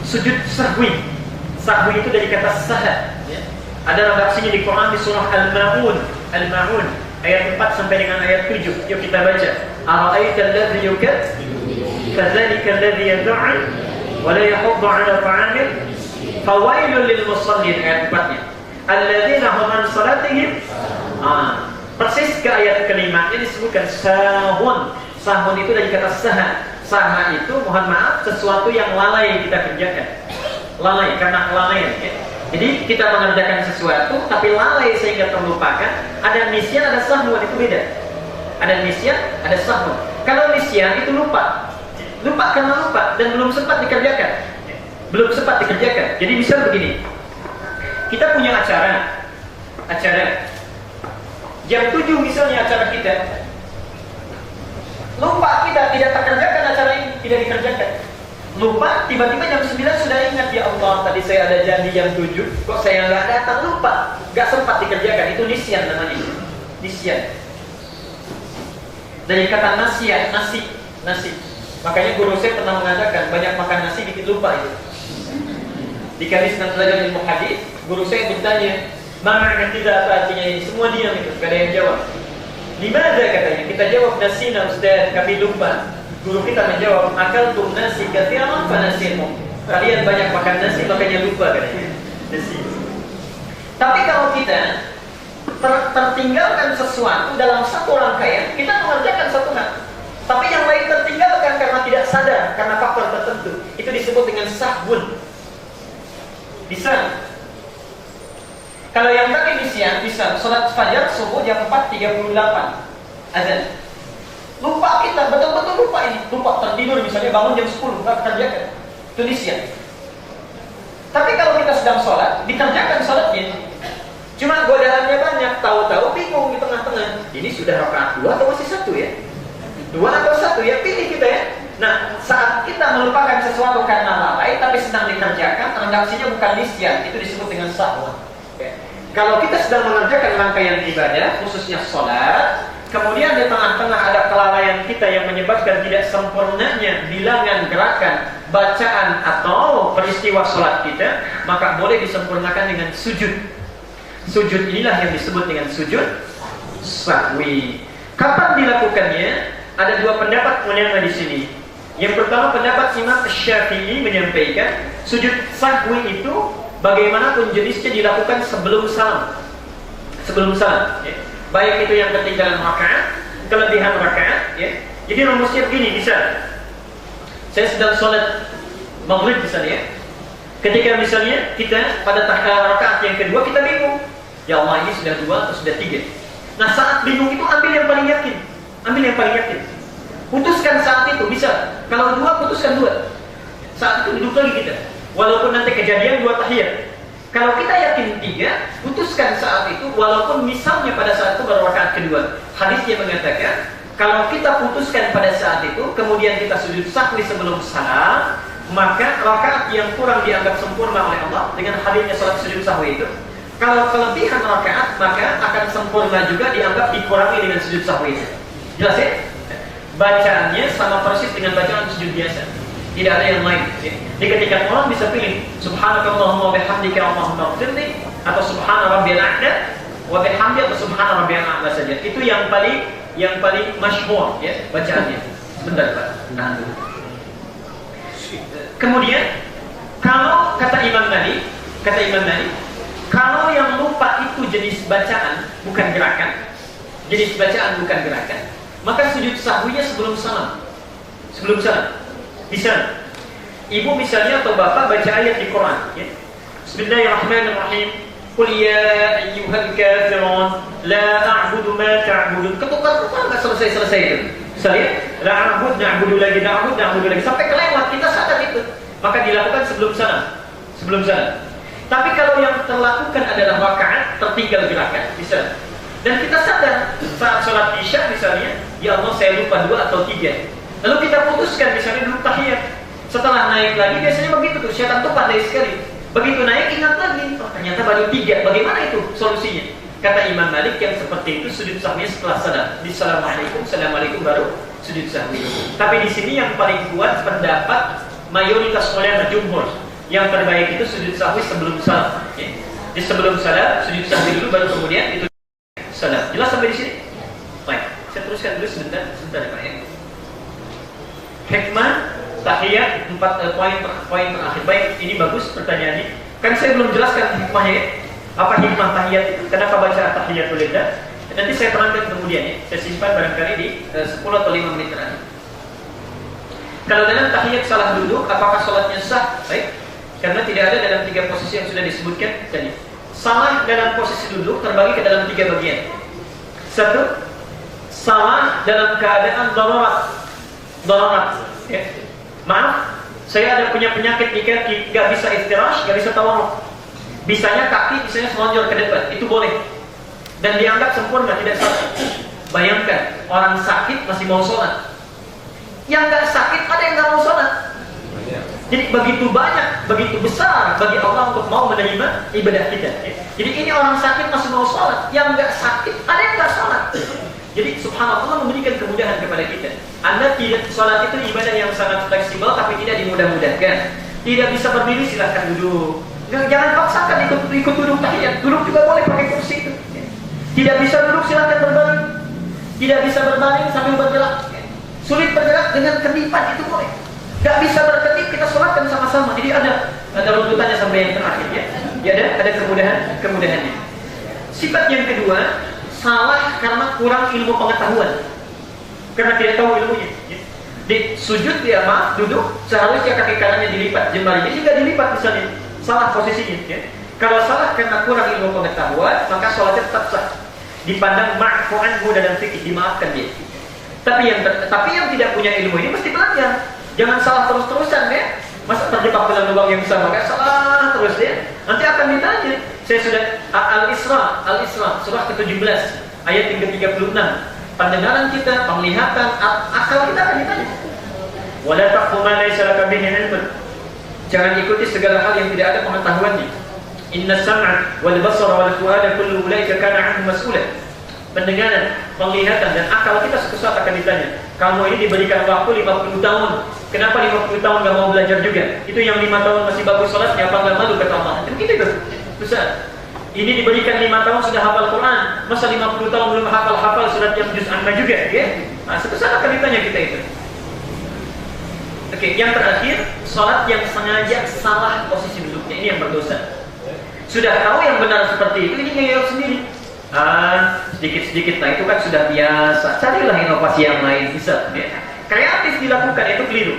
S4: Sujud sahwi. Sahwi itu dari kata sahad. Ya. Ada redaksinya di Quran di surah Al-Ma'un. Al-Ma'un ayat 4 sampai dengan ayat 7. Yuk kita baca. Ara'aita alladhi yukad kadzalika alladhi yad'u wa la yahuddu 'ala ta'amil fawailul lil musallin, ayat 4-nya. Alladzina hum an salatihim persis ke ayat kelima ini disebutkan sahun. Sahun itu dari kata saha. Saha itu mohon maaf sesuatu yang lalai kita kerjakan. Lalai karena kelalaian ya. Jadi kita mengerjakan sesuatu tapi lalai sehingga terlupakan. Ada nisyan, ada sahun, itu beda. Ada nisyan, ada sahun. Kalau nisyan itu lupa. Lupa karena lupa dan belum sempat dikerjakan. Jadi misal begini. Kita punya acara jam 7 misalnya acara kita. Lupa kita tidak terkerjakan acara ini, tidak dikerjakan. Lupa, tiba-tiba jam 9 sudah ingat, ya Allah tadi saya ada janji jam 7, kok saya nggak datang, lupa, nggak sempat dikerjakan. Itu nisyan namanya. Nisyan. Dari kata nasiyah, nasi. Makanya guru saya pernah mengatakan banyak makan nasi bikin lupa itu. Di kamis dan belajar ilmu hadis, guru saya bertanya, mana tidak apa artinya ini? Semua diam itu, gak ada yang jawab. Dimana katanya? Kita jawab nasina Ustaz, kami lupa. Guru kita menjawab, akaltum nasi katsiran fanasitum. Kalian banyak makan nasi makanya lupa katanya. Nasi. Tapi kalau kita tertinggalkan sesuatu dalam satu rangkaian, kita mengerjakan satu hal. Tapi yang lain tertinggalkan karena tidak sadar, karena faktor tertentu. Itu disebut dengan sahwun. Bisa. Kalau yang tadi di siang bisa sholat fajar subuh jam 4.38 azan. Lupa kita, betul-betul lupa ini. Lupa tertidur misalnya bangun jam 10 nggak kerjakan. Itu di siang. Tapi kalau kita sedang sholat, dikerjakan sholatnya. Cuma godaannya banyak, tahu-tahu bingung di tengah-tengah. Ini sudah rakaat 2 atau masih 1 ya? 2 atau 1 ya, pilih kita ya. Nah, saat kita melupakan sesuatu karena lalai tapi sedang dikerjakan, redaksinya bukan nisyan, itu disebut dengan sahwa. Kalau kita sedang mengerjakan rangkaian ibadah, khususnya sholat, kemudian di tengah-tengah ada kelalaian kita yang menyebabkan tidak sempurnanya bilangan gerakan, bacaan atau peristiwa sholat kita, maka boleh disempurnakan dengan sujud. Sujud inilah yang disebut dengan sujud sahwi. Kapan dilakukannya? Ada 2 pendapat ulama di sini. Yang pertama pendapat Imam Syafi'i menyampaikan sujud sahwi itu bagaimanapun jenisnya dilakukan sebelum salam. Sebelum salam, ya. Baik itu yang ketinggalan rakaat, kelebihan rakaat, ya. Jadi rumusnya begini, bisa. Saya sedang sholat maghrib misalnya, ya. Ketika misalnya kita pada rakaat yang kedua kita bingung, ya Allah ini sudah 2 atau sudah 3. Nah saat bingung itu ambil yang paling yakin, putuskan saat itu bisa. Kalau 2 putuskan 2. Saat itu duduk lagi kita. Walaupun nanti kejadian 2 tahiyat. Kalau kita yakin 3, putuskan saat itu. Walaupun misalnya pada saat itu baru rakaat kedua. Hadisnya mengatakan, kalau kita putuskan pada saat itu, kemudian kita sujud sahwi sebelum salam, maka rakaat yang kurang dianggap sempurna oleh Allah dengan hadirnya salat sujud sahwi itu. Kalau kelebihan rakaat, maka akan sempurna juga dianggap dikurangi dengan sujud sahwi itu. Jelas ya? Bacaannya sama persis dengan bacaan sujud biasa. Tidak ada yang lain. Ya. Jadi ketika orang bisa pilih Subhanakallahumma wa bihamdika Allahumma ighfirli atau Subhana rabbiyal a'la wa bihamdi atau Subhana rabbiyal a'la saja. Itu yang paling masyhur ya bacaannya. Sebentar Pak. Nah. Kemudian kalau kata Imam Nawawi, kalau yang lupa itu jenis bacaan bukan gerakan, maka sujud sahwinya sebelum salam. Bisa ibu misalnya atau bapak baca ayat di Quran ya. Bismillahirrahmanirrahim. Qul ya ayyuhal kafirun la a'budu ma ta'budun. Ketukar enggak selesai itu. Misalnya la na'budu lagi sampai kelewat kita sadar itu. Maka dilakukan sebelum salam. Tapi kalau yang terlakukan adalah rakaat, tertinggal gerakan, bisa. Dan kita sadar saat sholat isya misalnya, ya Allah saya lupa 2 atau 3. Lalu kita putuskan misalnya dulu tahiyat. Setelah naik lagi biasanya begitu tuh, syaitan tuh pandai sekali. Begitu naik ingat lagi, oh, ternyata baru 3. Bagaimana itu solusinya? Kata Imam Malik yang seperti itu sujud sahwi setelah salam. Assalamualaikum baru sujud sahwi. Tapi di sini yang paling kuat pendapat mayoritas ulama jumhur. Yang terbaik itu sujud sahwi sebelum salam. Ya. Di sebelum salam sujud sahwi dulu baru kemudian itu salam. Jelas sampai di sini? Baik, saya teruskan dulu sebentar Pak ya. Hikmah tahiyat 4 poin terakhir. Baik, ini bagus pertanyaannya. Kan saya belum jelaskan hikmahnya ya. Apa hikmah tahiyat itu? Kenapa baca tahiyatul lillah? Nanti saya terangkan kemudian ya. Saya simpan barangkali di 10 atau 5 menit terakhir. Kalau dalam tahiyat salah duduk, apakah sholatnya sah? Baik, karena tidak ada dalam 3 posisi yang sudah disebutkan tadi. Salah dalam posisi duduk terbagi ke dalam 3 bagian. 1, salah dalam keadaan darurat. Ya. Maaf, saya ada punya penyakit di kaki, nggak bisa istirahat, nggak bisa tawarruk. Bisanya kaki, misalnya selonjor ke depan, itu boleh. Dan dianggap sempurna, tidak salah. Bayangkan, orang sakit masih mau sholat. Yang nggak sakit ada yang nggak mau sholat. Jadi begitu banyak, begitu besar bagi Allah untuk mau menerima ibadah kita. Jadi ini orang sakit masih mau sholat, yang nggak sakit ada yang nggak sholat. Jadi subhanallah memberikan kemudahan kepada kita. Anda tidak sholat itu ibadah yang sangat fleksibel tapi tidak dimudah-mudahkan. Tidak bisa berdiri silahkan duduk. Jangan paksakan ikut duduk tahiyat. Duduk juga boleh pakai kursi itu. Tidak bisa duduk silahkan berbaring. Tidak bisa berbaring sambil bergerak. Sulit bergerak dengan kedipan itu boleh. Gak bisa berkedip kita sholatkan sama-sama. Jadi ada runtutannya sampai yang terakhir ya. Ya ada kemudahannya. Sifat yang kedua, salah karena kurang ilmu pengetahuan. Karena tidak tahu ilmunya. Di sujud ya duduk seharusnya kaki kanannya dilipat, jemarinya juga dilipat misalnya. Salah posisinya ya. Kalau salah karena kurang ilmu pengetahuan, maka sholatnya tetap sah. Dipandang ma'fu anhu dalam fikih, dimaafkan dia. Tapi yang tidak punya ilmu ini mesti belajar. Jangan salah terus-terusan ya. Masa terjebak dalam lubang yang sama, kayak salah terus ya. Nanti akan ditanya. Saya sudah Al-Isra surah ke-17 ayat yang ke-36. Pendengaran kita, penglihatan, akal kita akan ditanya. Wala taqfu ma laysa laka bihi ilmun. Jangan ikuti segala hal yang tidak ada pengetahuannya. Inna sam'a wal basara wal fuada kullu ulaika kana 'anhu mas'ula. Pendengaran, penglihatan dan akal kita suatu saat akan ditanya. Kamu ini diberikan waktu 50 tahun. Kenapa 50 tahun gak mau belajar juga? Itu yang 5 tahun masih bagus sholatnya, apa gak malu kata Allah? Begitu itu. Besar. Ini diberikan 5 tahun sudah hafal Quran. Masa 50 tahun belum hafal surat yang juz amma juga ya? Nah, suatu saat akan ditanya kita itu. Oke, yang terakhir, sholat yang sengaja salah posisi duduknya, ini yang berdosa. Sudah tahu yang benar seperti itu, ini ngeyel sendiri. Sedikit-sedikit, nah itu kan sudah biasa. Carilah inovasi yang lain, bisa ya. Kreatif dilakukan, itu keliru.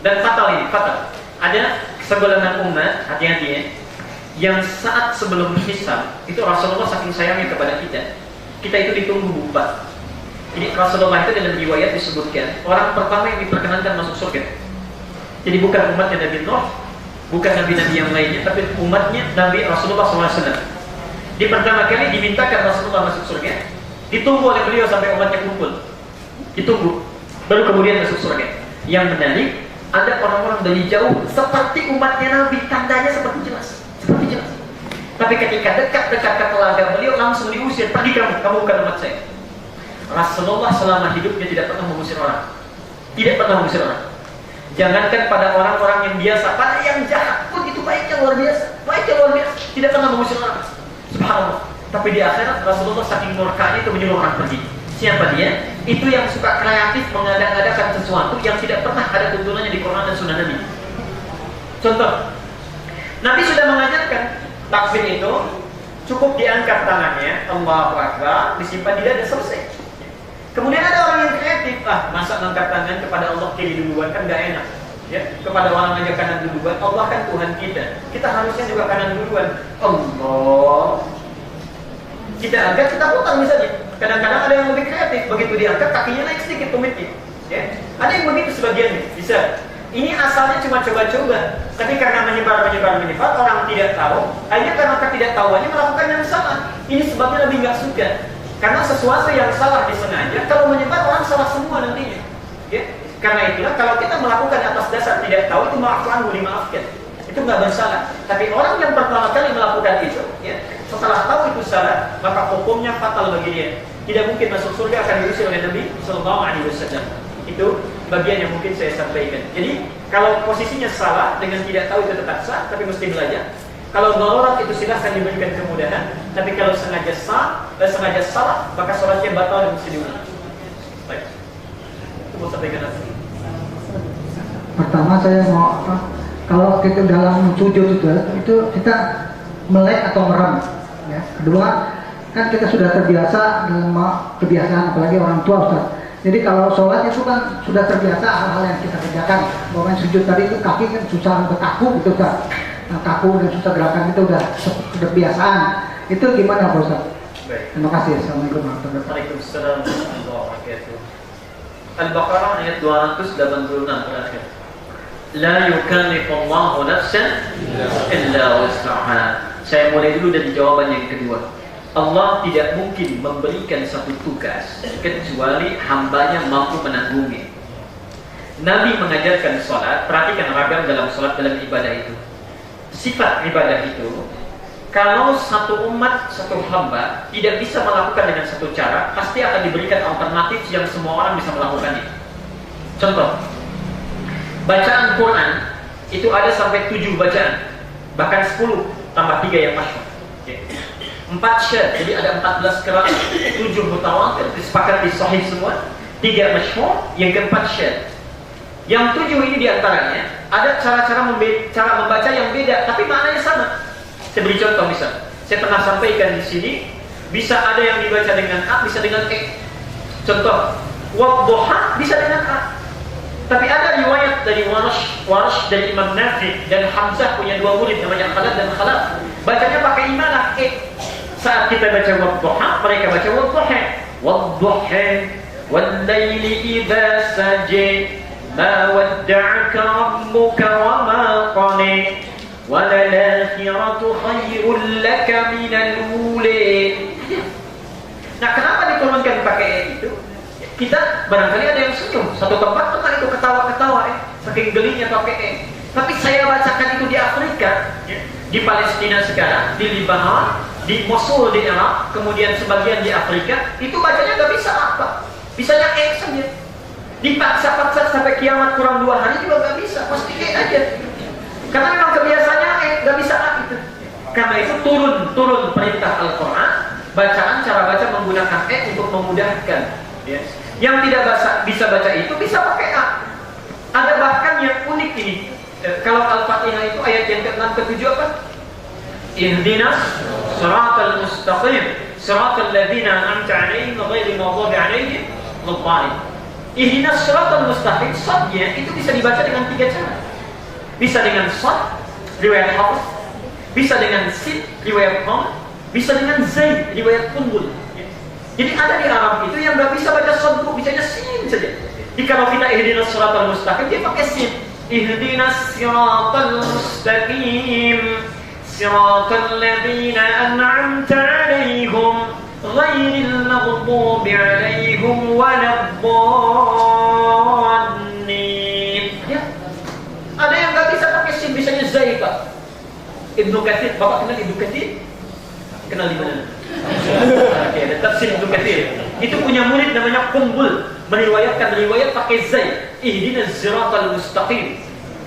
S4: Dan fatal ini, fatal. Ada segolongan umat, hati-hati ya, yang saat sebelum hisab, itu Rasulullah saking sayangnya kepada kita itu ditunggu bupat. Jadi Rasulullah itu dalam riwayat disebutkan, orang pertama yang diperkenankan masuk surga. Jadi bukan umatnya Nabi Nuh, bukan nabi-nabi yang lainnya, tapi umatnya Nabi Rasulullah SAW. Di pertama kali dimintakan Rasulullah masuk surga, ditunggu oleh beliau sampai umatnya kumpul, ditunggu, baru kemudian masuk surga. Yang menarik, ada orang-orang dari jauh seperti umatnya Nabi, tandanya seperti jelas. Tapi ketika dekat ke telaga beliau langsung diusir, pergi kamu bukan umat saya. Rasulullah selama hidupnya tidak pernah mengusir orang. Tidak pernah mengusir orang. Jangankan pada orang-orang yang biasa, pada yang jahat pun itu baiknya luar biasa. Baiknya luar biasa. Tidak pernah mengusir orang. Subhanallah. Tapi di akhirat Rasulullah saking murkanya itu menyuruh orang pergi. Siapa dia? Itu yang suka kreatif mengada-adakan sesuatu yang tidak pernah ada tuntunannya di Quran dan Sunnah Nabi. Contoh, Nabi sudah mengajarkan takbir itu cukup diangkat tangannya, Allahu Akbar, disimpan di dada, selesai. Kemudian ada orang yang kreatif, masa angkat tangan kepada Allah kiri duluan kan gak enak. Ya, kepada orang aja kanan duluan, Allah kan Tuhan kita. Kita harusnya juga kanan duluan. Allah. Kita angkat, kita putar misalnya. Kadang-kadang ada yang lebih kreatif, begitu diangkat kakinya naik sedikit tumitnya. Ya, ada yang begitu sebagiannya, bisa. Ini asalnya cuma coba-coba, tapi karena menyebar, orang tidak tahu. Akhirnya karena ketidaktahuannya melakukan yang salah. Ini sebabnya lebih nggak suka. Karena sesuatu yang salah disengaja, kalau menyebar orang salah semua nantinya. Ya? Karena itulah kalau kita melakukan atas dasar tidak tahu itu maafkan, dimaafkan. Itu nggak bersalah. Tapi orang yang pertama kali melakukan itu, ya, setelah tahu itu salah, maka hukumnya fatal bagi dia. Tidak mungkin masuk surga, akan diusir oleh Nabi Sallallahu Alaihi Wasallam. Itu bagian yang mungkin saya sampaikan. Jadi kalau posisinya salah dengan tidak tahu itu tetap sah, tapi mesti belajar. Kalau darurat itu silahkan diberikan kemudahan, tapi kalau sengaja salah, maka sholatnya batal dan mesti diulang. Baik, itu mau sampaikan apa?
S6: Pertama saya mau kalau kita dalam sujud itu kita melek atau merem. Ya. Kedua, kan kita sudah terbiasa dalam kebiasaan, apalagi orang tua Ustaz. Jadi kalau sholat itu kan sudah terbiasa hal-hal yang kita kerjakan. Bahkan sujud tadi itu kaki kan susah untuk kaku gitu Ustaz. Nah, kaku dan susah gerakan itu udah kebiasaan. Itu gimana Pak Ustaz?
S4: Baik.
S6: Terima kasih. Assalamualaikum warahmatullahi wabarakatuh.
S4: Waalaikumsalam warahmatullahi wabarakatuh. Al-Baqarah ayat 286 terakhir. La yukallifullahu nafsan illa wus'aha. Saya mulai dulu dari jawaban yang kedua. Allah tidak mungkin memberikan satu tugas kecuali hambanya mampu menanggungnya. Nabi mengajarkan sholat, perhatikan ragam dalam sholat, dalam ibadah itu. Sifat ibadah itu, kalau satu umat, satu hamba tidak bisa melakukan dengan satu cara, pasti akan diberikan alternatif yang semua orang bisa melakukannya. Contoh, bacaan Quran itu ada sampai 7 bacaan, bahkan 10 tambah 3 yang masyhur. 4 syad, jadi ada 14 qiraat, 7 mutawatir, disepakati sahih semua, 3 masyhur, yang keempat syad. Yang 7 ini diantaranya ada cara membaca yang beda, tapi maknanya sama. Saya beri contoh misal, saya pernah sampaikan di sini, bisa ada yang dibaca dengan A, bisa dengan E. Contoh, wadduha bisa dengan A. Tapi ada riwayat dari Warsh dari Imam Nafi dan Hamzah punya 2 murid namanya Khalad dan Khalaf. Bacanya pakai imalah E. Saat kita baca wadduha, mereka baca wadduha. Wadduha wal-laili idza saja. Ma wadda'aka rabbuka wa ma qala wa lal-akhiratu khairul laka minal ula. Nah, kenapa diturunkan pakai itu? Kita barangkali ada yang senyum. Satu tempat teman itu ketawa-ketawa saking gelinya pakai Tapi saya bacakan itu di Afrika, di Palestina sekarang, di Libanon, di Mosul di Irak, kemudian sebagian di Afrika, itu bacanya nggak bisa apa, bisanya saja. Dipaksa-paksa sampai kiamat kurang 2 hari juga nggak bisa, pasti aja. Karena memang kebiasaannya nggak bisa itu. Karena itu turun perintah Al-Quran, bacaan cara baca menggunakan untuk memudahkan. Ya. Yang tidak bisa baca itu bisa pakai A. Ada bahkan yang unik ini. Kalau Al-Fatihah itu ayat yang ke-6 ke-7 apa? Ihdinas siratal mustaqim, siratal ladzina an'amta 'alaihim ghairil maghdubi 'alaihim waladdallin. Ihdinas siratal mustaqim, shadnya itu bisa dibaca dengan 3 cara. Bisa dengan shad, riwayat Hafs, bisa dengan sin, riwayat Ham, bisa dengan zaid, riwayat Qunbul. Jadi ada di Arab itu yang nggak bisa baca shad, bisanya sin saja. Jadi kalau kita ihdinas siratal mustaqim, dia pakai sin. Ihdinas siratal mustaqim, siratal ladzina an'amta 'alaihim ghairil maghdubi 'alaihim waladdallin. Ya. Ada yang nggak bisa pakai sin, bisanya zaid, Pak. Ibnu Katsir, Bapak kenal Ibnu Katsir? Kenal di mana? Oke, ada tafsir Ibnu Katsir. itu punya murid namanya Qumbul, meriwayatkan riwayat pakai zai. Ihdinas siratal mustaqim.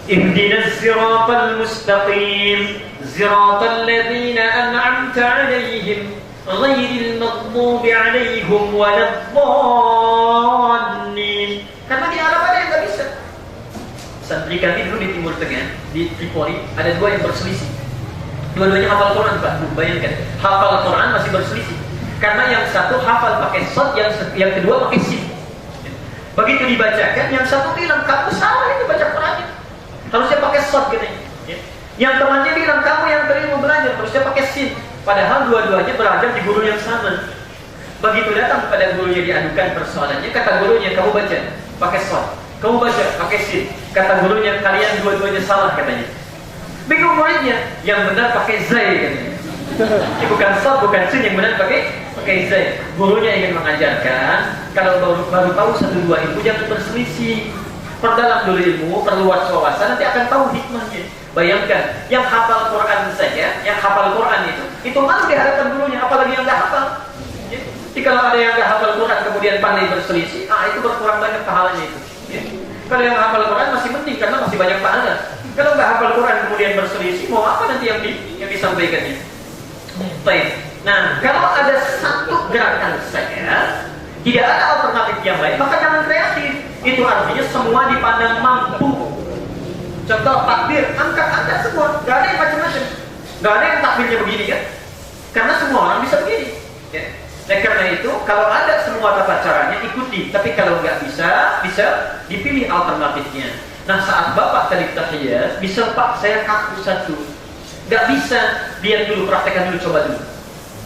S4: Ihdinas siratal mustaqim. Siratal ladzina an'amta 'alaihim ghairil maghdubi 'alaihim waladdallin. Karena di Arab ada yang nggak bisa. Santri kami dulu di Timur Tengah, di Tripoli, ada dua yang berselisih. Dua-duanya hafal Quran, Pak. Bayangkan, hafal Quran masih berselisih. Karena yang satu hafal pakai shot, yang kedua pakai sin. Begitu dibacakan, yang satu bilang, kamu salah itu baca Qurannya. Harusnya pakai shot gitu. Yang temannya bilang, kamu yang tadi mau belajar, harusnya pakai sin. Padahal dua-duanya belajar di guru yang sama. Begitu datang kepada gurunya diadukan persoalannya, kata gurunya, kamu baca pakai shot, kamu baca pakai sin. Kata gurunya, kalian dua-duanya salah katanya. Bingung muridnya, yang benar pakai zai katanya. Ini bukan shot, bukan sin, yang benar pakai zai. Gurunya ingin mengajarkan, kalau baru tahu satu dua ilmu jangan berselisih. Perdalam dulu ilmu, perluas wawasan, nanti akan tahu hikmahnya. Bayangkan, yang hafal Quran saja, yang hafal Quran itu malu di hadapan gurunya, apalagi yang nggak hafal. Jadi kalau ada yang nggak hafal Quran kemudian pandai berselisih, itu berkurang banyak pahalanya itu. Kalau yang hafal Quran masih penting karena masih banyak pahala. Kalau nggak hafal Quran kemudian berselisih, mau apa nanti yang disampaikannya? Baik. Nah, kalau ada satu gerakan saja, tidak ada alternatif yang lain, maka jangan kreatif. Itu artinya semua dipandang mampu. Contoh takbir, angkat semua, nggak ada yang macam-macam, nggak ada yang takbirnya begini kan? Karena semua orang bisa begini. Ya. Nah, karena itu kalau ada semua tata caranya ikuti, tapi kalau nggak bisa dipilih alternatifnya. Nah, saat Bapak tadi tahiyat, bisa Pak saya kaku satu, nggak bisa, lihat dulu, praktekkan dulu, coba dulu.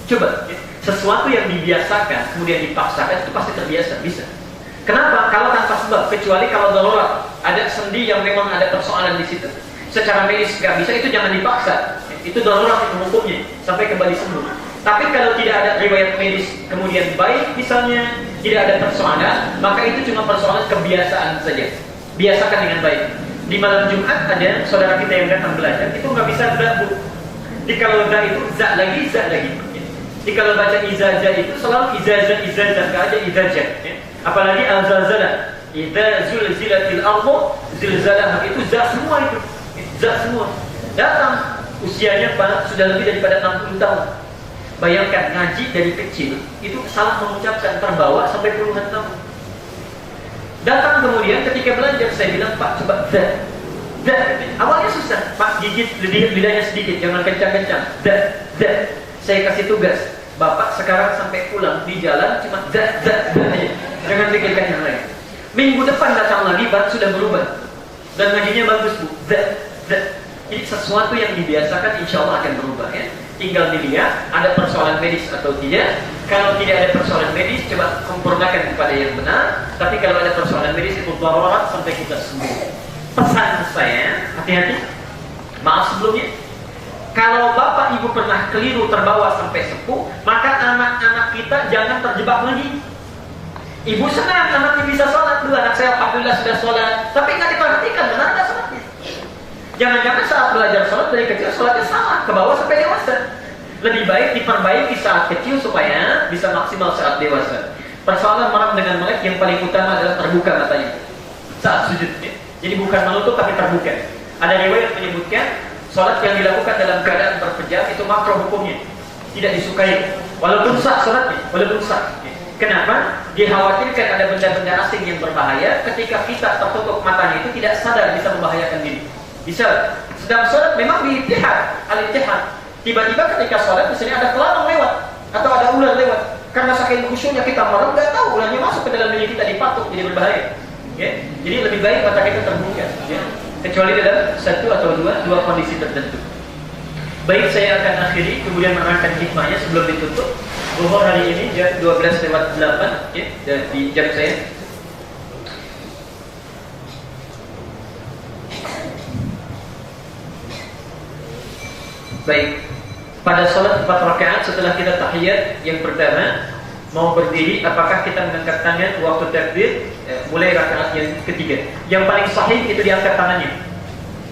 S4: Coba, ya. Sesuatu yang dibiasakan kemudian dipaksakan itu pasti terbiasa, bisa. Kenapa? Kalau tanpa sebab, kecuali kalau darurat, ada sendi yang memang ada persoalan di situ, secara medis nggak bisa, itu jangan dipaksa. Itu darurat itu hukumnya sampai kembali sembuh. Tapi kalau tidak ada riwayat medis kemudian baik, misalnya tidak ada persoalan, maka itu cuma persoalan kebiasaan saja. Biasakan dengan baik. Di malam Jumat ada saudara kita yang datang belajar, itu nggak bisa berat, Bu. Di kalau berat itu za lagi. Di kalau baca izazah itu selalu izazah, nggak ada izazah. Ya. Apalagi al-zalzalah, idza zulzilatil ardu zilzalaha, itu za semua itu. Za semua. Datang usianya sudah lebih daripada 60 tahun. Bayangkan ngaji dari kecil itu salah mengucapkan, terbawa sampai puluhan tahun. Datang kemudian ketika belajar saya bilang, Pak coba za. Awalnya susah, Pak gigit lidahnya sedikit, jangan kencang-kencang. Za. Saya kasih tugas, Bapak sekarang sampai pulang di jalan cuma za aja. Jangan pikirkan yang lain. Minggu depan datang lagi, Pak sudah berubah. Dan ngajinya bagus, Bu. Za. Jadi sesuatu yang dibiasakan insya Allah akan berubah ya. Tinggal dilihat ada persoalan medis atau tidak. Kalau tidak ada persoalan medis, coba sempurnakan kepada yang benar. Tapi kalau ada persoalan medis, itu darurat sampai kita sembuh. Pesan saya, hati-hati. Maaf sebelumnya. Kalau bapak ibu pernah keliru terbawa sampai sepuh, maka anak-anak kita jangan terjebak lagi. Ibu senang anaknya bisa sholat, dulu anak saya alhamdulillah sudah sholat, tapi nggak diperhatikan benar nggak sholatnya. Jangan-jangan saat belajar sholat dari kecil sholatnya salah, ke bawah sampai dewasa. Lebih baik diperbaiki saat kecil supaya bisa maksimal saat dewasa. Persoalan orang dengan melek yang paling utama adalah terbuka matanya saat sujud. Jadi bukan menutup tapi terbuka. Ada riwayat menyebutkan sholat yang dilakukan dalam keadaan berpejam itu makruh hukumnya, tidak disukai. Walaupun sah sholatnya, walaupun sah. Kenapa? Dikhawatirkan ada benda-benda asing yang berbahaya. Ketika kita tertutup matanya itu tidak sadar bisa membahayakan diri. Bisa sedang sholat memang al-ittihad. Tiba-tiba ketika sholat misalnya ada kelabang lewat atau ada ular lewat. Karena saking khusyuknya kita malam nggak tahu ularnya masuk ke dalam diri kita, dipatuk jadi berbahaya. Ya? Jadi lebih baik mata kita terbuka. Ya? Kecuali dalam satu atau dua kondisi tertentu. Baik, saya akan akhiri kemudian menerangkan hikmahnya sebelum ditutup. Zuhur hari ini jam 12:08 ya, di jam saya. Baik, pada sholat 4 rakaat setelah kita tahiyat yang pertama mau berdiri, apakah kita mengangkat tangan waktu takbir mulai rakaat yang ketiga? Yang paling sahih itu diangkat tangannya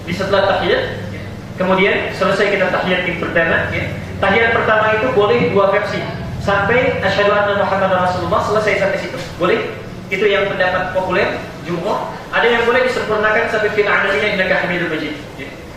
S4: di setelah tahiyat. Kemudian selesai kita tahiyat yang pertama. Tahiyat pertama itu boleh dua versi. sampai asyhadu anna Muhammadar Rasulullah, selesai sampai situ. Boleh? Itu yang pendapat populer jumhur. Ada yang boleh disempurnakan sampai fil alamina innaka Hamidum Majid.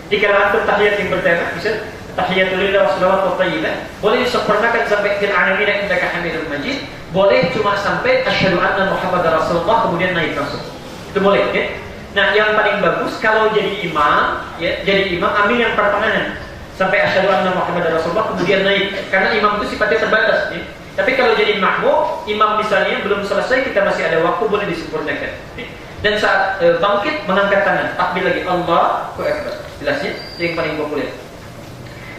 S4: Di kalangan tahiyat yang pertama bisa tahiyatulillah wassalawatu thayyibah, boleh disempurnakan sampai fil alamina innaka Hamidum Majid. Boleh cuma sampai asyhadu anna Muhammadar Rasulullah kemudian naik langsung. Itu boleh, ya. Nah, yang paling bagus kalau jadi imam, ya, jadi imam ambil yang pertengahan sampai asyhadu anna Muhammadar Rasulullah kemudian naik, karena imam itu sifatnya terbatas, ya. Tapi kalau jadi makmum, imam misalnya belum selesai, kita masih ada waktu, boleh disempurnakan, ya. Dan saat bangkit mengangkat tangan, takbir lagi, Allahu Akbar. Jelasnya yang paling populer.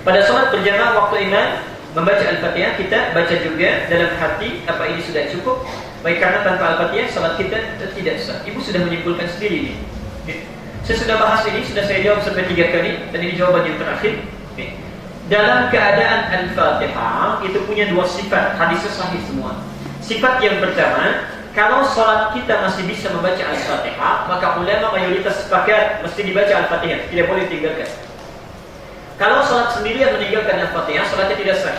S4: Pada salat berjamaah waktu imam membaca Al-Fatihah, kita baca juga dalam hati apa ini sudah cukup. Baik, karena tanpa Al-Fatihah salat kita tidak sah. Ibu sudah menyimpulkan sendiri ini. Saya sudah bahas ini, sudah saya jawab sampai 3 kali, dan ini jawaban yang terakhir. Dalam keadaan Al-Fatihah itu punya 2 sifat, hadisnya sahih semua. Sifat yang pertama, kalau salat kita masih bisa membaca Al-Fatihah, maka ulama mayoritas sepakat mesti dibaca Al-Fatihah, tidak boleh ditinggalkan. Kalau salat sendiri yang meninggalkan Al-Fatihah, salatnya tidak sah.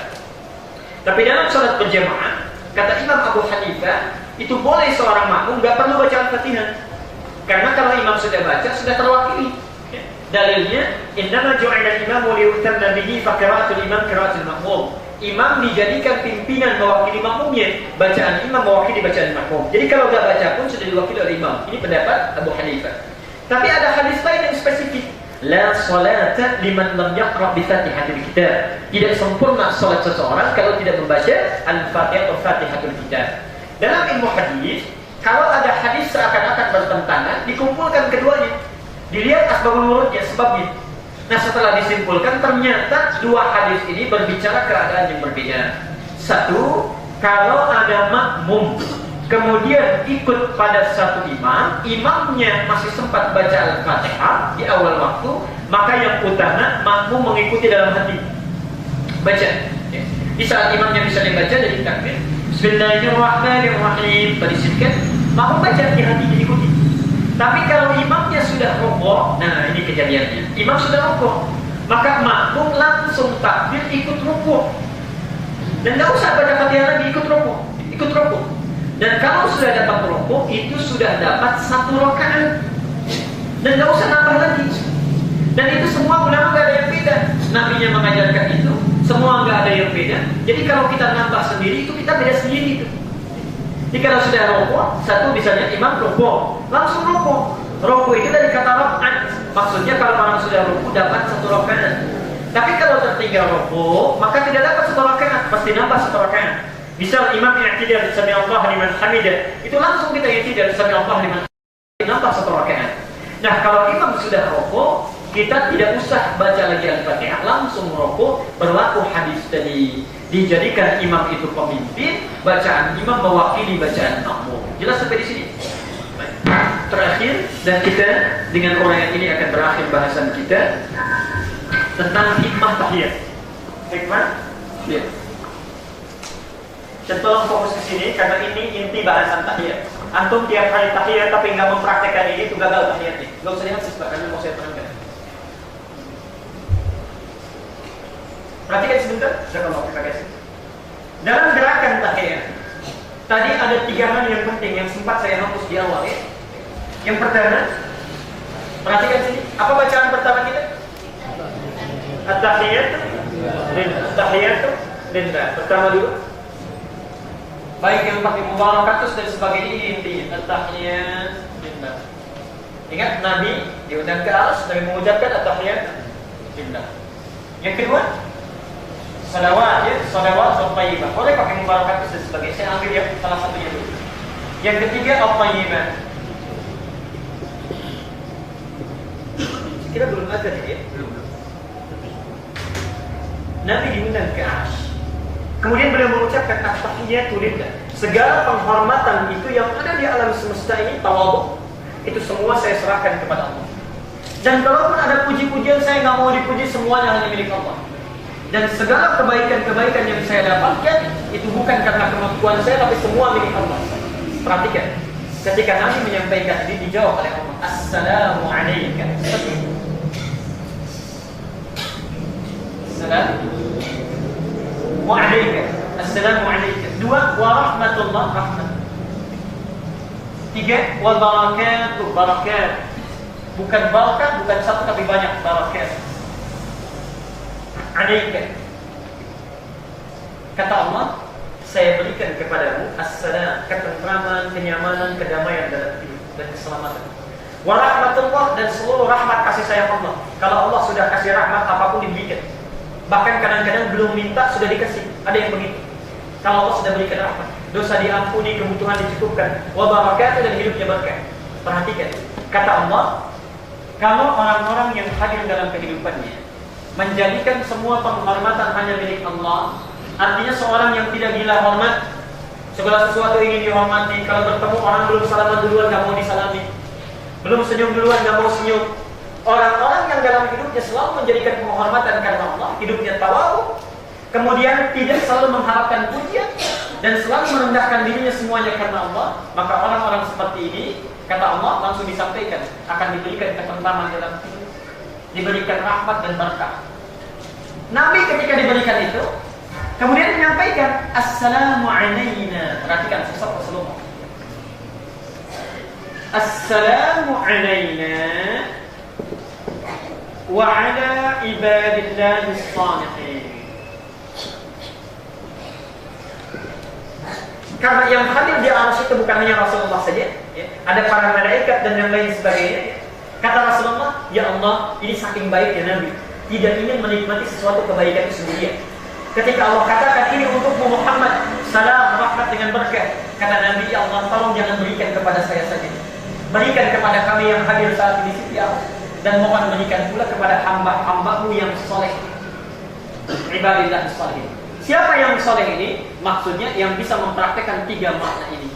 S4: Tapi dalam salat berjamaah, kata Imam Abu Hanifah, itu boleh seorang makmum nggak perlu baca Al-Fatihah. Karena kalau imam sudah baca, sudah terwakili. Dalilnya, innama ju'ila al-imamu liyutamma bihi fa qira'atul imam qira'atul makmum. Imam dijadikan pimpinan mewakili makmumnya, bacaan imam mewakili bacaan makmum. Jadi kalau nggak baca pun sudah diwakili oleh imam. Ini pendapat Abu Hanifah. Tapi ada hadis lain yang spesifik. La salata liman lam yaqra bi Fatihatil Kitab. Tidak sempurna salat seseorang kalau tidak membaca Al-Fatihah atau Fatihatul Kitab. Dalam ilmu hadis, kalau ada hadis seakan-akan bertentangan, dikumpulkan keduanya. Dilihat asbabul wurudnya, sebabnya. Nah, setelah disimpulkan ternyata 2 hadis ini berbicara keadaan yang berbeda. Satu, kalau ada makmum kemudian ikut pada satu imam, imamnya masih sempat baca Al-Fatihah di awal waktu, maka yang utama makmum mengikuti dalam hati. Baca. Di saat imamnya bisa dibaca jadi takbir, Bismillahirrahmanirrahim, disebutkan, makmum baca di hati diikuti. Tapi kalau imamnya sudah rukuk, nah ini kejadiannya. Imam sudah rukuk, maka makmum langsung takbir ikut rukuk. Dan enggak usah baca Fatihah lagi, ikut rukuk, ikut rukuk. Dan kalau sudah dapat rukuk, itu sudah dapat 1 rakaat. Dan nggak usah nambah lagi. Dan itu semua ulama nggak ada yang beda. Nabinya mengajarkan itu, semua nggak ada yang beda. Jadi kalau kita nambah sendiri, itu kita beda sendiri itu. Jadi kalau sudah rukuk, satu misalnya imam rukuk, langsung rukuk. Rukuk itu dari kata rakaat. Maksudnya kalau orang sudah rukuk dapat 1 rakaat. Tapi kalau tertinggal rukuk, maka tidak dapat 1 rakaat, pasti nambah 1 rakaat. Misal imam yang tidak sami Allah liman hamidah, itu langsung kita yang tidak sami Allah liman hamidah, nambah 1 rakaat. Nah, kalau imam sudah rukuk, kita tidak usah baca lagi Al-Fatihah, langsung rukuk. Berlaku hadis tadi, dijadikan imam itu pemimpin, bacaan imam mewakili bacaan makmum. Jelas sampai di sini? Terakhir, dan kita dengan orang yang ini akan berakhir bahasan kita tentang hikmah tahiyat. Hikmah? Ya. Dan tolong fokus ke sini karena ini inti bahasan tahiyat. Antum tiap hari tahiyat tapi nggak mempraktekkan ini, itu gagal tahiyatnya. Nggak usah lihat siswa karena mau saya terangkan. Perhatikan sebentar, jangan mau kita kasih. Dalam gerakan tahiyat, tadi ada 3 hal yang penting yang sempat saya hapus di awal ya. Yang pertama, perhatikan sini. Apa bacaan pertama kita? At-tahiyatu lillah. At-tahiyatu lillah. Pertama dulu. Baik yang pakai mubarakatus dan sebagainya, ini intinya. At-tahiyat lillah. Ingat Nabi diundang ke aras Nabi mengucapkan at-tahiyat lillah. Yang kedua, salawat ya, salawat at-tayyibah. Boleh pakai mubarakatus dan sebagainya. Saya ambil ya salah satunya dulu. Yang ketiga at-tayyibah. Kita belum ada ya, belum. Nabi diundang ke aras. Kemudian beliau mengucapkan at-tahiyatu lillah. Segala penghormatan itu yang ada di alam semesta ini, tawadhu, itu semua saya serahkan kepada Allah. Dan kalaupun ada puji-pujian, saya nggak mau dipuji, semuanya hanya milik Allah. Dan segala kebaikan-kebaikan yang saya dapatkan itu bukan karena kemampuan saya, tapi semua milik Allah. Perhatikan, ketika Nabi menyampaikan ini dijawab oleh Allah, Assalamu alaikum. Assalamu alaikum.
S2: Assalamualaikum. 2, wa rahmatullah, rahmat. 3, wa barakatuh, barakat. Bukan barakat, bukan satu tapi banyak barakat. Alaika. Kata Allah, saya berikan kepadamu assalam, ketentraman, kenyamanan, kedamaian dalam hidup dan keselamatan. Wa rahmatullah, dan seluruh rahmat kasih sayang Allah. Kalau Allah sudah kasih rahmat, apapun diberikan. Bahkan kadang-kadang belum minta sudah dikasih. Ada yang begitu. Kalau Allah sudah berikan rahmat, dosa diampuni, kebutuhan dicukupkan, wa barakatuh, dan hidupnya berkah. Perhatikan, kata Allah, kalau orang-orang yang hadir dalam kehidupannya menjadikan semua penghormatan hanya milik Allah, artinya seorang yang tidak gila hormat, segala sesuatu ingin dihormati. Kalau bertemu orang belum salaman duluan, gak mau disalami. Belum senyum duluan, gak mau senyum. Orang-orang yang dalam hidupnya selalu menjadikan penghormatan karena Allah, hidupnya tawadhu, kemudian tidak selalu mengharapkan pujian dan selalu merendahkan dirinya semuanya karena Allah, maka orang-orang seperti ini, kata Allah, langsung disampaikan akan diberikan ketentraman dalam hidup, diberikan rahmat dan berkah. Nabi ketika diberikan itu, kemudian menyampaikan Assalamu alayna. Perhatikan sesat Rasulullah. Assalamu alayna wa ala ibadillahis shalihin. Karena yang hadir di arsy itu bukan hanya Rasulullah saja, ya. Ada para malaikat dan yang lain sebagainya. Kata Rasulullah, ya Allah, ini saking baiknya Nabi, tidak ingin menikmati sesuatu kebaikan itu sendirian. Ketika Allah katakan ini untukmu Muhammad, salam, rahmat dengan berkah, kata Nabi, ya Allah, tolong jangan berikan kepada saya saja, berikan kepada kami yang hadir saat ini di Allah, dan mohon berikan pula kepada hamba-hambamu yang soleh, ibadillah soleh. Siapa yang soleh ini? Maksudnya yang bisa mempraktekkan 3 makna ini.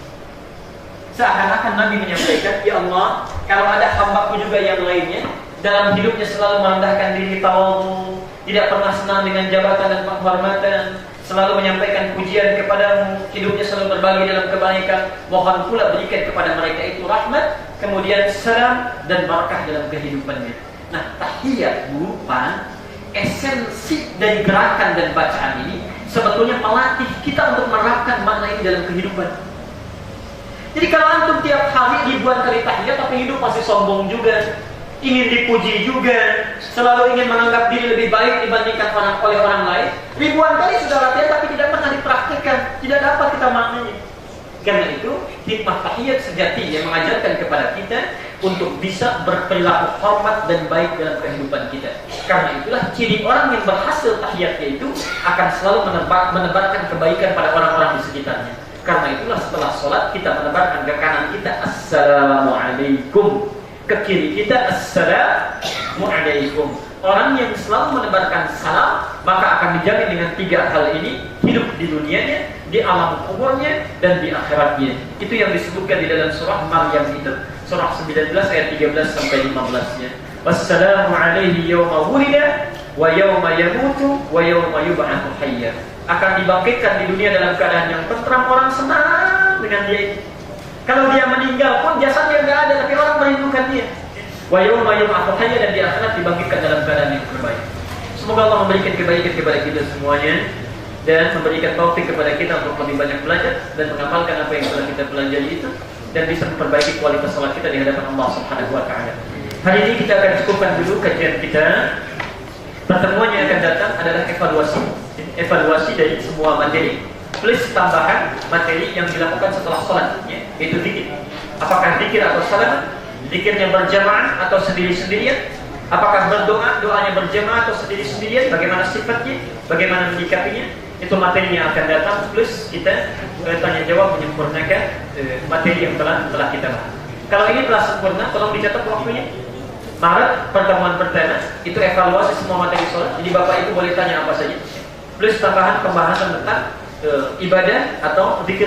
S2: Seakan-akan Nabi menyampaikan, ya Allah, kalau ada hambaku juga yang lainnya, dalam hidupnya selalu merendahkan diri, tawadhu, tidak pernah senang dengan jabatan dan penghormatan, selalu menyampaikan pujian kepadamu, hidupnya selalu berbagi dalam kebaikan, mohon pula berikan kepada mereka itu rahmat, kemudian salam dan barakah dalam kehidupannya. Nah, tahiyat bukan esensi dari gerakan dan bacaan ini, sebetulnya melatih kita untuk menerapkan makna ini dalam kehidupan. Jadi kalau antum tiap hari ribuan kali tahiyat tapi hidup masih sombong juga, ingin dipuji juga, selalu ingin menganggap diri lebih baik dibandingkan oleh orang lain, ribuan kali sudah latihan tapi tidak pernah dipraktikkan, tidak dapat kita maknanya. Karena itu hikmah tahiyat sejatinya mengajarkan kepada kita untuk bisa berperilaku hormat dan baik dalam kehidupan kita. Karena itulah ciri orang yang berhasil tahiyatnya itu akan selalu menebarkan kebaikan pada orang-orang di sekitarnya. Karena itulah setelah sholat kita menebarkan ke kanan kita Assalamualaikum, ke kiri kita Assalamualaikum. Orang yang selalu menebarkan salam maka akan dijamin dengan 3 hal ini, hidup di dunianya, di alam kuburnya, dan di akhiratnya. Itu yang disebutkan di dalam surah Maryam itu, surah 19 ayat 13 sampai 15-nya. Wassalamu alaihi yawma wulida wa yawma yamutu wa yawma yub'atsu hayya. Akan dibangkitkan di dunia dalam keadaan yang tentram, orang senang dengan dia. Kalau dia meninggal pun jasadnya enggak ada tapi orang merindukan dia. Wa yawma yub'atsu hayya, dan di akhirat dibangkitkan dalam keadaan yang terbaik. Semoga Allah memberikan kebaikan kepada kita semuanya dan memberikan taufik kepada kita untuk lebih banyak belajar dan mengamalkan apa yang telah kita pelajari itu, dan bisa memperbaiki kualitas salat kita di hadapan Allah Subhanahu wa taala. Hari ini kita akan cukupkan dulu kajian kita. Pertemuan yang akan datang adalah evaluasi dari semua materi plus tambahan materi yang dilakukan setelah salat, yaitu zikir. Apakah zikir atau salat? Zikirnya berjamaah atau sendiri-sendirian? Apakah berdoa, doanya berjamaah atau sendiri-sendirian? Bagaimana sifatnya? Bagaimana menyikapinya? Itu materi yang akan datang, plus kita tanya jawab menyempurnakan materi yang telah kita bahas. Kalau ini telah sempurna, tolong dicatat waktunya. Maret pertemuan pertama itu evaluasi semua materi sholat. Jadi Bapak Ibu boleh tanya apa saja. Plus tambahan pembahasan tentang ibadah atau zikir